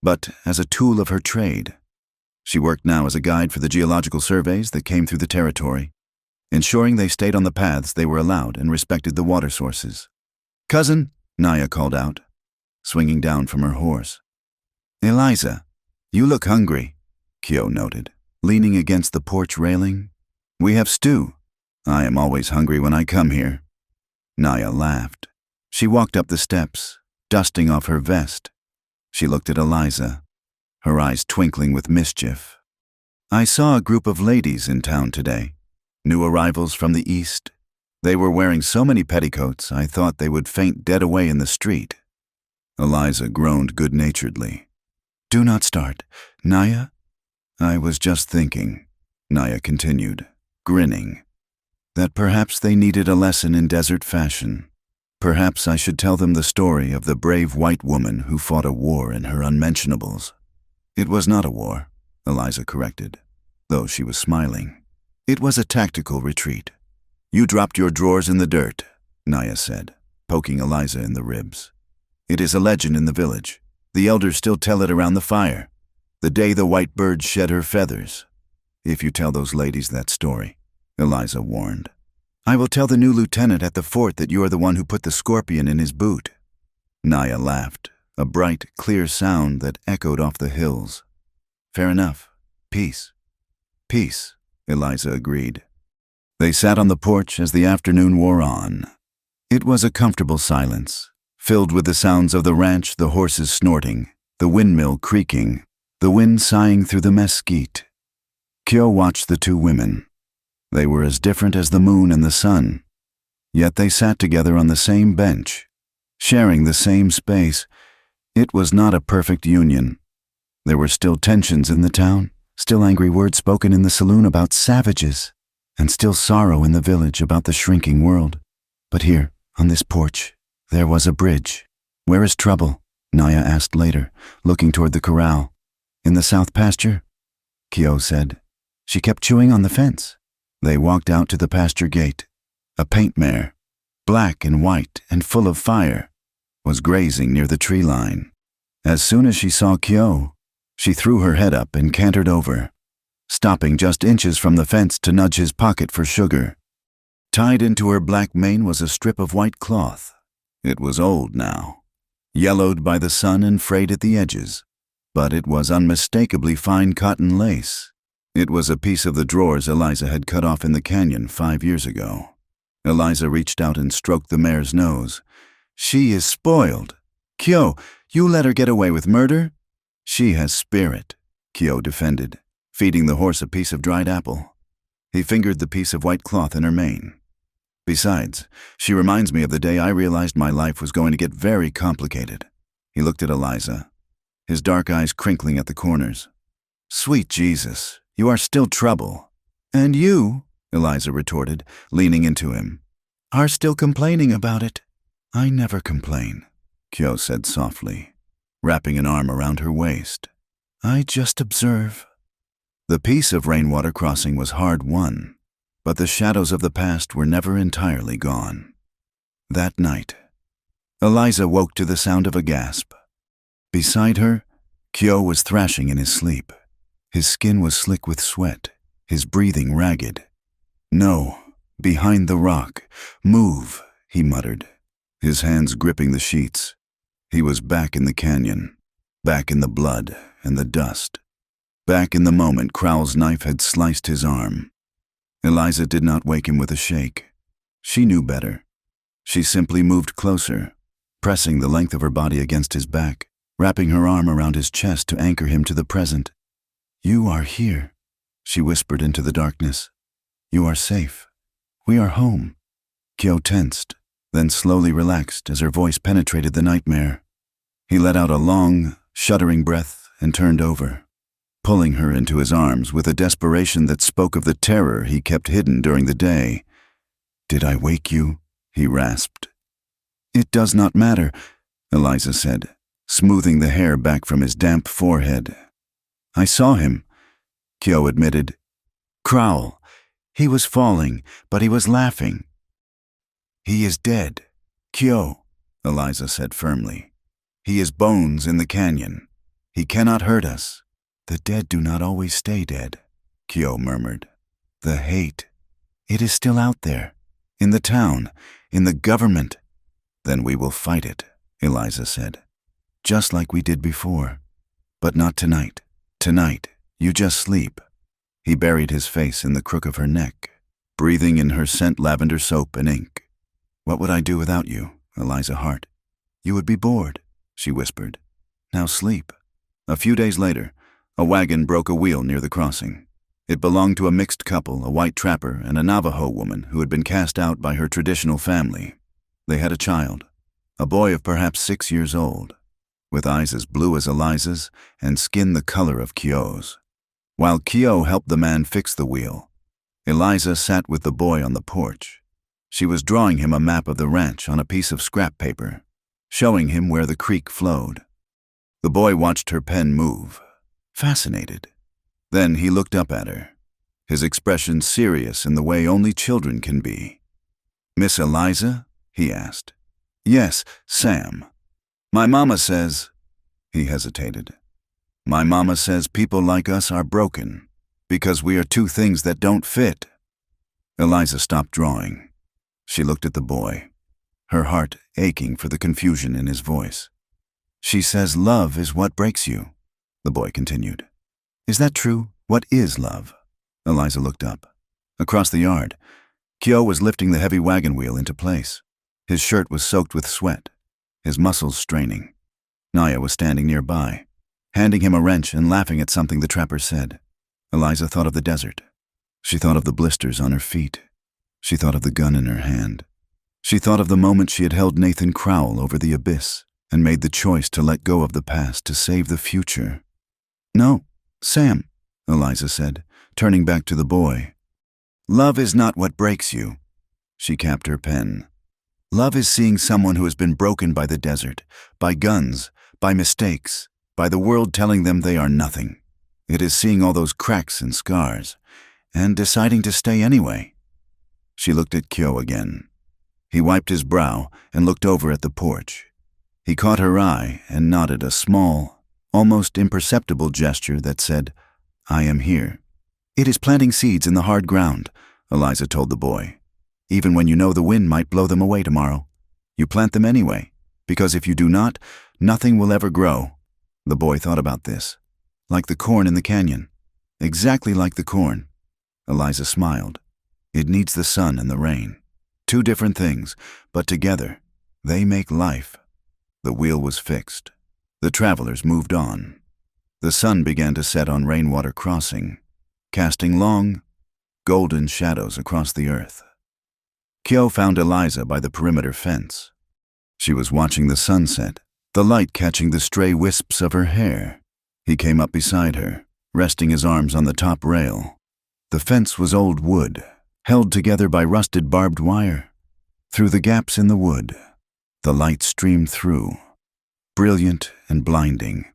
but as a tool of her trade. She worked now as a guide for the geological surveys that came through the territory, ensuring they stayed on the paths they were allowed and respected the water sources. Cousin, Naya called out, swinging down from her horse. Eliza, you look hungry, Kyo noted, leaning against the porch railing. We have stew. I am always hungry when I come here. Naya laughed. She walked up the steps, dusting off her vest. She looked at Eliza, her eyes twinkling with mischief. I saw a group of ladies in town today, new arrivals from the east. They were wearing so many petticoats I thought they would faint dead away in the street. Eliza groaned good-naturedly. Do not start. Naya? I was just thinking, Naya continued, grinning, that perhaps they needed a lesson in desert fashion. Perhaps I should tell them the story of the brave white woman who fought a war in her unmentionables. It was not a war, Eliza corrected, though she was smiling. It was a tactical retreat. You dropped your drawers in the dirt, Naya said, poking Eliza in the ribs. It is a legend in the village. The elders still tell it around the fire, the day the white bird shed her feathers. If you tell those ladies that story, Eliza warned, I will tell the new lieutenant at the fort that you are the one who put the scorpion in his boot. Naya laughed, a bright, clear sound that echoed off the hills. Fair enough. Peace. Peace, Eliza agreed. They sat on the porch as the afternoon wore on. It was a comfortable silence, filled with the sounds of the ranch, the horses snorting, the windmill creaking, the wind sighing through the mesquite. Kyo watched the two women. They were as different as the moon and the sun, yet they sat together on the same bench, sharing the same space. It was not a perfect union. There were still tensions in the town, still angry words spoken in the saloon about savages, and still sorrow in the village about the shrinking world. But here, on this porch, there was a bridge. Where is trouble? Naya asked later, looking toward the corral. In the south pasture? Kyo said. She kept chewing on the fence. They walked out to the pasture gate. A paint mare, black and white and full of fire, was grazing near the tree line. As soon as she saw Kyo, she threw her head up and cantered over, stopping just inches from the fence to nudge his pocket for sugar. Tied into her black mane was a strip of white cloth. It was old now, yellowed by the sun and frayed at the edges, but it was unmistakably fine cotton lace. It was a piece of the drawers Eliza had cut off in the canyon 5 years ago. Eliza reached out and stroked the mare's nose. She is spoiled. Kyo, you let her get away with murder? She has spirit, Kyo defended, feeding the horse a piece of dried apple. He fingered the piece of white cloth in her mane. Besides, she reminds me of the day I realized my life was going to get very complicated. He looked at Eliza, his dark eyes crinkling at the corners. Sweet Jesus, you are still trouble. And you, Eliza retorted, leaning into him, are still complaining about it. I never complain, Kyo said softly, wrapping an arm around her waist. I just observe. The peace of Rainwater Crossing was hard won, but the shadows of the past were never entirely gone. That night, Eliza woke to the sound of a gasp. Beside her, Kyo was thrashing in his sleep. His skin was slick with sweat, his breathing ragged. No, behind the rock. Move, he muttered, his hands gripping the sheets. He was back in the canyon, back in the blood and the dust, back in the moment Crowell's knife had sliced his arm. Eliza did not wake him with a shake. She knew better. She simply moved closer, pressing the length of her body against his back, wrapping her arm around his chest to anchor him to the present. You are here, she whispered into the darkness. You are safe. We are home. Kyo tensed, then slowly relaxed as her voice penetrated the nightmare. He let out a long, shuddering breath and turned over, pulling her into his arms with a desperation that spoke of the terror he kept hidden during the day. Did I wake you? He rasped. It does not matter, Eliza said, smoothing the hair back from his damp forehead. I saw him, Kyo admitted. Growl. He was falling, but he was laughing. He is dead, Kyo, Eliza said firmly. He is bones in the canyon. He cannot hurt us. The dead do not always stay dead, Kyo murmured. The hate. It is still out there. In the town. In the government. Then we will fight it, Eliza said. Just like we did before. But not tonight. Tonight, you just sleep. He buried his face in the crook of her neck, breathing in her scent lavender soap and ink. What would I do without you, Eliza Hart? You would be bored, she whispered. Now sleep. A few days later, a wagon broke a wheel near the crossing. It belonged to a mixed couple, a white trapper and a Navajo woman who had been cast out by her traditional family. They had a child, a boy of perhaps 6 years old, with eyes as blue as Eliza's and skin the color of Kyo's. While Kyo helped the man fix the wheel, Eliza sat with the boy on the porch. She was drawing him a map of the ranch on a piece of scrap paper, showing him where the creek flowed. The boy watched her pen move, fascinated. Then he looked up at her, his expression serious in the way only children can be. Miss Eliza? He asked. Yes, Sam. My mama says... He hesitated. My mama says people like us are broken, because we are two things that don't fit. Eliza stopped drawing. She looked at the boy, her heart aching for the confusion in his voice. She says love is what breaks you, the boy continued. Is that true? What is love? Eliza looked up. Across the yard, Kyo was lifting the heavy wagon wheel into place. His shirt was soaked with sweat, his muscles straining. Naya was standing nearby, handing him a wrench and laughing at something the trapper said. Eliza thought of the desert. She thought of the blisters on her feet. She thought of the gun in her hand. She thought of the moment she had held Nathan Crowell over the abyss and made the choice to let go of the past to save the future. No, Sam, Eliza said, turning back to the boy. Love is not what breaks you. She capped her pen. Love is seeing someone who has been broken by the desert, by guns, by mistakes, by the world telling them they are nothing. It is seeing all those cracks and scars, and deciding to stay anyway. She looked at Kyo again. He wiped his brow and looked over at the porch. He caught her eye and nodded a small, almost imperceptible gesture that said, I am here. It is planting seeds in the hard ground, Eliza told the boy. Even when you know the wind might blow them away tomorrow. You plant them anyway, because if you do not, nothing will ever grow. The boy thought about this. Like the corn in the canyon. Exactly like the corn. Eliza smiled. It needs the sun and the rain. Two different things, but together, they make life. The wheel was fixed. The travelers moved on. The sun began to set on Rainwater Crossing, casting long, golden shadows across the earth. Kyo found Eliza by the perimeter fence. She was watching the sunset, the light catching the stray wisps of her hair. He came up beside her, resting his arms on the top rail. The fence was old wood, held together by rusted barbed wire. Through the gaps in the wood, the light streamed through, brilliant and blinding.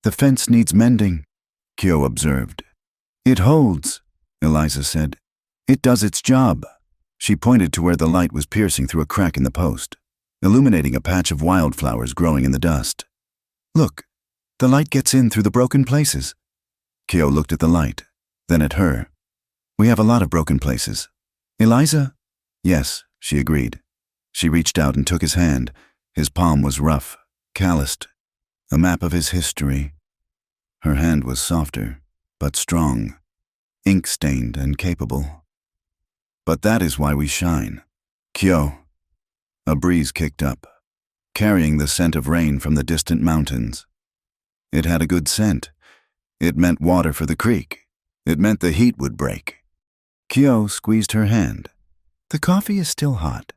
The fence needs mending, Kyo observed. It holds, Eliza said. It does its job. She pointed to where the light was piercing through a crack in the post, illuminating a patch of wildflowers growing in the dust. Look, the light gets in through the broken places. Kyo looked at the light, then at her. We have a lot of broken places. Eliza? Yes, she agreed. She reached out and took his hand. His palm was rough, calloused, a map of his history. Her hand was softer, but strong, ink-stained and capable. But that is why we shine. Kyo. A breeze kicked up, carrying the scent of rain from the distant mountains. It had a good scent. It meant water for the creek, It meant the heat would break. Kyo squeezed her hand. The coffee is still hot.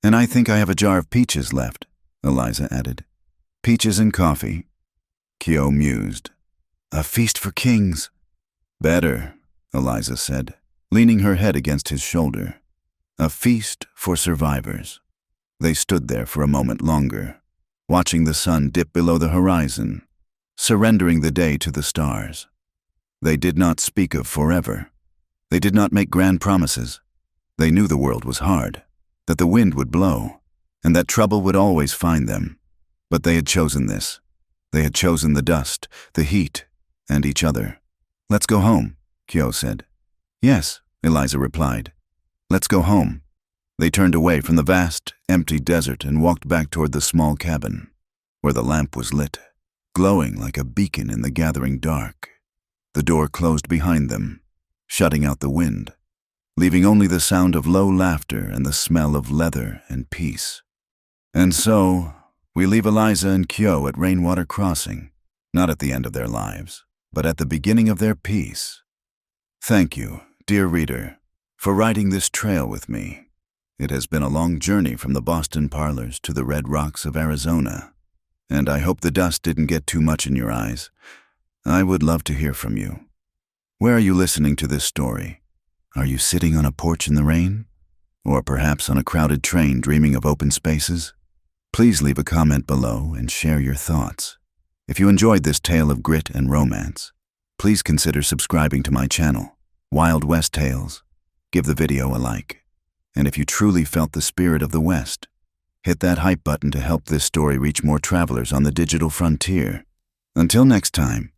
And I think I have a jar of peaches left, Eliza added. Peaches and coffee. Kyo mused. A feast for kings. Better, Eliza said, leaning her head against his shoulder. A feast for survivors. They stood there for a moment longer, watching the sun dip below the horizon, surrendering the day to the stars. They did not speak of forever. They did not make grand promises. They knew the world was hard, that the wind would blow, and that trouble would always find them. But they had chosen this. They had chosen the dust, the heat, and each other. Let's go home, Kyo said. Yes, Eliza replied. Let's go home. They turned away from the vast, empty desert and walked back toward the small cabin, where the lamp was lit, glowing like a beacon in the gathering dark. The door closed behind them, shutting out the wind, leaving only the sound of low laughter and the smell of leather and peace. And so, we leave Eliza and Kyo at Rainwater Crossing, not at the end of their lives, but at the beginning of their peace. Thank you, dear reader, for riding this trail with me. It has been a long journey from the Boston parlors to the red rocks of Arizona, and I hope the dust didn't get too much in your eyes. I would love to hear from you. Where are you listening to this story? Are you sitting on a porch in the rain? Or perhaps on a crowded train dreaming of open spaces? Please leave a comment below and share your thoughts. If you enjoyed this tale of grit and romance, please consider subscribing to my channel, Wild West Tales. Give the video a like. And if you truly felt the spirit of the West, hit that hype button to help this story reach more travelers on the digital frontier. Until next time,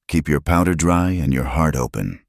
keep your powder dry and your heart open.